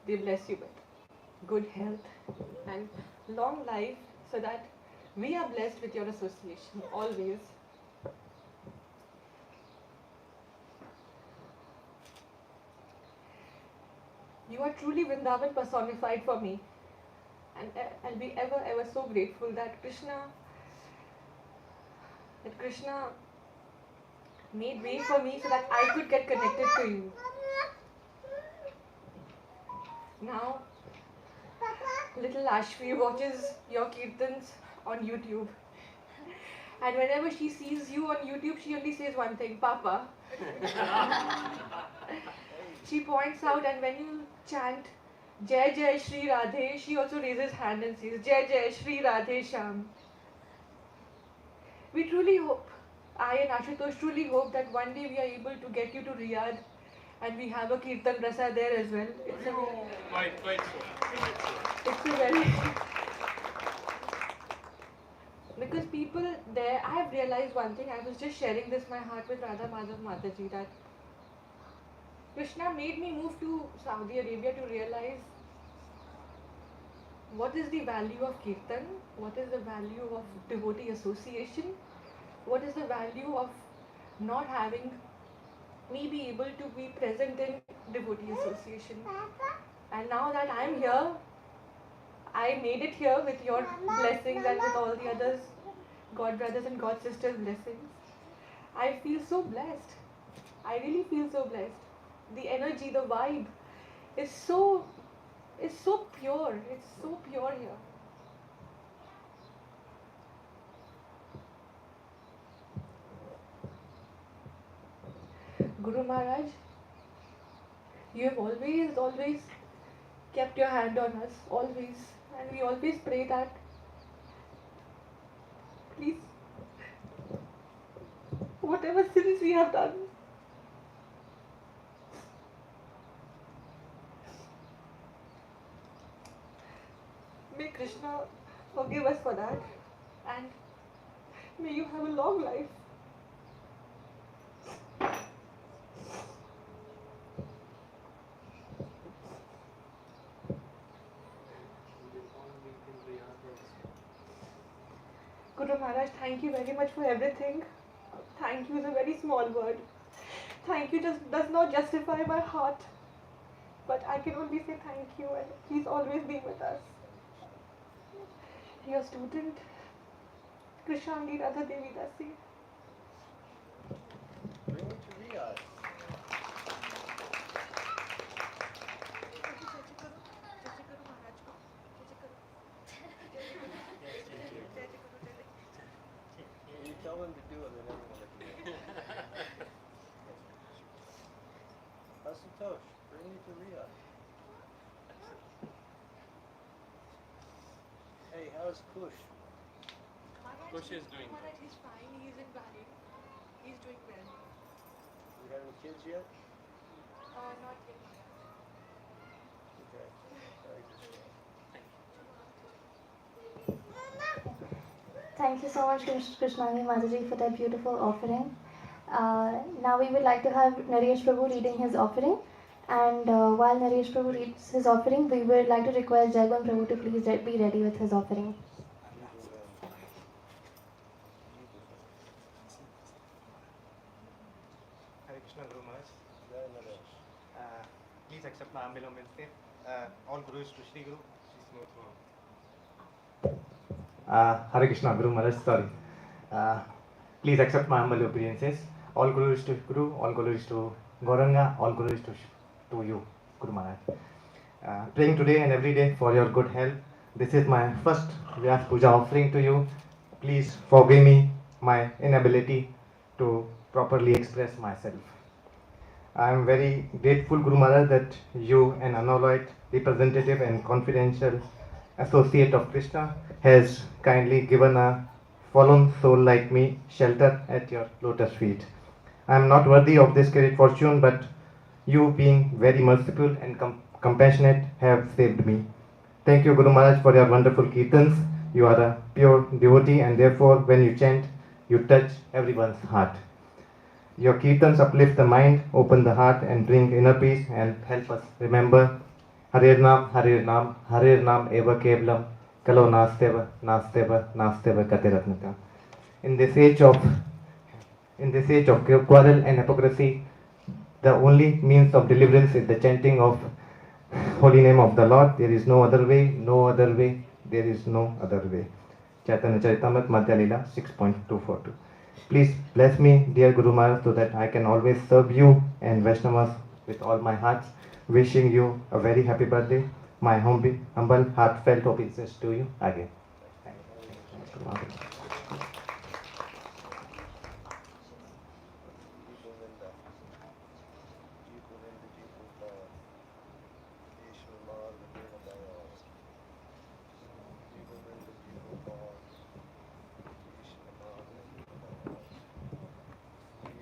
they bless you with good health and long life, so that we are blessed with your association always. You are truly Vrindavan personified for me, and I'll be ever, ever so grateful that Krishna made way for me so that I could get connected to you. Now, little Ashvi watches your kirtans on YouTube, and whenever she sees you on YouTube, she only says one thing, Papa. She points out, and when you chant Jai Jai Shri Radhe, she also raises hand and says Jai Jai Shri Radhe Shyam. We truly hope, I and Ashutosh truly hope that one day we are able to get you to Riyadh and we have a kirtan rasa there as well. It's a very because people there, I have realized one thing. I was just sharing this my heart with Radha Madhav Mataji, that Krishna made me move to Saudi Arabia to realize what is the value of kirtan, what is the value of devotee association, what is the value of not having me be able to be present in devotee association. And now that I am here, I made it here with your blessings and with all the others, God brothers and God sisters' blessings. I feel so blessed. I really feel so blessed. The energy, the vibe is so pure. It's so pure here. Guru Maharaj, you have always kept your hand on us, always. And we always pray that, please, whatever sins we have done, may Krishna forgive us for that. And may you have a long life. Guru Maharaj, thank you very much for everything. Thank you is a very small word. Thank you just does not justify my heart. But I can only say thank you and please always be with us. Your student, Krishangi Radha Devi Dasi. Bring it to Riyadh. You tell them to do it, then everyone will do it. Asatosh, bring it to Riyadh. Hey, how's Kush? Kush is doing well. He's fine. He's in Bali. He's doing well. You have any kids yet? Not yet. Okay. Hare Krishna. Thank you so much, Krishnani Mataji, for that beautiful offering. Now we would like to have Naresh Prabhu reading his offering. And while Naresh Prabhu reads his offering, we would like to request Jaigun Prabhu to please be ready with his offering. Hare Krishna Guru Maharaj. Please accept my humble obeisance. All Gurus to Shri Guru. Hare Krishna Guru Maharaj, sorry. Please accept my humble obeisances. All Gurus to Guru, all Gurus to Gauranga, all Gurus to you, Guru Maharaj. Praying today and every day for your good health. This is my first Vyasa Puja offering to you. Please forgive me my inability to properly express myself. I am very grateful, Guru Maharaj, that you, an unalloyed representative and confidential associate of Krishna, has kindly given a fallen soul like me shelter at your lotus feet. I am not worthy of this great fortune, but you, being very merciful and compassionate, have saved me. Thank you, Guru Maharaj, for your wonderful kirtans. You are a pure devotee, and therefore, when you chant, you touch everyone's heart. Your kirtans uplift the mind, open the heart, and bring inner peace and help us remember Harer Nam eva kevalam, kalo nasteva gatir. In this age of quarrel and hypocrisy, the only means of deliverance is the chanting of holy name of the Lord. There is no other way, there is no other way. Chaitanya Charitamrita Madhya Lila 6.242. Please bless me, dear Guru Maharaj, so that I can always serve you and Vaishnavas with all my heart. Wishing you a very happy birthday. My humble, heartfelt obeisances to you again. Thank you.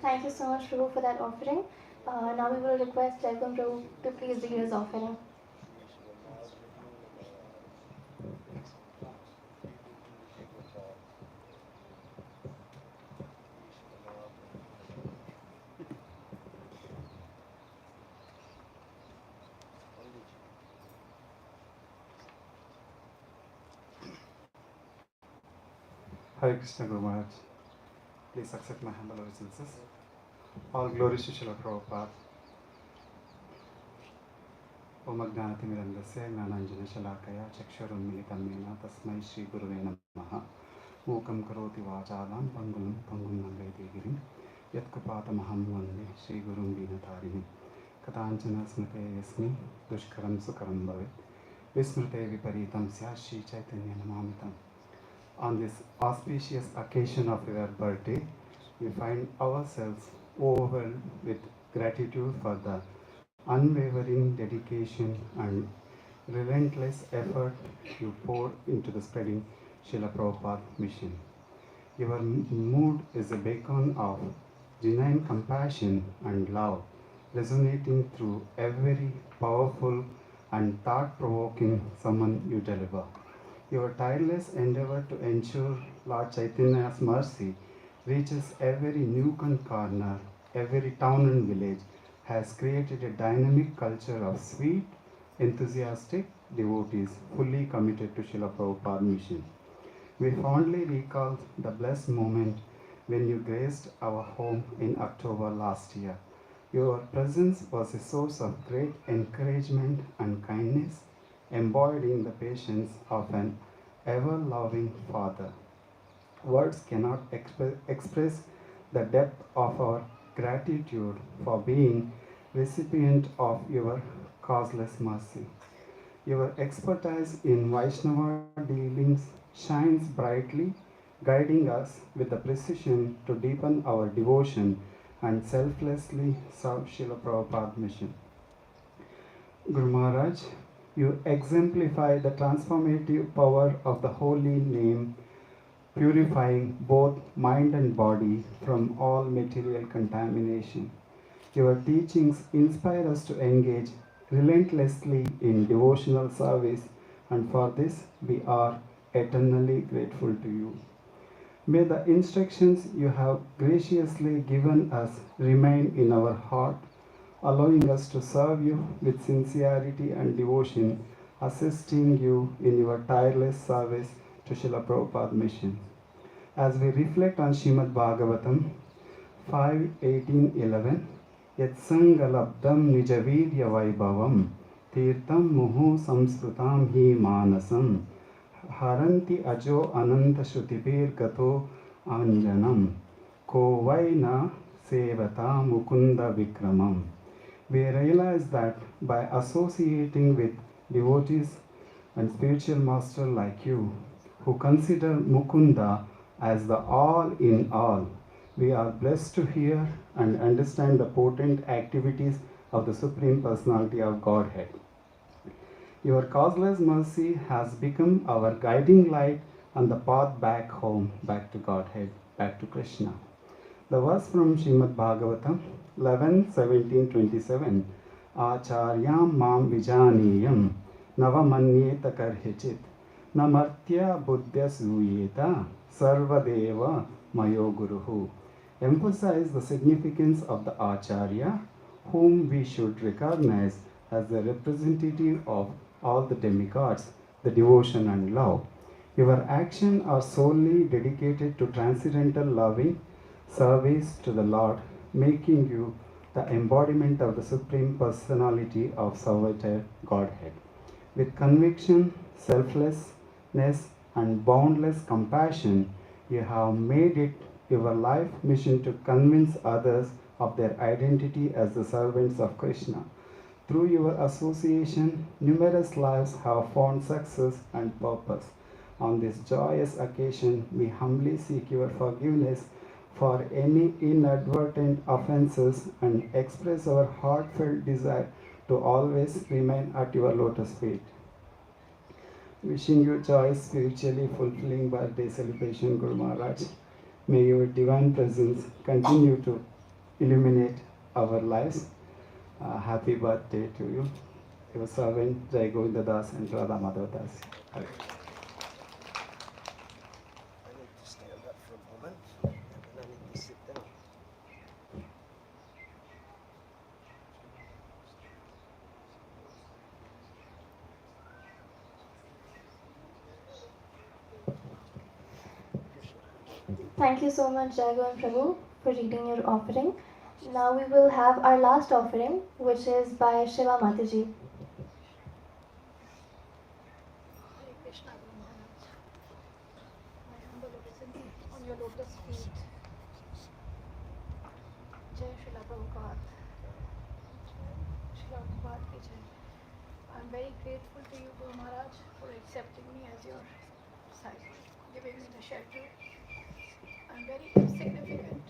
Thank you so much, Prabhu, for that offering. Now we will request Jaigun Prabhu to please read his offering. Hare Krishna Guru Maharaj. Please accept my humble obeisances. All glories to Srila Prabhupada. Om Ajnanatimidandasya Gnananjana-shalakaya Chakshurunmilitam Yena Tasmai Shri Guruve Namaha. Mukam karoti vachalam Pangum Nangayate Girim Yatkapatamaham Vande Shri Gurum Vinatarini Katanchana Smrite Yasmi Dushkaram Sukaram Bhavet Vismrite Viparitam Sya Shri Chaitanya Namamitam. On this auspicious occasion of your birthday, we find ourselves overwhelmed with gratitude for the unwavering dedication and relentless effort you pour into the spreading Srila Prabhupada mission. Your mood is a beacon of genuine compassion and love, resonating through every powerful and thought-provoking sermon you deliver. Your tireless endeavor to ensure Lord Chaitanya's mercy reaches every nook and corner, every town and village, has created a dynamic culture of sweet, enthusiastic devotees fully committed to Srila Prabhupada's mission. We fondly recall the blessed moment when you graced our home in October last year. Your presence was a source of great encouragement and kindness, embodying the patience of an ever-loving Father. Words cannot express the depth of our gratitude for being recipient of your causeless mercy. Your expertise in Vaishnava dealings shines brightly, guiding us with the precision to deepen our devotion and selflessly serve Srila Prabhupada's mission. Guru Maharaj, you exemplify the transformative power of the holy name, purifying both mind and body from all material contamination. Your teachings inspire us to engage relentlessly in devotional service, and for this we are eternally grateful to you. May the instructions you have graciously given us remain in our heart, allowing us to serve you with sincerity and devotion, assisting you in your tireless service to Srila Prabhupada's mission. As we reflect on Srimad Bhagavatam 5:18-11, Yatsangalabdam nijavirya vaibhavam tirtam muhu samskrutam hi manasam haranti ajo ananta shrutibir gato anjanam ko vaina sevata mukunda vikramam. We realize that by associating with devotees and spiritual masters like you, who consider Mukunda as the all in all, we are blessed to hear and understand the potent activities of the Supreme Personality of Godhead. Your causeless mercy has become our guiding light on the path back home, back to Godhead, back to Krishna. The verse from Srimad Bhagavatam 11:17-27, Acharyam mam vijaniyam navamanyeta karhichit namartya buddhya suyeta sarvadeva mayo guruhu, emphasize the significance of the Acharya, whom we should recognize as the representative of all the demigods, the devotion and love. Your actions are solely dedicated to transcendental loving service to the Lord, making you the embodiment of the Supreme Personality of Salvation Godhead. With conviction, selflessness, and boundless compassion, you have made it your life mission to convince others of their identity as the servants of Krishna. Through your association, numerous lives have found success and purpose. On this joyous occasion, we humbly seek your forgiveness for any inadvertent offenses and express our heartfelt desire to always remain at your lotus feet. Wishing you joyous, spiritually fulfilling birthday celebration, Guru Maharaj. May your divine presence continue to illuminate our lives. Happy birthday to you. Your servant Jai Govinda Das and Radha Madhav Das. Hare. I need to stand up for a moment, and then I need to sit down. Thank you so much, Jago and Prabhu, for reading your offering. Now we will have our last offering, which is by Shiva Mataji. Hare Krishna, Guru Maharaj. My humble obeisance on your lotus feet. Jai Srila Prabhupada. Srila Prabhupada ki Jai. I'm very grateful to you, Guru Maharaj, for accepting me as your disciple, giving me the shelter. I'm very insignificant.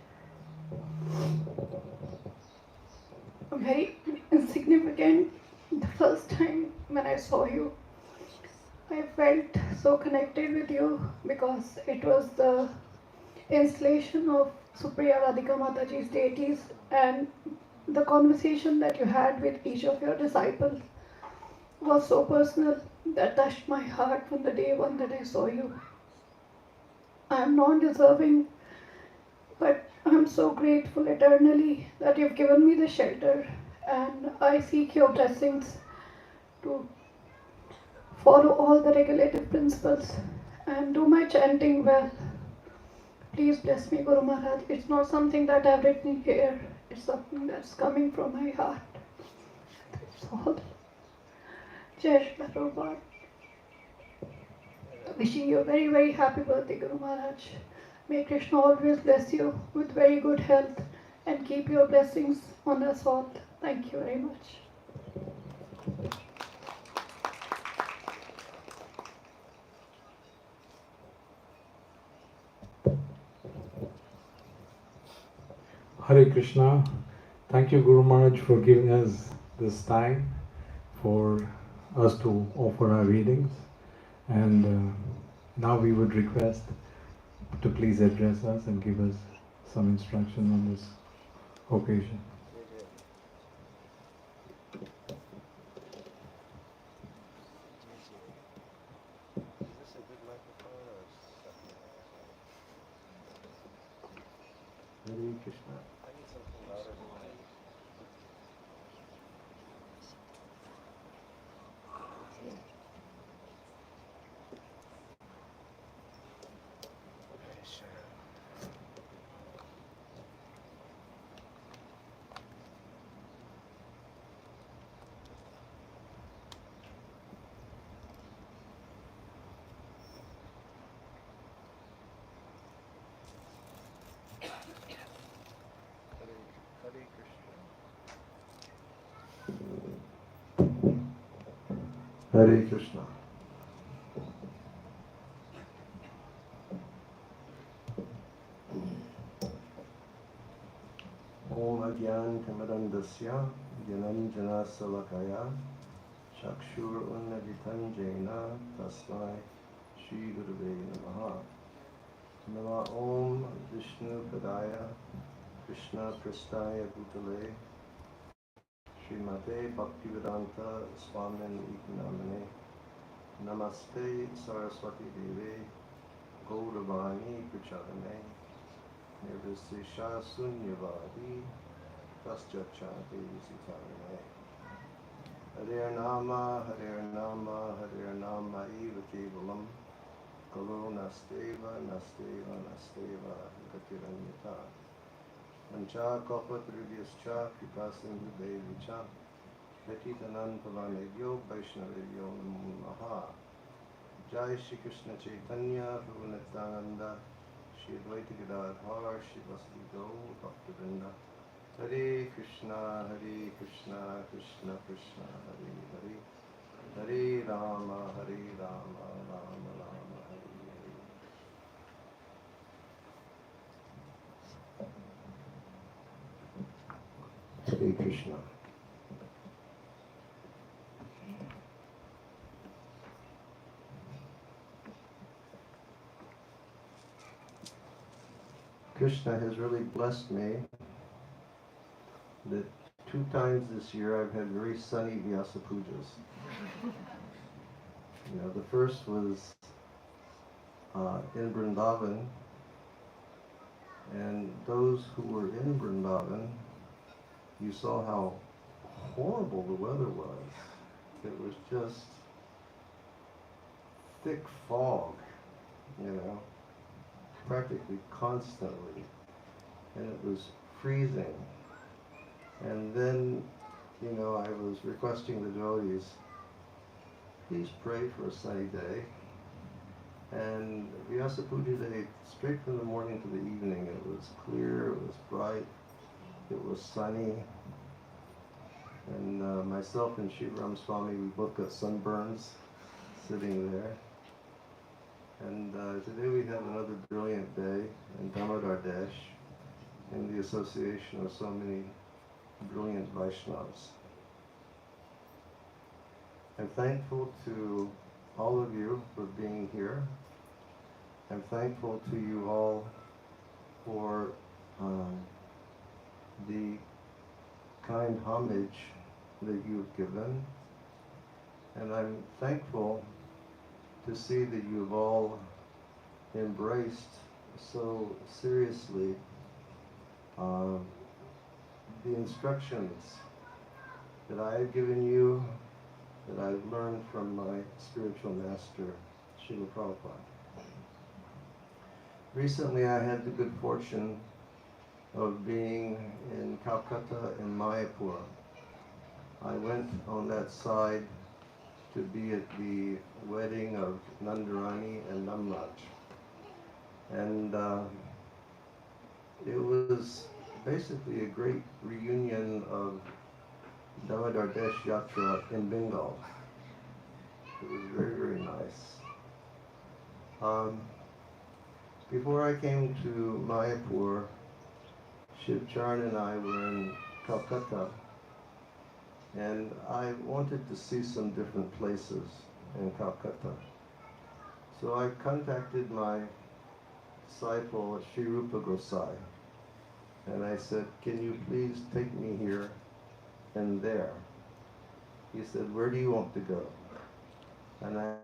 I'm very insignificant. The first time when I saw you, I felt so connected with you because it was the installation of Supriya Radhika Mataji's deities, and the conversation that you had with each of your disciples was so personal that touched my heart from the day one that I saw you. I am non-deserving, but I'm so grateful eternally that you've given me the shelter, and I seek your blessings to follow all the regulative principles and do my chanting well. Please bless me, Guru Maharaj. It's not something that I've written here. It's something that's coming from my heart. That's all. Jai Shri Prabhupada. Wishing you a very, very happy birthday, Guru Maharaj. May Krishna always bless you with very good health and keep your blessings on us all. Thank you very much. Hare Krishna. Thank you, Guru Maharaj, for giving us this time for us to offer our readings. And now we would request to please address us and give us some instruction on this occasion. Hare Krishna. I need something louder than mine. Okay, sure. Hare Krishna. Hare Krishna. Om Agyan Kamarandasya Gyananjana Salakaya Chakshur Unnaditan Jaina Tasmai Shri Gurave Namaha. Nama Om Vishnu Padaya Krishna Prasthaya Bhutale Srimate Bhaktivedanta Swamin Ikanamane Namaste Saraswati Deve Gauravani Prachadane Nirvisesha Sunyavadi Paschachate Visitarane Harer Nama Harer Nama Eva Kevalam Kalo Nasteva Nasteva Nasteva Gatir anyatha Mancha Kopa Trivyascha Kripasindhu Devicha Petitanam Pavanebhyo Vaishnavebhyo Namo Namaha Jai Shri Krishna Chaitanya Prabhu Nityananda Shri Advaita Gadadhar Shri Vasudhi Gaur Bhaktivinoda Hare Krishna Krishna Krishna Hare Hare Hare Rama Rama Rama Hare Hare Hare Krishna. Krishna has really blessed me that 2 times this year I've had very sunny Vyasa Pujas. You know, the first was in Vrindavan, and those who were in Vrindavan, you saw how horrible the weather was. It was just thick fog, you know. practically constantly, and it was freezing. And then, I was requesting the devotees, please pray for a sunny day. And Vyasa Puja day, straight from the morning to the evening, it was clear, it was bright, it was sunny. And myself and Sri Swami, we both got sunburns sitting there. And today we have another brilliant day in Damodar Dash in the association of so many brilliant Vaishnavas. I'm thankful to all of you for being here. I'm thankful to you all for the kind homage that you've given. And I'm thankful to see that you've all embraced so seriously the instructions that I have given you, that I've learned from my spiritual master, Srila Prabhupada. Recently I had the good fortune of being in Calcutta and Mayapur. I went on that side to be at the wedding of Nandarani and Namraj. And it was basically a great reunion of Damodar Dash Yatra in Bengal. It was very, very nice. Before I came to Mayapur, Shiv Charan and I were in Calcutta, and I wanted to see some different places in Calcutta. So I contacted my disciple, Sri Rupa Gosai, and I said, can you please take me here and there? He said, where do you want to go? And I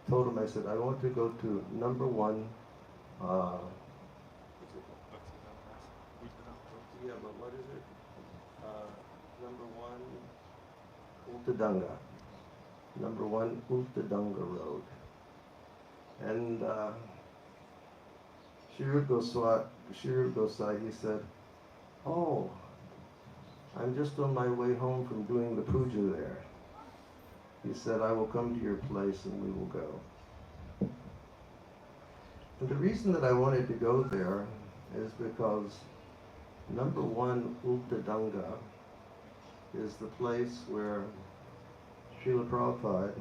told him, I said, I want to go to number one, yeah, but what is it? Number one, Ultadanga. Number one, Ultadanga Road. And Sri Rupa Gosai, he said, oh, I'm just on my way home from doing the puja there. He said, I will come to your place and we will go. And the reason that I wanted to go there is because number one, Ultadanga, is the place where Srila Prabhupada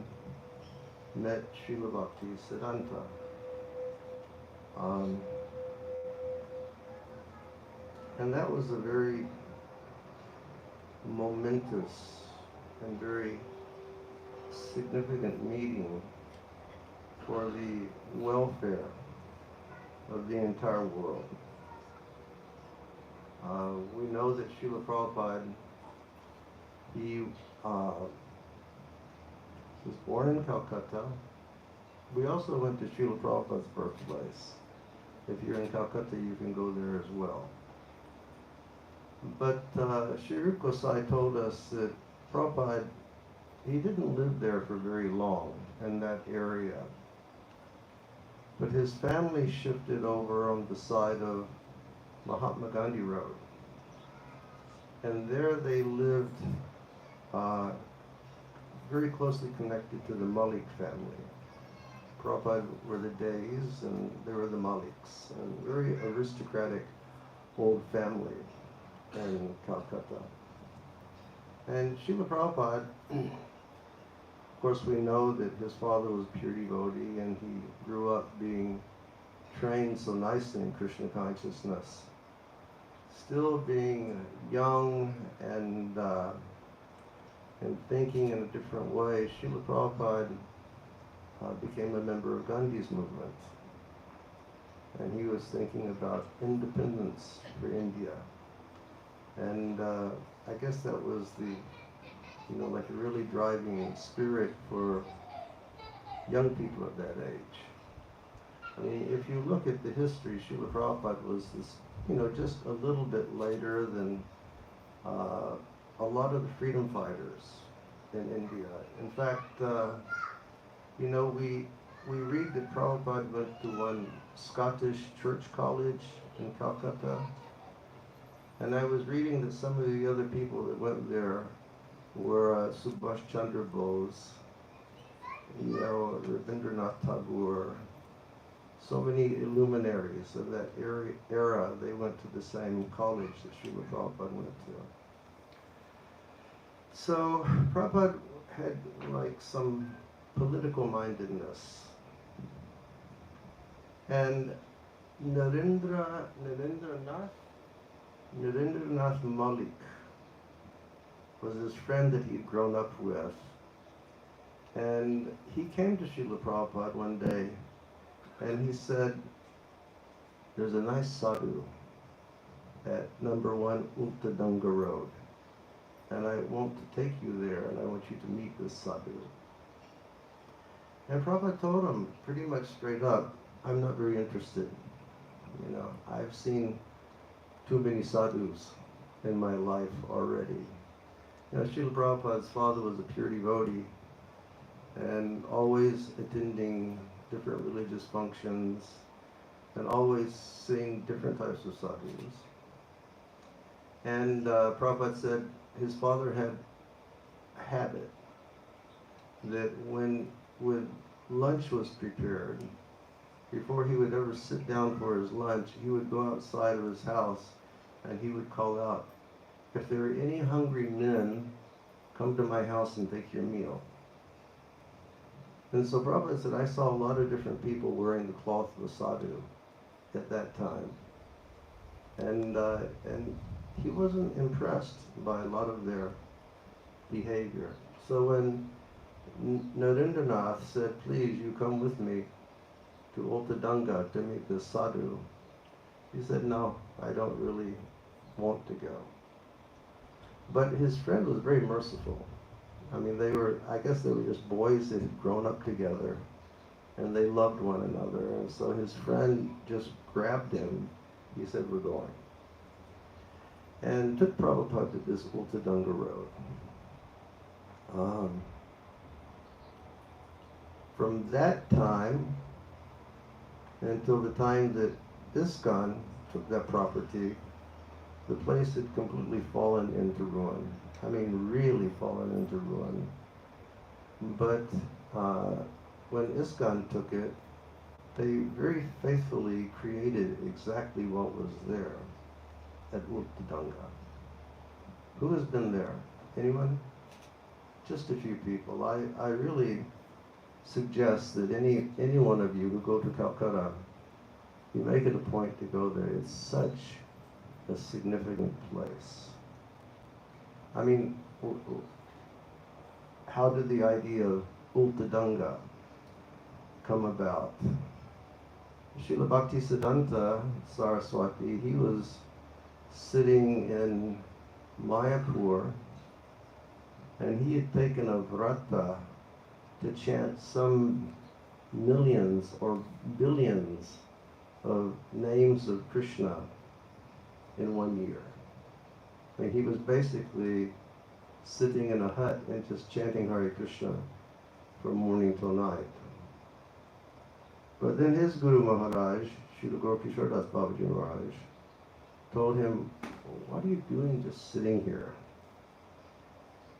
met Srila Bhakti Siddhanta. And that was a very momentous and very significant meeting for the welfare of the entire world. We know that Srila Prabhupada, he was born in Calcutta. We also went to Srila Prabhupada's birthplace. If you're in Calcutta, you can go there as well. But Sri Rupa Gosai told us that Prabhupada, he didn't live there for very long in that area. But his family shifted over on the side of Mahatma Gandhi Road. And there they lived very closely connected to the Malik family. Prabhupada were the Days and they were the Maliks, and very aristocratic old family in Calcutta. And Srila Prabhupada, of course we know that his father was a pure devotee and he grew up being trained so nicely in Krishna consciousness. Still being young and thinking in a different way, Srila Prabhupada became a member of Gandhi's movement. And he was thinking about independence for India. And I guess that was the, like a really driving spirit for young people at that age. I mean, if you look at the history, Srila Prabhupada was this, just a little bit later than a lot of the freedom fighters in India. In fact, we we read that Prabhupada went to one Scottish church college in Calcutta, and I was reading that some of the other people that went there were Subhash Chandra Bose, Rabindranath Tagore, so many luminaries of that era. They went to the same college that Srila Prabhupada went to. So Prabhupada had like some political mindedness. And Narendranath Malik was his friend that he'd grown up with. And he came to Srila Prabhupada one day and he said, there's a nice sadhu at number 1 Uttadanga Road. And I want to take you there and I want you to meet this sadhu. And Prabhupada told him pretty much straight up, I'm not very interested. I've seen too many sadhus in my life already. Srila Prabhupada's father was a pure devotee and always attending different religious functions and always seeing different types of sadhus. And Prabhupada said his father had a habit that when lunch was prepared, before he would ever sit down for his lunch, he would go outside of his house and he would call out, if there are any hungry men, come to my house and take your meal. And so Prabhupada said, I saw a lot of different people wearing the cloth of a sadhu at that time. And he wasn't impressed by a lot of their behavior. So when Narendranath said, please, you come with me to Uttadanga to meet this sadhu, he said, no, I don't really want to go. But his friend was very merciful. I mean, I guess they were just boys that had grown up together and they loved one another. And so his friend just grabbed him. He said, we're going. And took Prabhupada to this Uttadanga Road. From that time until the time that ISKCON took that property, the place had completely fallen into ruin. I mean, really fallen into ruin. But when ISKCON took it, they very faithfully created exactly what was there at Uttadanga. Who has been there? Anyone? Just a few people. I really suggest that any one of you who go to Calcutta, you make it a point to go there. It's such a significant place. I mean, how did the idea of Uttadanga come about? Srila Bhaktisiddhanta Saraswati, he was sitting in Mayapur and he had taken a vrata to chant some millions or billions of names of Krishna in 1 year. I mean, he was basically sitting in a hut and just chanting Hare Krishna from morning till night. But then his Guru Maharaj, Srila Gaura Das Babaji Maharaj, told him, what are you doing just sitting here?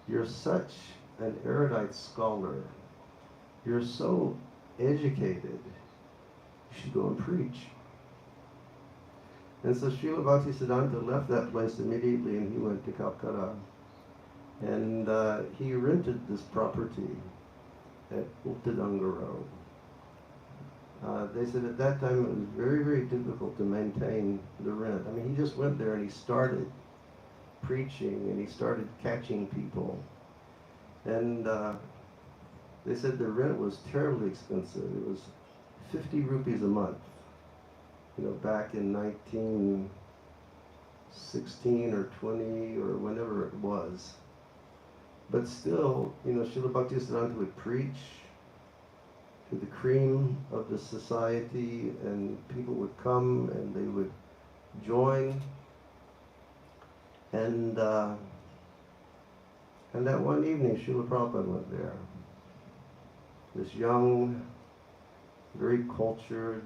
You're such an erudite scholar. You're so educated. You should go and preach. And so Srila Bhaktisiddhanta left that place immediately and he went to Calcutta. And he rented this property at Uttadanga Road. They said at that time it was very, very difficult to maintain the rent. I mean, he just went there and he started preaching and he started catching people. And they said the rent was terribly expensive. It was 50 rupees a month, back in 1916 or 20 or whenever it was. But still, Srila Bhaktisiddhanta would preach to the cream of the society and people would come and they would join. And that one evening, Srila Prabhupada went there. This young very cultured,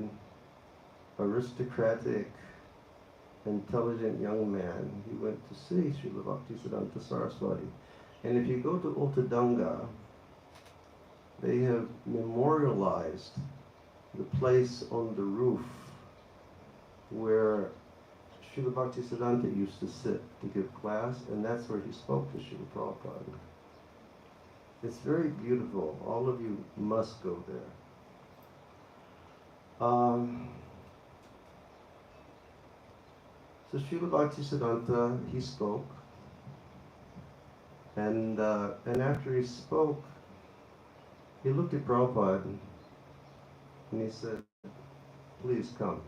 aristocratic, intelligent young man. He went to see Srila Bhaktisiddhanta Saraswati. And if you go to Uttadanga, they have memorialized the place on the roof where Srila Bhaktisiddhanta used to sit to give class, and that's where he spoke to Srila Prabhupada. It's very beautiful. All of you must go there. So Srila Bhaktisiddhanta, he spoke, and after he spoke, he looked at Prabhupada and he said, "Please come."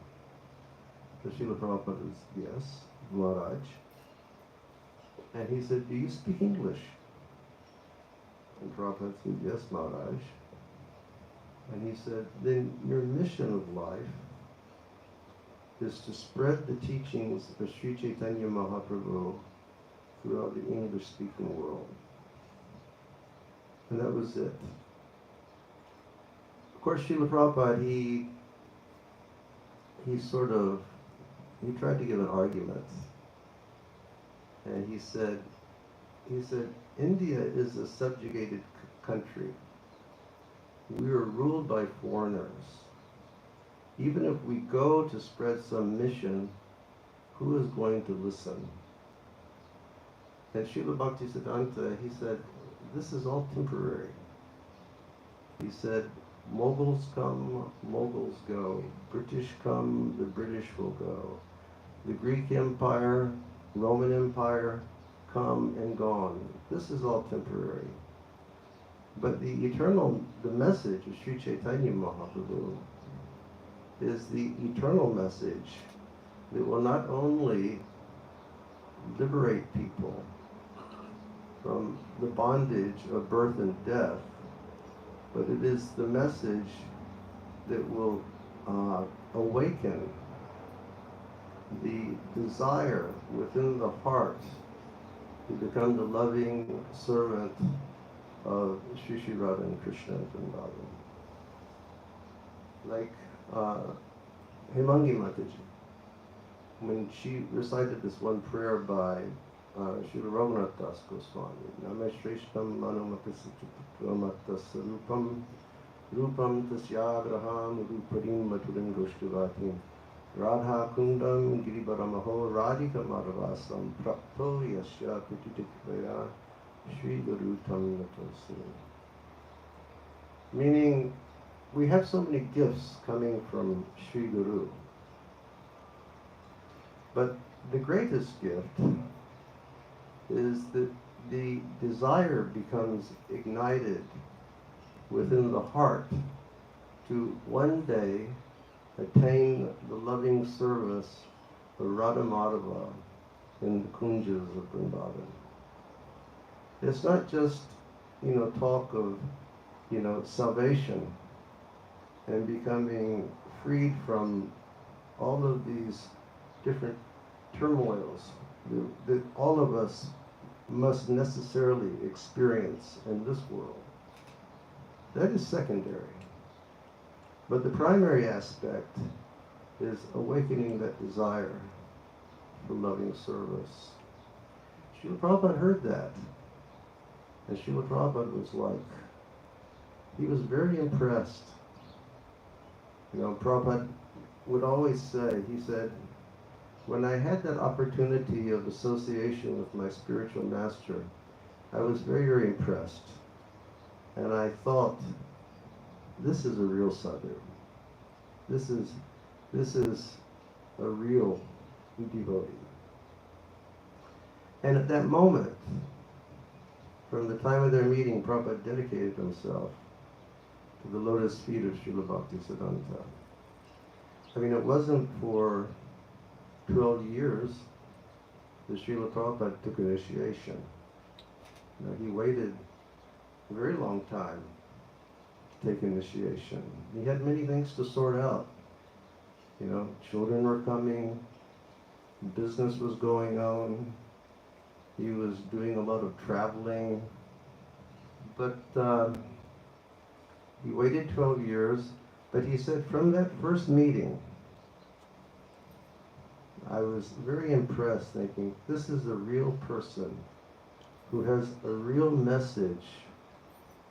So Srila Prabhupada was, "Yes, Maharaj." And he said, "Do you speak English?" And Prabhupada said, "Yes, Maharaj." And he said, "Then your mission of life is to spread the teachings of Sri Chaitanya Mahaprabhu throughout the English-speaking world." And that was it. Of course, Srila Prabhupada, he tried to give an argument. And he said, India is a subjugated country. We are ruled by foreigners. Even if we go to spread some mission, who is going to listen? And Srila Bhaktisiddhanta, he said, this is all temporary. He said, Mughals come, Mughals go. British come, the British will go. The Greek Empire, Roman Empire, come and gone. This is all temporary. But the message of Sri Chaitanya Mahaprabhu is the eternal message that will not only liberate people from the bondage of birth and death, but it is the message that will awaken the desire within the heart to become the loving servant of Sri Sri Radha and Krishna and Vrindavan. Like Hemangi Mataji, when she recited this one prayer by Srila Raghunath Das Goswami, Namaiva Rupam Rupam Tasyagraham Ruparim Maturim Goshtuvatim Radha Kundam Giribaramaho Radhika Madhavasam Prapto Yasya Putitikvaya Sri Guru Tam Natosi. Meaning, we have so many gifts coming from Sri Guru. But the greatest gift is that the desire becomes ignited within the heart to one day attain the loving service of Radha Madhava in the kunjas of Vrindavan. It's not just, talk of, salvation and becoming freed from all of these different turmoils that all of us must necessarily experience in this world. That is secondary. But the primary aspect is awakening that desire for loving service. Srila Prabhupada heard that. And Srila Prabhupada was like, he was very impressed. Prabhupada would always say, he said, when I had that opportunity of association with my spiritual master, I was very, very impressed. And I thought, this is a real sadhu. This is a real devotee. And at that moment, from the time of their meeting, Prabhupada dedicated himself to the lotus feet of Srila Bhaktisiddhanta. It wasn't for 12 years that Srila Prabhupada took initiation. He waited a very long time to take initiation. He had many things to sort out. Children were coming, business was going on, he was doing a lot of traveling, but he waited 12 years, But he said from that first meeting, I was very impressed, thinking, this is a real person who has a real message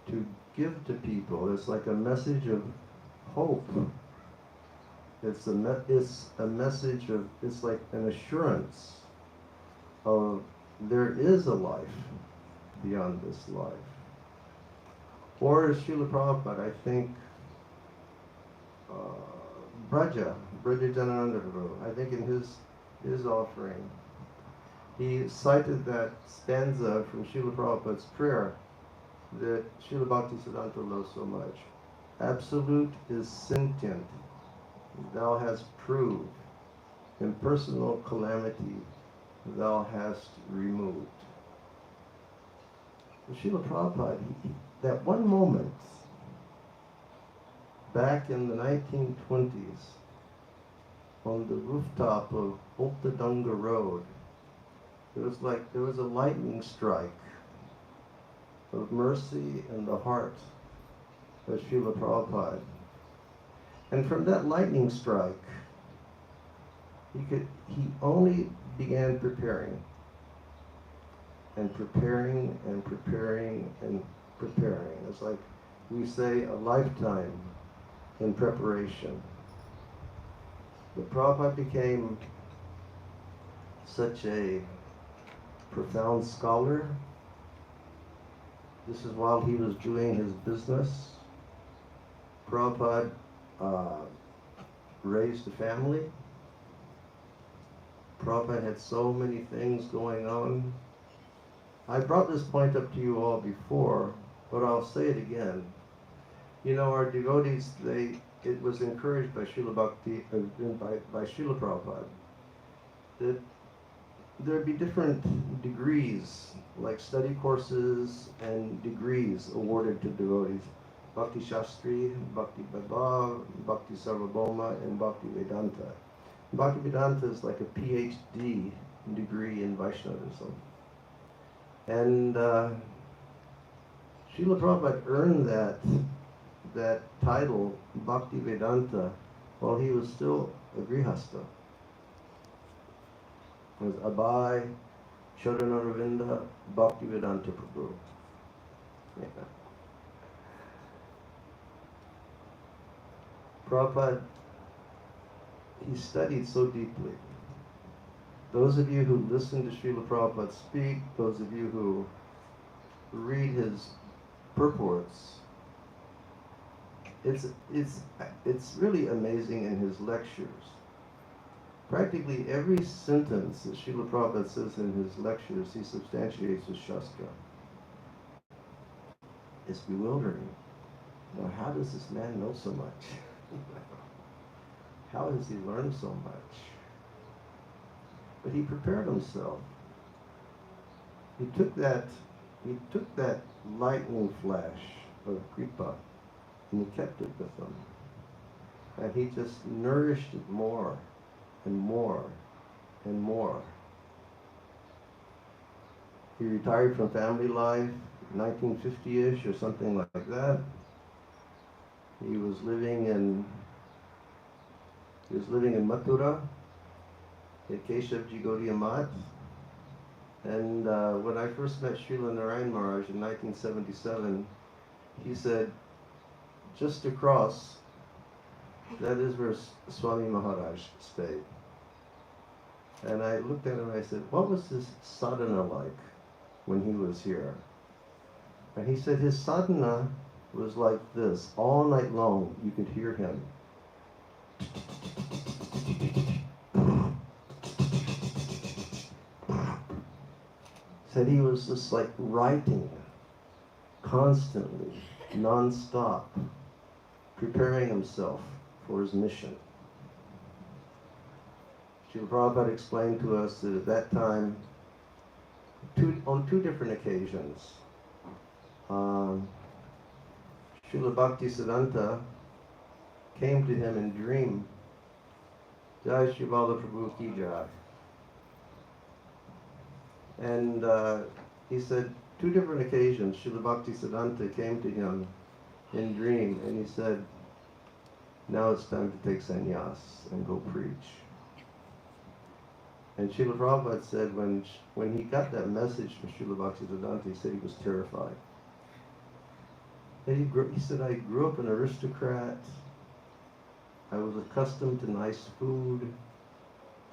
to give to people. It's like a message of hope. It's a message of, it's like an assurance of there is a life beyond this life. Or as Srila Prabhupada, I think, Braja Janananda Prabhu, I think in his offering, he cited that stanza from Srila Prabhupada's prayer that Srila Bhaktisiddhanta loves so much. Absolute is sentient, thou hast proved, impersonal calamity thou hast removed. Srila Prabhupada, that one moment, back in the 1920s, on the rooftop of Uttadanga Road, it was like there was a lightning strike of mercy in the heart of Srila Prabhupada. And from that lightning strike, he only began preparing, and preparing, and preparing, and preparing. It's like we say a lifetime in preparation. But Prabhupada became such a profound scholar. This is while he was doing his business. Prabhupada raised a family. Prabhupada had so many things going on. I brought this point up to you all before, but I'll say it again. You know, our devotees, it was encouraged by Srila Bhakti, by Srila Prabhupada, that there'd be different degrees, like study courses and degrees awarded to devotees. Bhakti Shastri, Bhakti Vaibhav, Bhakti Sarvabhauma, and Bhakti Vedanta. Bhakti Vedanta is like a PhD degree in Vaishnavism. And Srila Prabhupada earned that title, Bhakti Vedanta, while he was still a Grihastha. It was Abai Charanaravinda Bhakti Vedanta Prabhu. Yeah. Prabhupada, he studied so deeply. Those of you who listen to Srila Prabhupada speak, those of you who read his purports, it's really amazing in his lectures. Practically every sentence that Srila Prabhupada says in his lectures, he substantiates with Shastra. It's bewildering. Now, how does this man know so much? How has he learned so much? But he prepared himself. He took that lightning flash of Kripa and he kept it with him. And he just nourished it more and more and more. He retired from family life, 1950-ish or something like that. He was living in Mathura at Keshavji Gaudiya Math. And when I first met Srila Narayan Maharaj in 1977, he said, just across, that is where Swami Maharaj stayed. And I looked at him and I said, what was his sadhana like when he was here? And he said his sadhana was like this. All night long you could hear him. Said he was just like writing constantly, non-stop, preparing himself for his mission. Srila Prabhupada explained to us that at that time, on two different occasions, Srila Bhaktisiddhanta came to him in dream. Jai Shri Bala Prabhu Ki Jai. And he said, two different occasions, Srila Bhaktisiddhanta came to him in dream, and he said, Now it's time to take sannyas and go preach. And Srila Prabhupada said when he got that message from Srila Bhaktisiddhanta, he said he was terrified. And he said, I grew up an aristocrat. I was accustomed to nice food.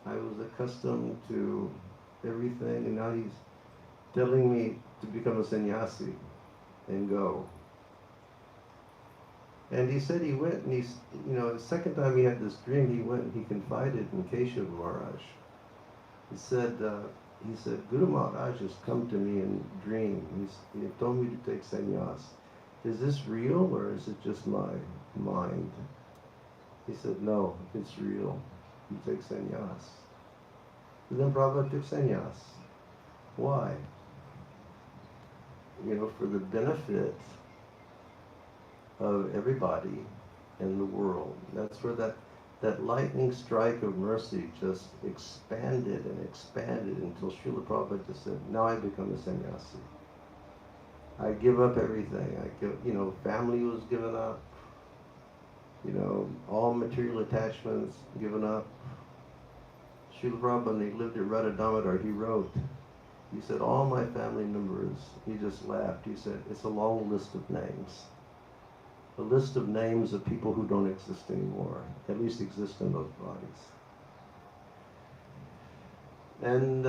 I was accustomed to everything. And now he's telling me to become a sannyasi and go. And he said he went, and the second time he had this dream, he went and he confided in Keshav Maharaj. He said, Guru Maharaj has come to me in a dream. He told me to take sannyas. Is this real or is it just my mind? He said, no, it's real. You take sannyas. And then Prabhupada took sannyas. Why? For the benefit of everybody in the world. That's where that lightning strike of mercy just expanded and expanded until Srila Prabhupada just said, now I become a sannyasi. I give up everything. Family was given up. All material attachments given up. Srila Prabhupada, when he lived at Radha Damodar, he said, all my family members, he just laughed. He said, it's a long list of names. A list of names of people who don't exist anymore, at least exist in those bodies. And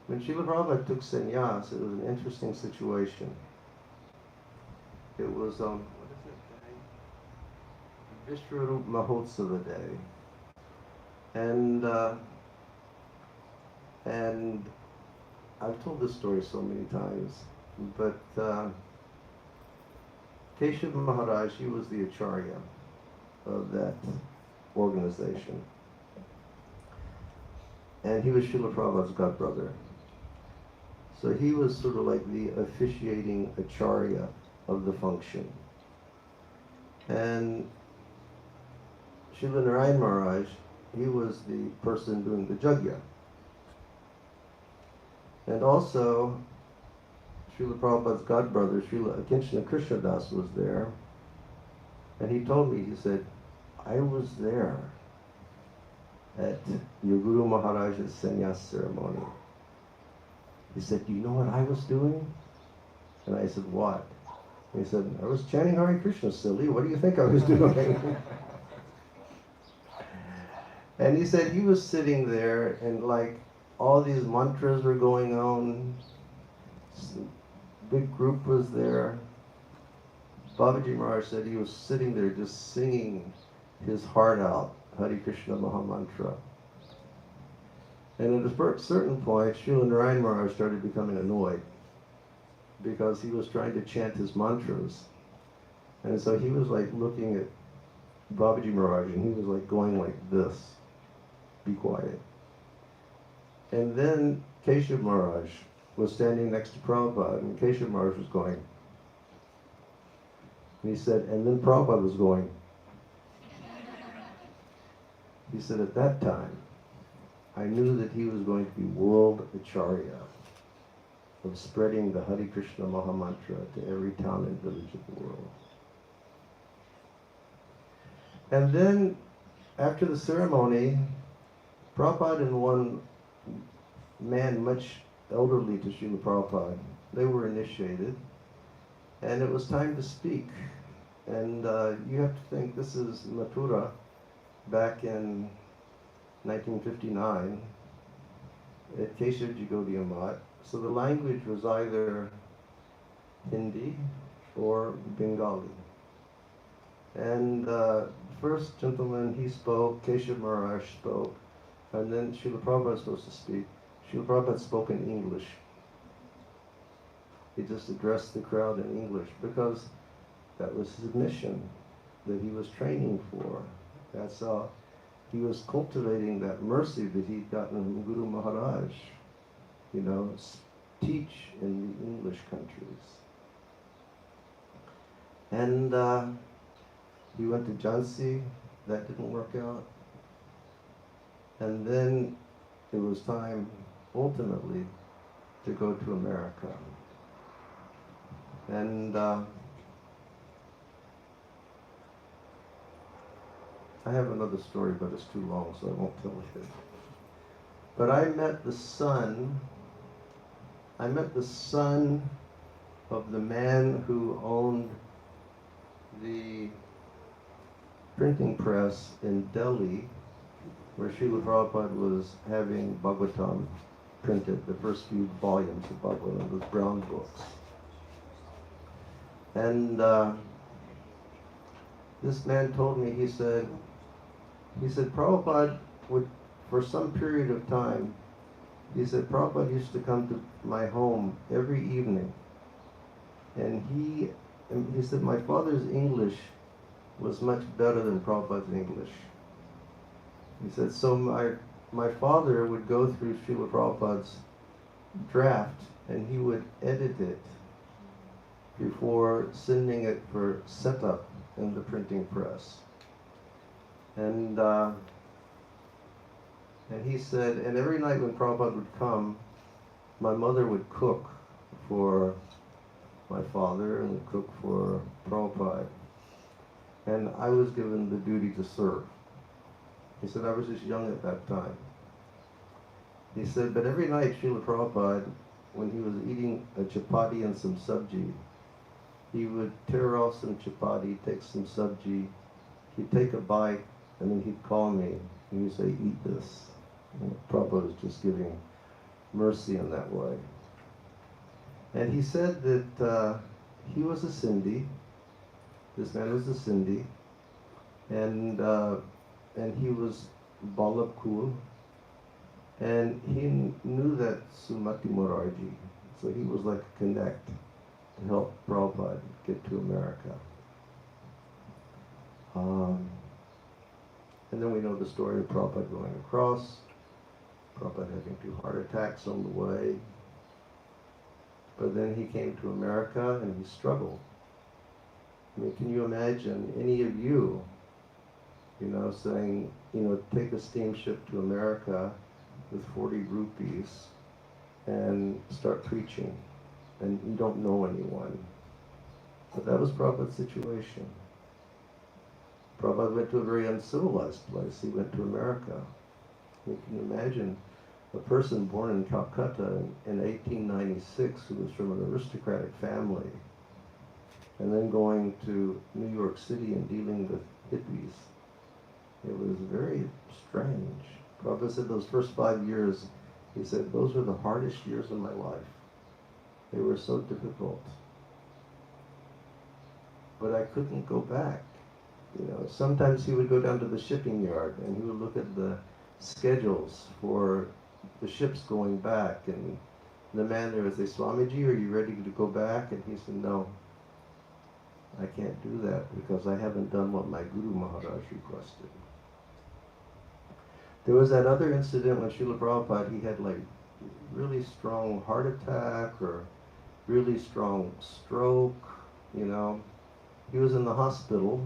when Srila Prabhupada took sannyas, it was an interesting situation. It was, Vishwarup Mahotsava Day. And I've told this story so many times, but Keshav Maharaj, he was the acharya of that organization. And he was Srila Prabhupada's godbrother. So he was sort of like the officiating acharya of the function. And Srila Narayan Maharaj, he was the person doing the yajnaih. And also, Srila Prabhupada's godbrother, Srila Akinchana Krishna Das, was there. And he told me, he said, I was there at your Guru Maharaj's sannyas ceremony. He said, do you know what I was doing? And I said, what? And he said, I was chanting Hare Krishna, silly. What do you think I was doing? And he said he was sitting there and like all these mantras were going on. Big group was there. Babaji Maharaj said he was sitting there just singing his heart out, Hare Krishna, maha-mantra. And at a certain point, Srila Narayan Maharaj started becoming annoyed because he was trying to chant his mantras. And so he was like looking at Babaji Maharaj and he was like going like this, be quiet. And then Keshav Maharaj was standing next to Prabhupada and Keshav Maharaj was going. And he said, and then Prabhupada was going. He said, at that time, I knew that he was going to be world acharya of spreading the Hare Krishna maha-mantra to every town and village of the world. And then, after the ceremony, Prabhupada and one man much elderly to Srila Prabhupada, they were initiated, and it was time to speak. And you have to think, this is Mathura back in 1959 at Keshavji Gaudiya Math. So the language was either Hindi or Bengali. And first gentleman, he spoke, Keshav Maharaj spoke, and then Srila Prabhupada was supposed to speak. Srila Prabhupada spoke in English. He just addressed the crowd in English because that was his mission that he was training for. That's how he was cultivating that mercy that he'd gotten from Guru Maharaj, teach in the English countries. And he went to Jhansi, that didn't work out. And then it was time, ultimately, to go to America. And I have another story, but it's too long, so I won't tell it. But I met the son of the man who owned the printing press in Delhi, where Srila Prabhupada was having Bhagavatam printed, the first few volumes of Bhagavatam, those brown books. And this man told me, he said, Prabhupada would, for some period of time, he said, Prabhupada used to come to my home every evening. And he said, my father's English was much better than Prabhupada's English. He said, so my father would go through Srila Prabhupada's draft and he would edit it before sending it for setup in the printing press. And he said, and every night when Prabhupada would come, my mother would cook for my father and would cook for Prabhupada. And I was given the duty to serve. He said, I was just young at that time. He said, but every night Srila Prabhupada, when he was eating a chapati and some sabji, he would tear off some chapati, take some sabji, he'd take a bite, and then he'd call me, and he'd say, eat this. And Prabhupada was just giving mercy in that way. And he said that he was a Sindhi, this man was a Sindhi, and he was Balabkul, and he knew that Srimati Radharani, so he was like a connect to help Prabhupada get to America. And then we know the story of Prabhupada going across, Prabhupada having 2 heart attacks on the way, but then he came to America and he struggled. I mean, can you imagine any of you, saying, take a steamship to America with 40 rupees and start preaching, and you don't know anyone. But that was Prabhupada's situation. Prabhupada went to a very uncivilized place. He went to America. You can imagine a person born in Calcutta in 1896 who was from an aristocratic family, and then going to New York City and dealing with hippies. It was very strange. Prabhupada said those first 5 years, he said, those were the hardest years of my life. They were so difficult. But I couldn't go back. Sometimes he would go down to the shipping yard and he would look at the schedules for the ships going back, and the man there would say, Swamiji, are you ready to go back? And he said, no, I can't do that because I haven't done what my Guru Maharaj requested. There was that other incident when Srila Prabhupada, he had like really strong heart attack or really strong stroke, He was in the hospital,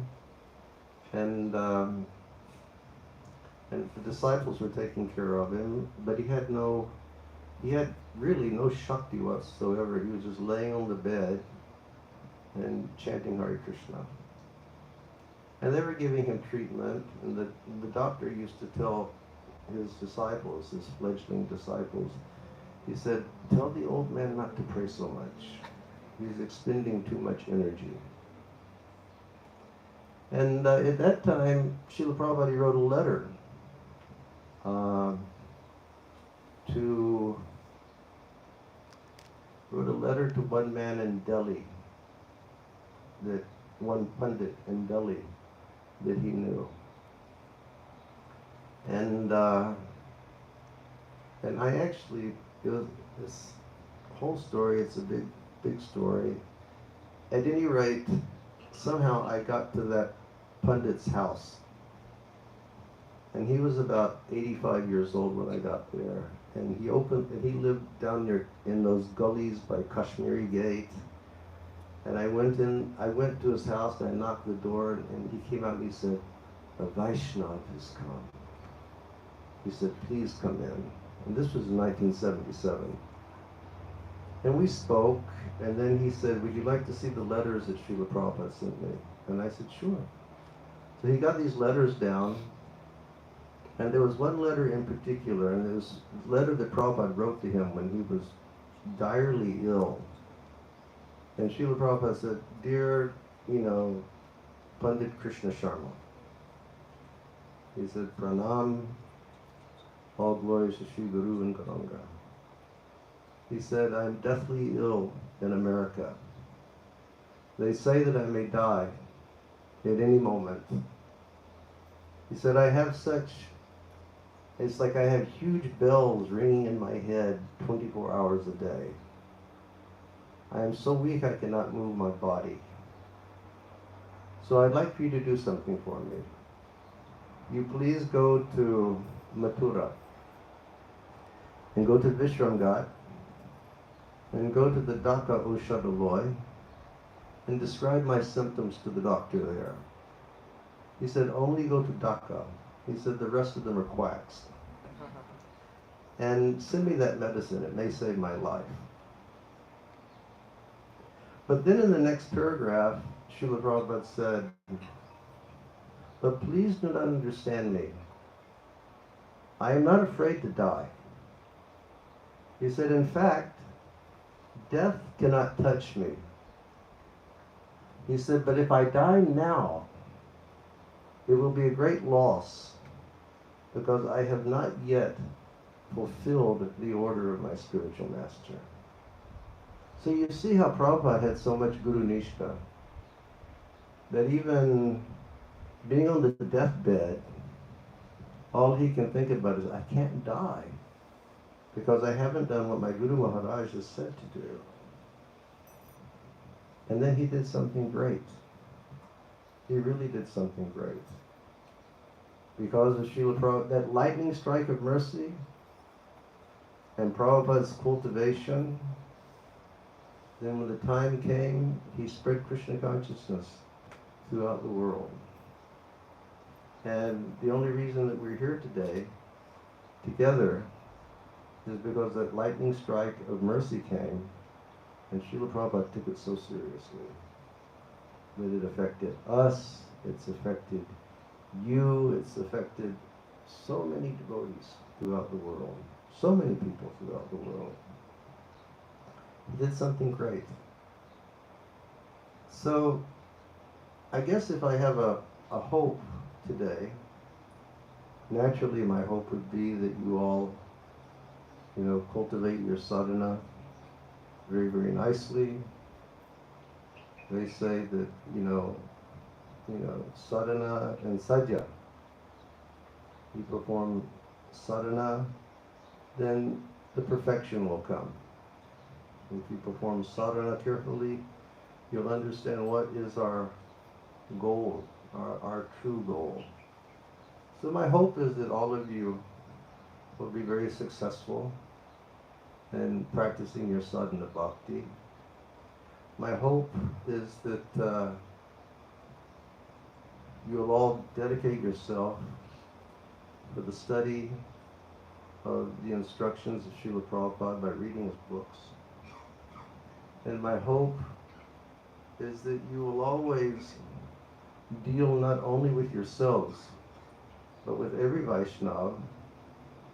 and the disciples were taking care of him, but he had really no Shakti whatsoever. He was just laying on the bed and chanting Hare Krishna. And they were giving him treatment, and the doctor used to tell his disciples, his fledgling disciples, he said, tell the old man not to pray so much. He's expending too much energy. And at that time, Srila Prabhupada wrote a letter to one man in Delhi, one Pandit in Delhi that he knew. And I actually, this whole story, it's a big story. At any rate, somehow I got to that Pandit's house. And he was about 85 years old when I got there. And he lived down there in those gullies by Kashmiri Gate. And I went to his house and I knocked the door, and he came out and he said, a Vaishnav has come. He said, please come in. And this was in 1977. And we spoke, and then he said, would you like to see the letters that Srila Prabhupada sent me? And I said, sure. So he got these letters down, and there was one letter in particular, and it was a letter that Prabhupada wrote to him when he was direly ill. And Srila Prabhupada said, "Dear, Pandit Krishna Sharma," he said, "Pranam, all glories to Sri Guru and Gauranga." He said, "I'm deathly ill in America. They say that I may die at any moment." He said, it's like I have huge bells ringing in my head 24 hours a day. I am so weak I cannot move my body. So I'd like for you to do something for me. You please go to Mathura and go to Vishramghat and go to the Dhaka Oshadaloy and describe my symptoms to the doctor there. He said, "Only go to Dhaka." He said, "The rest of them are quacks. And send me that medicine, it may save my life." But then in the next paragraph, Srila Prabhupada said, "But please do not understand me. I am not afraid to die." He said, "In fact, death cannot touch me." He said, "But if I die now, it will be a great loss because I have not yet fulfilled the order of my spiritual master." So you see how Prabhupada had so much Guru Nishta, that even being on the deathbed, all he can think about is, I can't die because I haven't done what my Guru Maharaj has said to do. And then he did something great. He really did something great. Because of Srila Prabhupada, that lightning strike of mercy and Prabhupada's cultivation, then when the time came, he spread Krishna consciousness throughout the world. And the only reason that we're here today, together, is because that lightning strike of mercy came, and Srila Prabhupada took it so seriously. That it affected us, it's affected you, it's affected so many devotees throughout the world, so many people throughout the world. He did something great. So, I guess if I have a hope today, naturally my hope would be that you all, cultivate your sadhana very, very nicely. They say that, sadhana and sadhya. You perform sadhana, then the perfection will come. If you perform sadhana carefully, you'll understand what is our goal, our true goal. So my hope is that all of you will be very successful in practicing your sadhana bhakti. My hope is that you'll all dedicate yourself for the study of the instructions of Srila Prabhupada by reading his books. And my hope is that you will always deal not only with yourselves, but with every Vaishnava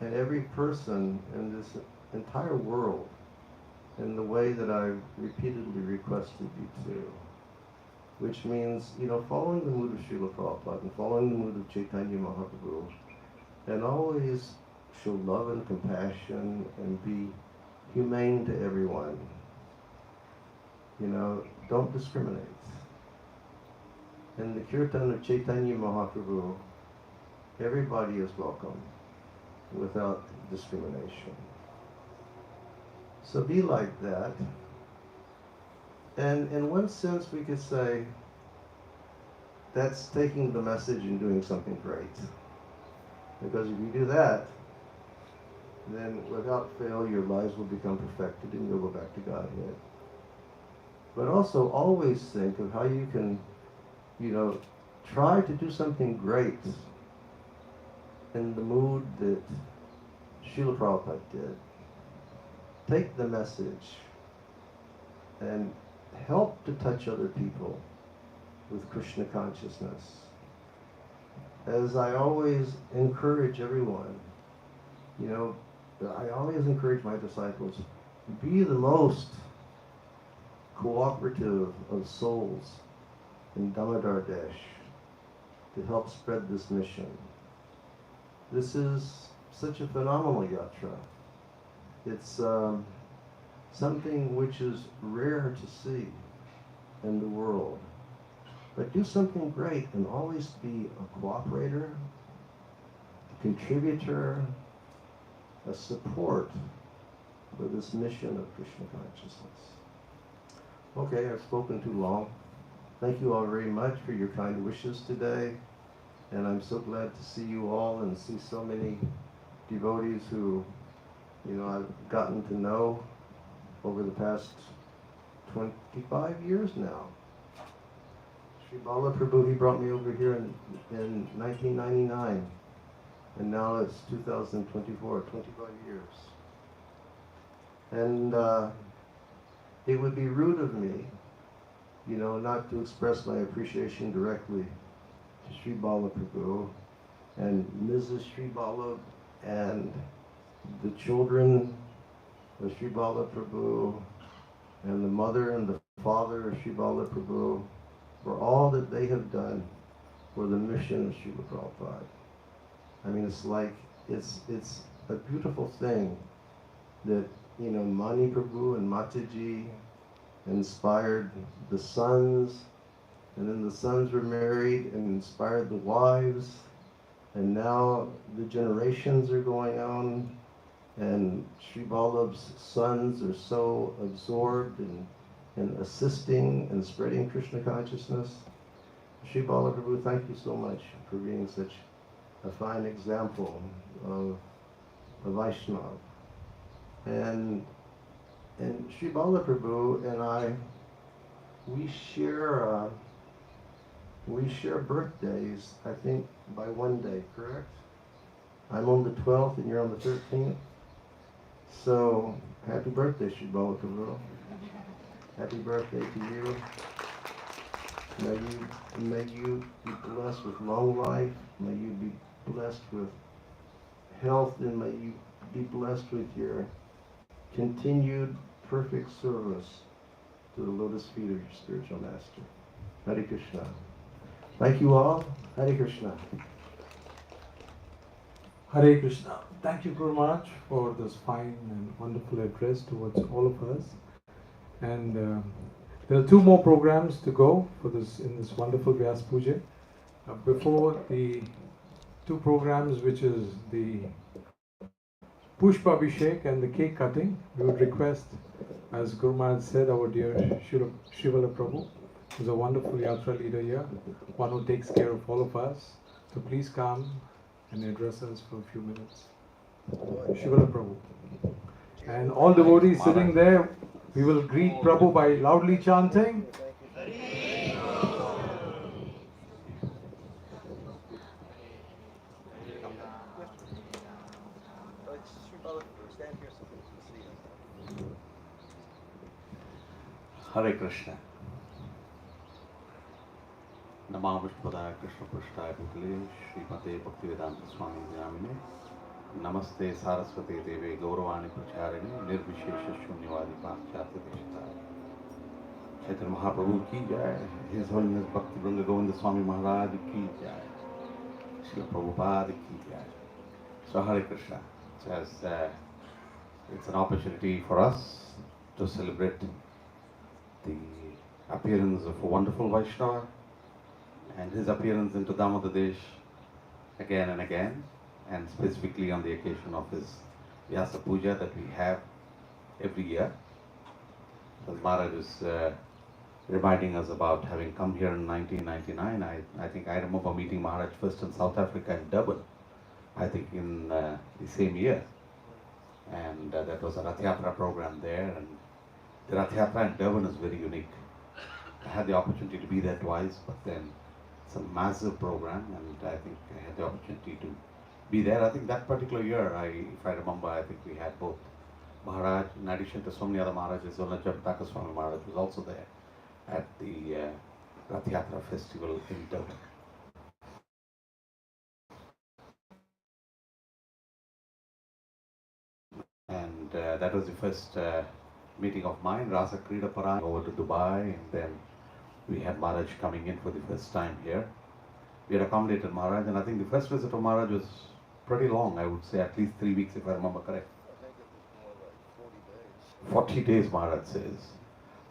and every person in this entire world in the way that I've repeatedly requested you to. Which means, following the mood of Srila Prabhupada and following the mood of Chaitanya Mahaprabhu, and always show love and compassion and be humane to everyone. Don't discriminate. In the kirtan of Chaitanya Mahaprabhu, everybody is welcome without discrimination. So be like that. And in one sense, we could say that's taking the message and doing something great. Because if you do that, then without fail, your lives will become perfected and you'll go back to Godhead. But also always think of how you can, try to do something great in the mood that Srila Prabhupada did. Take the message and help to touch other people with Krishna consciousness. as I always encourage everyone, you know, I always encourage my disciples, be the most cooperative of souls in Damodar Desh to help spread this mission. This is such a phenomenal yatra. It's something which is rare to see in the world. But do something great and always be a cooperator, a contributor, a support for this mission of Krishna consciousness. Okay, I've spoken too long. Thank you all very much for your kind wishes today. And I'm so glad to see you all and see so many devotees who, you know, I've gotten to know over the past 25 years now. Sri Bala Prabhu, he brought me over here in 1999. And now it's 2024, 25 years. And it would be rude of me, you know, not to express my appreciation directly to Sri Bala Prabhu and Mrs. Sri Bala and the children of Sri Bala Prabhu and the mother and the father of Sri Bala Prabhu for all that they have done for the mission of Srila Prabhupada. I mean, it's like, it's a beautiful thing that, you know, Mani Prabhu and Mataji inspired the sons, and then the sons were married and inspired the wives, and now the generations are going on, and Sri Vallabh's sons are so absorbed in assisting and spreading Krishna consciousness. Sri Bala Prabhu, thank you so much for being such a fine example of a Vaishnava. And Sri Bala Prabhu and I, we share birthdays, I think, by one day, correct? I'm on the 12th and you're on the 13th. So, happy birthday, Sri Bala Prabhu. Happy birthday to you. May you be blessed with long life. May you be blessed with health, and may you be blessed with your continued perfect service to the lotus feet of your spiritual master. Hare Krishna. Thank you all. Hare Krishna. Hare Krishna. Thank you, Guru Maharaj, for this fine and wonderful address towards all of us. And there are two more programs to go for this in this wonderful Vyasa Puja. Before the two programs, which is the Pushpa Abhishek and the cake cutting, we would request, as Guru Maharaj said, our dear Shivala Prabhu, who's a wonderful Yatra leader here, one who takes care of all of us, to please come and address us for a few minutes. Shivala Prabhu. And all devotees sitting there, we will greet Prabhu by loudly chanting. Hare Krishna. Namaiva Krishna Prasthaya Bhutale Srimati Bhaktivedanta Swami Namine Namaste Saraswati Devi Gauravani Pracharini Nirvishesha Shunyavadi Paschatya Deshitari. Chaitanya Mahaprabhu ki jai, His Holiness Bhakti Vrinda Govinda Swami Maharaj ki jai, Srila Prabhupada ki jai. So Hare Krishna. It's an opportunity for us to celebrate the appearance of a wonderful Vaishnava and his appearance into Damodar Desh again and again, and specifically on the occasion of his Vyasa Puja that we have every year. As Maharaj is reminding us about having come here in 1999, I think I remember meeting Maharaj first in South Africa in Durban, I think in the same year. And that was a Rath Yatra program there, and the Rath Yatra in Durban is very unique. I had the opportunity to be there twice, but then it's a massive program, and I think I had the opportunity to be there. I think that particular year, if I remember, I think we had both Maharaj, in addition to so many other Maharajas, Jagtaka Swami Maharaj was also there at the Rath Yatra festival in Durban. that was the first meeting of mine, Rasa Krida Paran, over to Dubai, and then we had Maharaj coming in for the first time here. We had accommodated Maharaj, and I think the first visit of Maharaj was pretty long, I would say at least 3 weeks if I remember correct. 40 days, Maharaj says.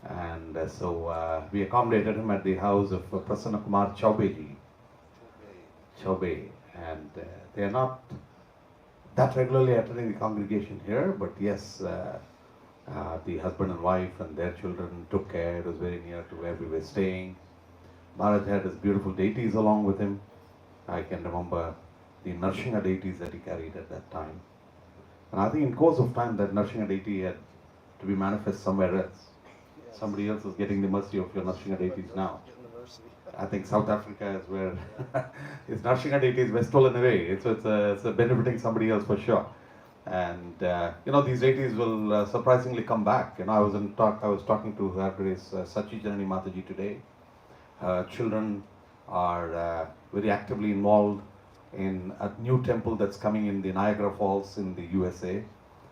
And so we accommodated him at the house of Prasanna Kumar Chaubeji. Chaube. And they are not that regularly attending the congregation here, but yes, the husband and wife and their children took care. It was very near to where we were staying. Maharaj had his beautiful deities along with him. I can remember the Narsingha deities that he carried at that time. And I think in course of time that Narsingha deity had to be manifest somewhere else. Somebody else is getting the mercy of your Narsingha deities now. I think South Africa is where his Narsingha deities were stolen away. It's benefiting somebody else for sure. And these deities will surprisingly come back. I was talking to Her Grace Sachi Janani Mataji today. Her children are very actively involved in a new temple that's coming in the Niagara Falls in the USA.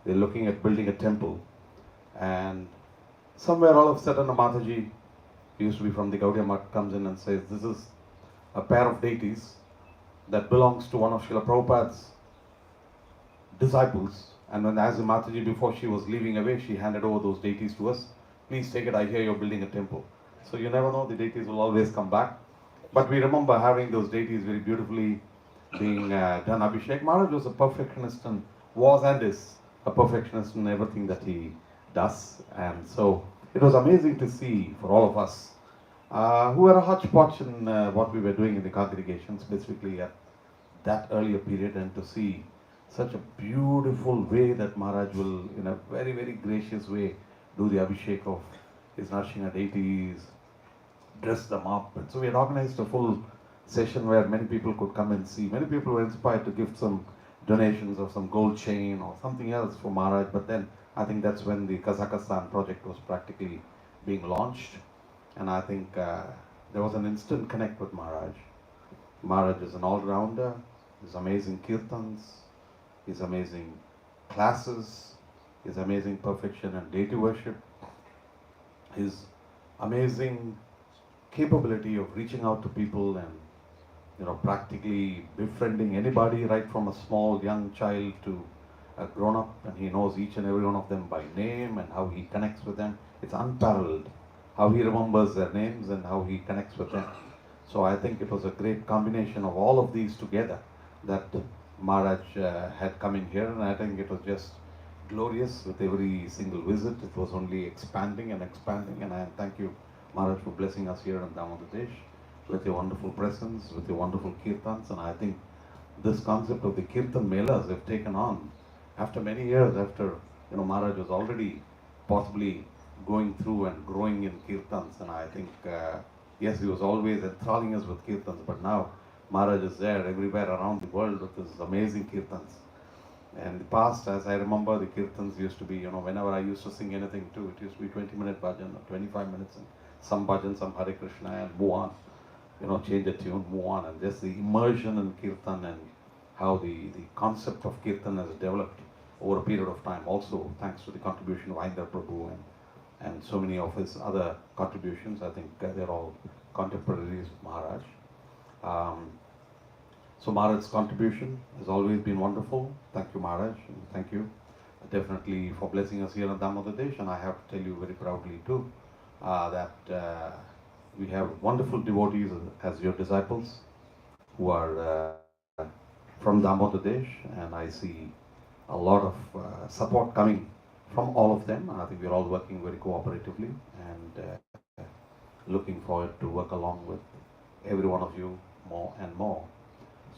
They're looking at building a temple. And somewhere all of a sudden a Mataji, who used to be from the Gaudiya Math, comes in and says, this is a pair of deities that belongs to one of Srila Prabhupada's disciples. And when as the Mataji, before she was leaving away, she handed over those deities to us. Please take it, I hear you're building a temple. So you never know, the deities will always come back. But we remember having those deities very beautifully being done Abhishek. Maharaj was a perfectionist and was and is a perfectionist in everything that he does. And so it was amazing to see for all of us who were a hodgepodge in what we were doing in the congregation, specifically at that earlier period, and to see such a beautiful way that Maharaj will, in a very, very gracious way, do the Abhishek of his Narsingha deities, dress them up. And so we had organized a full session where many people could come and see. Many people were inspired to give some donations of some gold chain or something else for Maharaj, but then I think that's when the Kazakhstan project was practically being launched. And I think there was an instant connect with Maharaj. Maharaj is an all-rounder, his amazing kirtans, his amazing classes, his amazing perfection and deity worship, his amazing capability of reaching out to people and practically befriending anybody, right from a small young child to a grown-up, and he knows each and every one of them by name and how he connects with them. It's unparalleled how he remembers their names and how he connects with them. So I think it was a great combination of all of these together that Maharaj had come in here, and I think it was just glorious with every single visit. It was only expanding and expanding, and I thank you, Maharaj, for blessing us here in Damodar with your wonderful presence, with your wonderful kirtans. And I think this concept of the kirtan melas have taken on after many years, after Maharaj was already possibly going through and growing in kirtans. And I think yes, he was always enthralling us with kirtans, but now Maharaj is there everywhere around the world with his amazing kirtans. And in the past, as I remember, the kirtans used to be, whenever I used to sing anything too, it used to be 20-minute bhajan or 25 minutes, and some bhajan, some Hare Krishna, and move on, change the tune, move on, and just the immersion in kirtan and how the concept of kirtan has developed over a period of time, also thanks to the contribution of Indra Prabhu and so many of his other contributions. I think they're all contemporaries of Maharaj. So Maharaj's contribution has always been wonderful. Thank you, Maharaj, and thank you definitely for blessing us here in Damodar Desh. And I have to tell you very proudly too that we have wonderful devotees as your disciples who are from Damodar Desh, and I see a lot of support coming from all of them. And I think we're all working very cooperatively and looking forward to work along with every one of you more and more.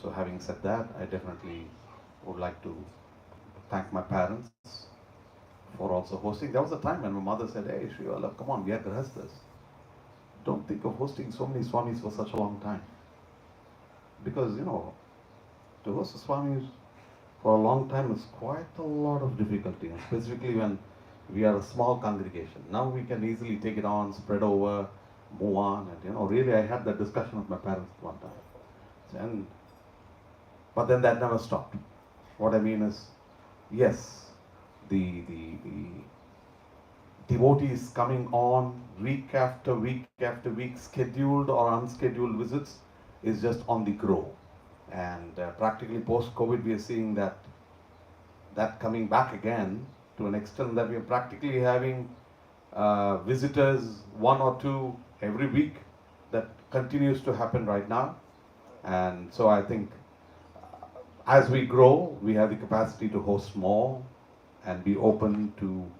So having said that, I definitely would like to thank my parents for also hosting. There was a time when my mother said, hey, Srivala, come on, we are grahasthas. Don't think of hosting so many swamis for such a long time. Because, to host a swami for a long time is quite a lot of difficulty, and specifically when we are a small congregation. Now we can easily take it on, spread over, move on, and really I had that discussion with my parents one time. But then that never stopped. What I mean is, yes, the devotees coming on week after week after week, scheduled or unscheduled visits, is just on the grow. And practically post-COVID, we are seeing that coming back again to an extent that we are practically having visitors, 1 or 2 every week. That continues to happen right now. And so I think as we grow, we have the capacity to host more and be open to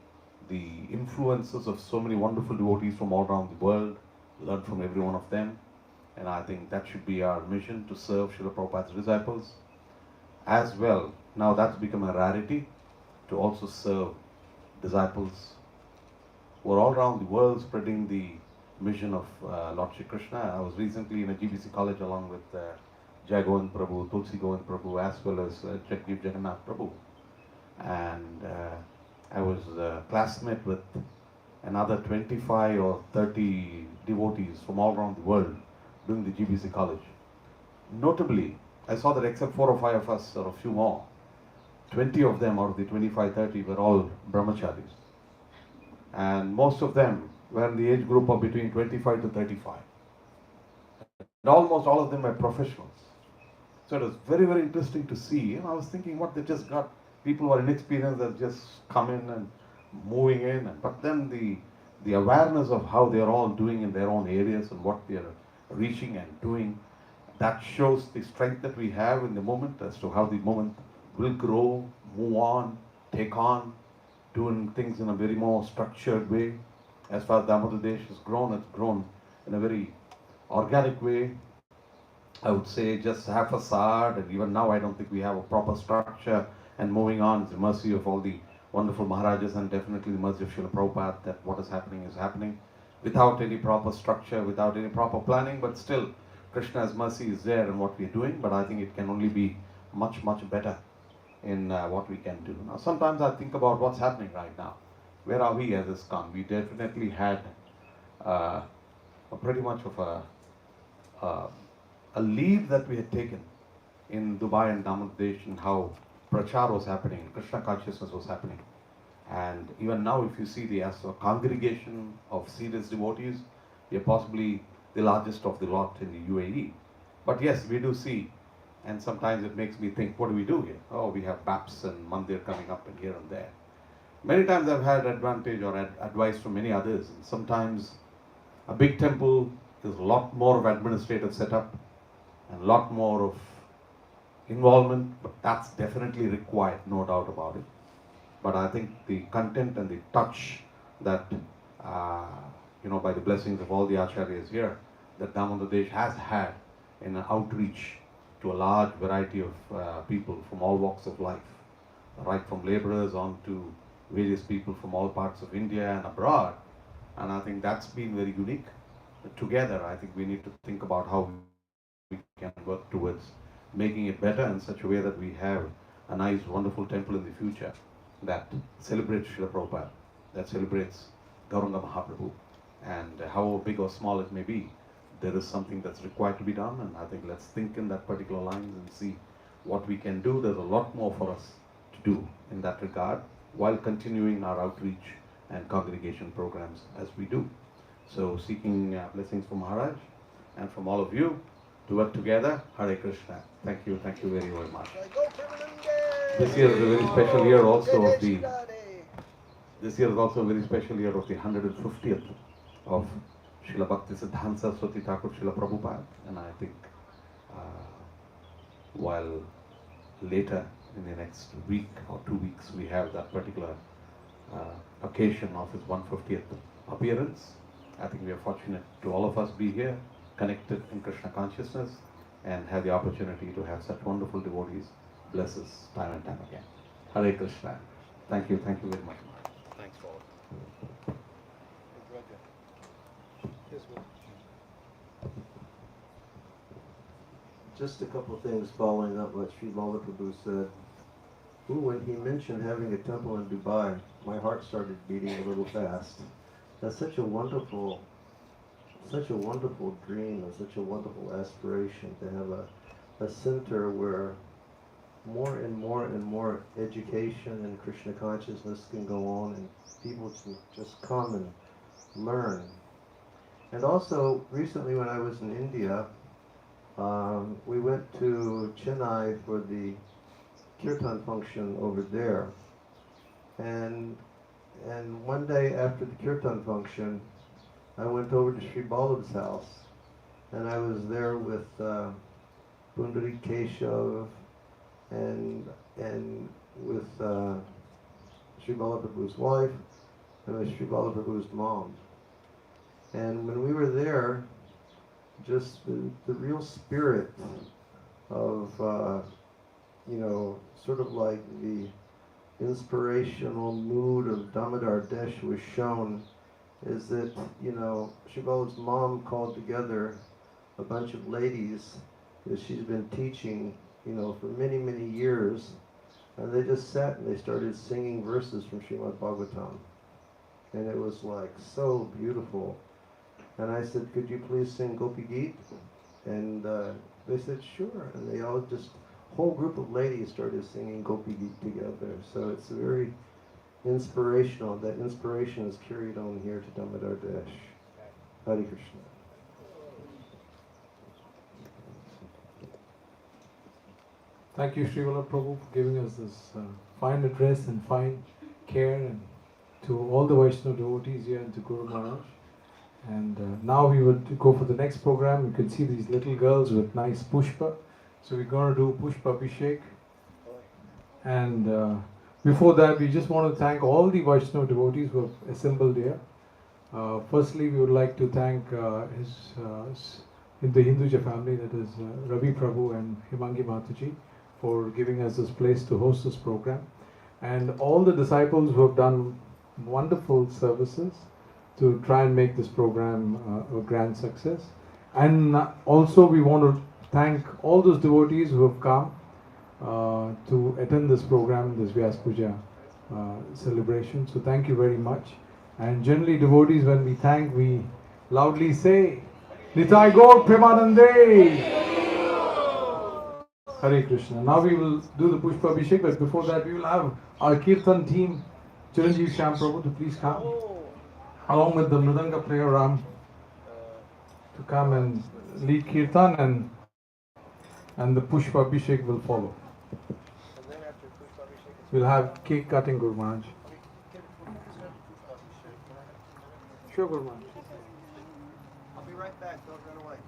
the influences of so many wonderful devotees from all around the world, learn from every one of them. And I think that should be our mission, to serve Srila Prabhupada's disciples as well. Now that's become a rarity, to also serve disciples who are all around the world spreading the mission of Lord Shri Krishna. I was recently in a GBC college along with Jai Govind Prabhu, Tulsi Govind Prabhu, as well as Yajnaih Prabhu. And I was a classmate with another 25 or 30 devotees from all around the world doing the GBC college. Notably, I saw that except 4 or 5 of us, or a few more, 20 of them out of the 25, 30 were all brahmacharis. And most of them were in the age group of between 25 to 35. And almost all of them were professionals. So it was very, very interesting to see. And I was thinking, what, they just got people who are inexperienced that just come in and moving in. But then the awareness of how they are all doing in their own areas and what they are reaching and doing, that shows the strength that we have in the moment as to how the moment will grow, move on, take on, doing things in a very more structured way. As far as Damodar Desh has grown, it's grown in a very organic way. I would say just half a facade, and even now I don't think we have a proper structure. And moving on, it's the mercy of all the wonderful Maharajas, and definitely the mercy of Srila Prabhupada, that what is happening without any proper structure, without any proper planning, but still Krishna's mercy is there in what we are doing. But I think it can only be much, much better in what we can do. Now sometimes I think about what's happening right now. Where are we as ISKCON? We definitely had a pretty much of a lead that we had taken in Dubai and Damodar Desh, and how Prachar was happening, Krishna consciousness was happening. And even now, if you see the as a congregation of serious devotees, we are possibly the largest of the lot in the UAE. But yes, we do see, and sometimes it makes me think, what do we do here? Oh, we have BAPs and Mandir coming up and here and there. Many times I've had advantage or advice from many others, and sometimes a big temple is a lot more of administrative setup and a lot more of involvement, but that's definitely required, no doubt about it. But I think the content and the touch that, by the blessings of all the acharyas here, that Damodar Desh has had in an outreach to a large variety of people from all walks of life, right from laborers on to various people from all parts of India and abroad. And I think that's been very unique. But together, I think we need to think about how we can work towards making it better in such a way that we have a nice, wonderful temple in the future that celebrates Srila Prabhupada, that celebrates Gauranga Mahaprabhu. And however big or small it may be, there is something that's required to be done. And I think let's think in that particular lines and see what we can do. There's a lot more for us to do in that regard, while continuing our outreach and congregation programs as we do. So seeking blessings from Maharaj and from all of you to work together. Hare Krishna. Thank you very, very much. This year is a very special year also of the, this year is also a very special year of the 150th of Srila Bhakti Siddhanta Saraswati Thakur Srila Prabhupada. And I think while later in the next week or 2 weeks we have that particular occasion of his 150th appearance, I think we are fortunate to all of us be here, connected in Krishna consciousness, and have the opportunity to have such wonderful devotees bless us time and time again. Hare Krishna. Thank you very much. Thanks, Paul. Just a couple of things following up what Sri Prabhu said. When he mentioned having a temple in Dubai, my heart started beating a little fast. That's such a wonderful dream and such a wonderful aspiration to have a center where more and more and more education and Krishna consciousness can go on, and people can just come and learn. And also, recently when I was in India, we went to Chennai for the kirtan function over there. And one day after the kirtan function, I went over to Sri Ballab's house, and I was there with Glorifications and with Sri Balaprabhu's wife and with Sri Balaprabhu's mom. And when we were there, just the real spirit of, sort of like the inspirational mood of Damodar Desh was shown, is that, Sri Balaprabhu's mom called together a bunch of ladies that she's been teaching, for many, many years, and they just sat and they started singing verses from Srimad Bhagavatam. And it was like so beautiful. And I said, could you please sing Gopi Geet? And they said, sure. And they all just, whole group of ladies started singing Gopi Geet together. So it's very inspirational. That inspiration is carried on here to Damodar Desh. Hare Krishna. Thank you, Sri Vallabh Prabhu, for giving us this fine address and fine care, and to all the Vaishnava devotees here and to Guru Maharaj. And now we would go for the next program. You can see these little girls with nice pushpa. So we're going to do pushpa abhishek. And before that, we just want to thank all the Vaishnava devotees who have assembled here. Firstly, we would like to thank the Hinduja family, that is Ravi Prabhu and Himangi Mataji, for giving us this place to host this program. And all the disciples who have done wonderful services to try and make this program a grand success. And also we want to thank all those devotees who have come to attend this program, this Vyasa Puja celebration. So thank you very much. And generally devotees, when we thank, we loudly say, Nitai Gaur Premanande! Hare Krishna. Now we will do the Pushpa Abhishek, but before that we will have our kirtan team, Chiranjeev Shyam Prabhu, to please come, along with the Mridanga player Ram, to come and lead kirtan, and the Pushpa Abhishek will follow. We'll have cake cutting, Guru Maharaj. Sure, Guru Maharaj. I'll be right back, don't run away.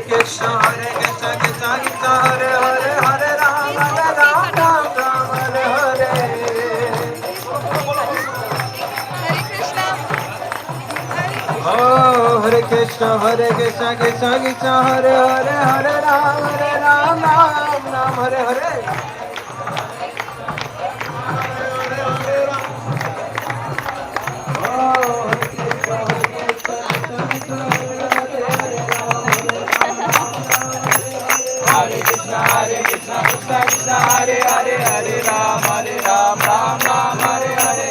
Krishna, Krishna Krishna, Hare Hare, Hare Ram, Ram Ram, Hare Hare. Oh, Hare Krishna, Krishna Krishna, Hare Hare, Hare Ram, Ram Ram, Hare Hare. Hare Krishna, Krishna Krishna, Hare Hare, Hare Ram, Ram Ram, Hare Hare.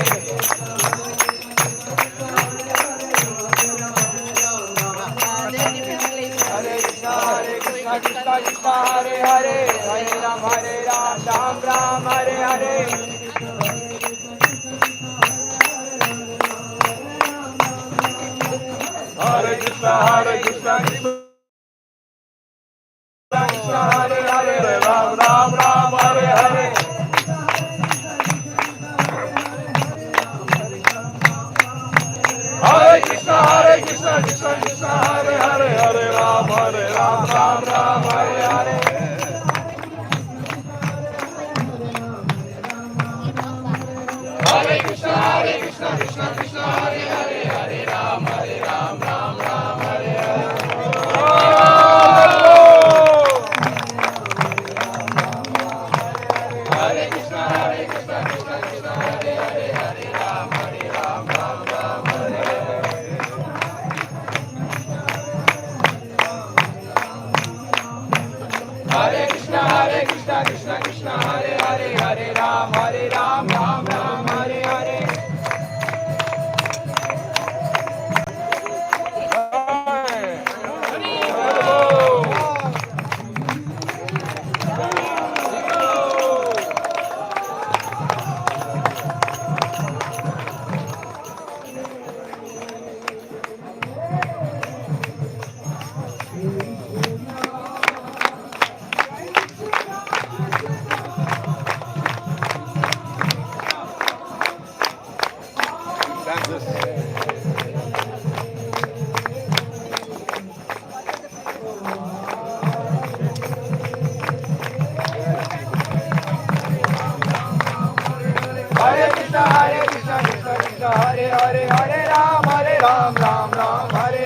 Hare Krishna, Krishna Krishna, Hare Hare, Hare Ram, Ram Ram, Hare Hare. Hare Krishna, Krishna Krishna, Hare Hare, Ram Ram, Hare Hare. Hare Krishna, Krishna Krishna, Hare Hare, Hare Ram, Ram Ram, Hare Hare. Hare Krishna, Krishna Krishna, Hare Hare, Hare Ram, Ram Ram, Hare Hare. Hare Krishna, Krishna Krishna, Hare Hare, Hare Ram, Ram Ram, Hare Hare. Hare Krishna, Krishna Hare Hare, Hare Ram, Ram Ram, Hare Hare. Hare Krishna, Krishna Krishna, Hare Hare, Hare Ram, Ram Ram, Hare Hare. Hare Krishna, Hare Hare, Hare Ram, Ram Ram, Hare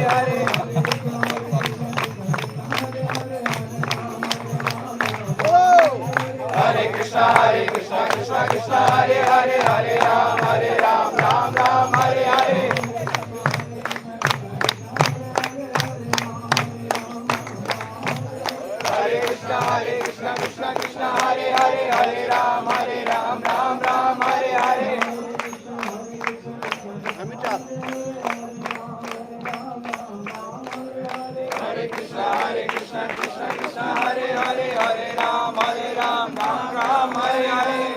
Hare. Hare Krishna, Krishna Krishna, Hare Hare, Hare Ram, Ram Ram, Hare Hare. Hare Krishna, Krishna Krishna, Hare Hare, Hare Ram, Ram Ram, Hare Hare. Hare Krishna, Krishna Krishna, Hare Hare, Hare Ram, Ram Hare Hare.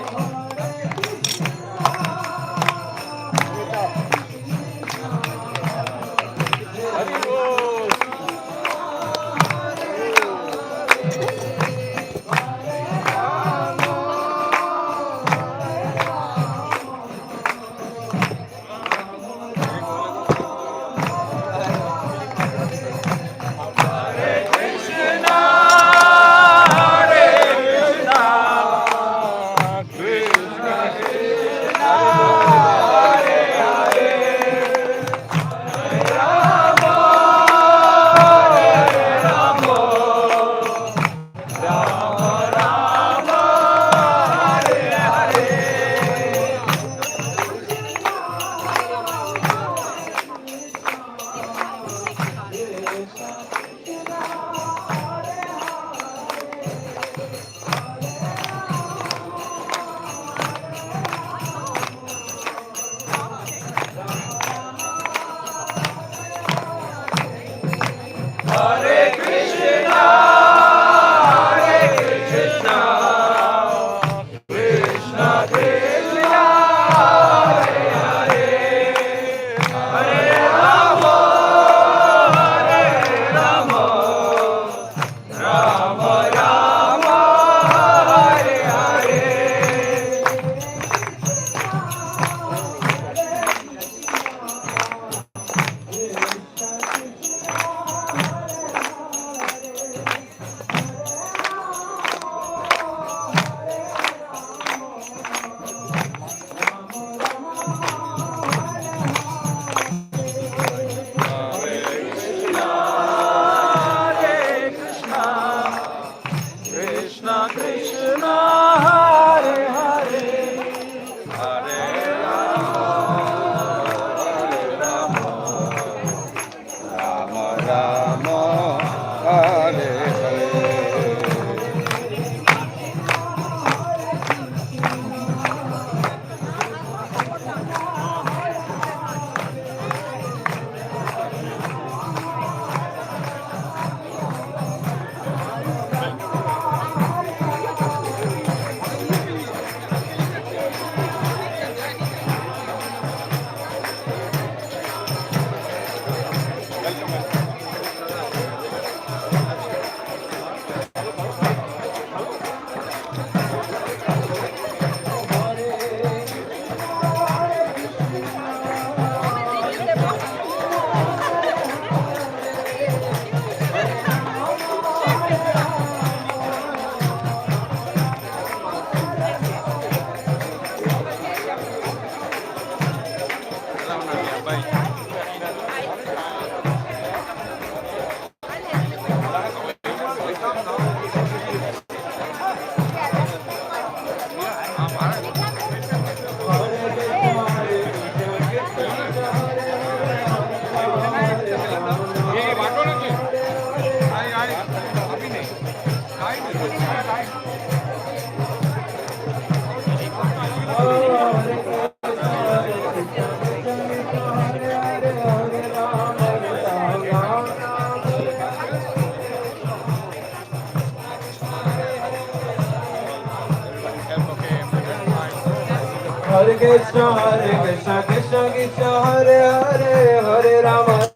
Krishna Krishna Hare Hare, Hare Rama,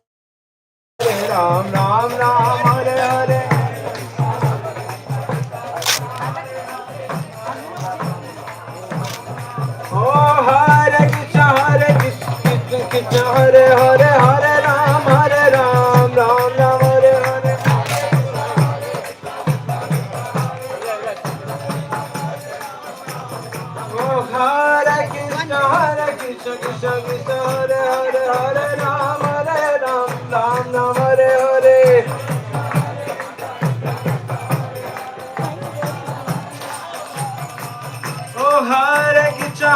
Hare Ram, Ram Ram, Hare Hare. Oh, Hare Krishna, Krishna Hare Hare, Hare Ram, Ram Ram, Hare Hare. Oh, Hare Krishna, Krishna Krishna Hare Hare, Hare Ram, Ram Ram, Hare Hare. Oh, Hare Krishna,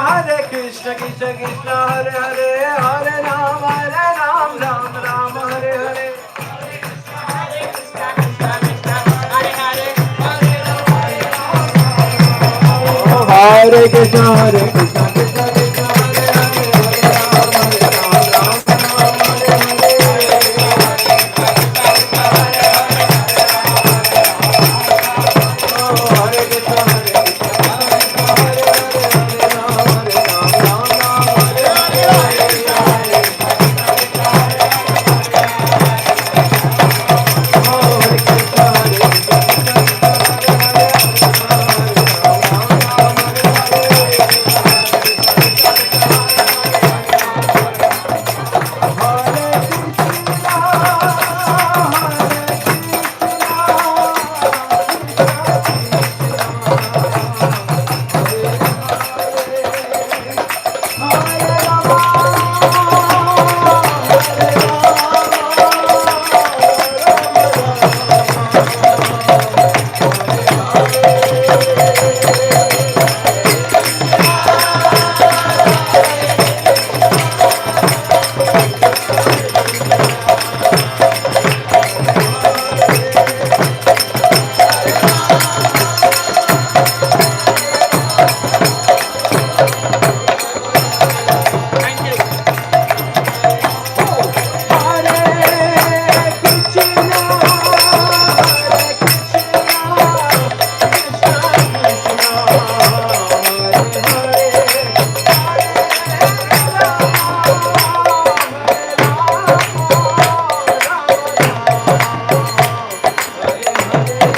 Krishna Krishna Hare Hare, Hare Ram, Ram Ram, Hare Hare. Oh, Hare Krishna, Krishna Krishna Hare Hare, Hare Ram, Ram Ram, Hare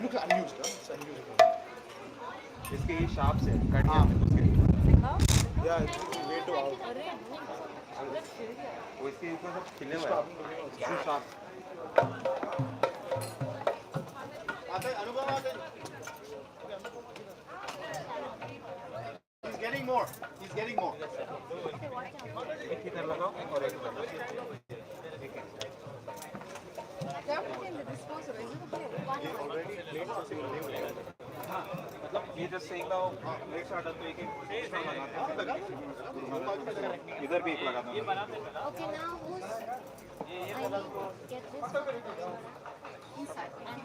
looks unused, huh? It's unused. इसके ये sharp से cut गया उसके या way to out वो इसके ऊपर सब खिले हुए हैं टू शार्प आते अनुभव आते he's getting more एक इधर लगाओ और एक इधर already played something new मतलब ये just saying now next order तो एक एक्स्ट्रा लगाते हैं इधर भी एक लगाता हूं ये बनाते हैं ओके नाउ who's ये वाला get this inside and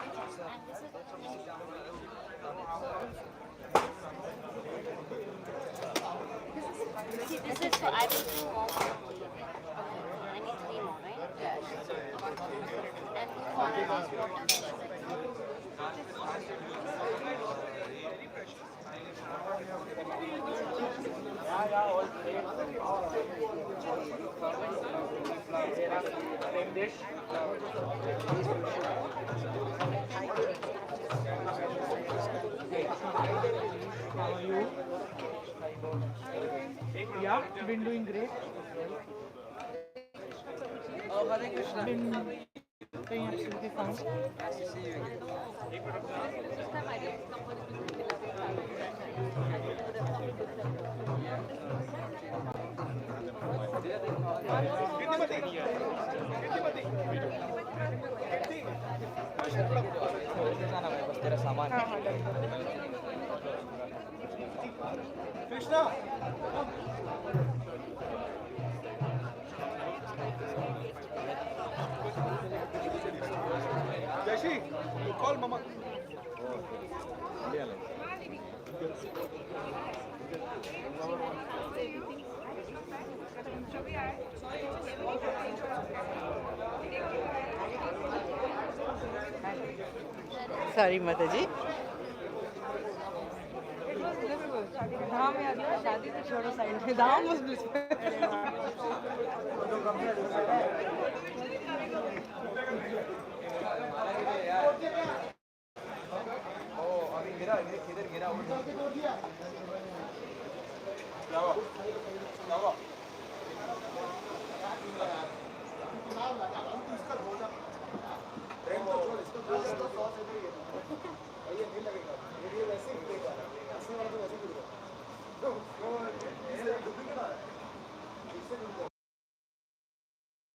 this is for I will do more for you. I need 3 more, right? Yeah. And Yeah, been doing great. Oh, Hare Krishna. Been doing absolutely fine. Nice to see you again. तेरा सामान Krishna Jashi, you call Mama. Sorry, Mataji. धाम याद है शादी तो छोड़ो side में धाम was अभी गिरा किधर गिरा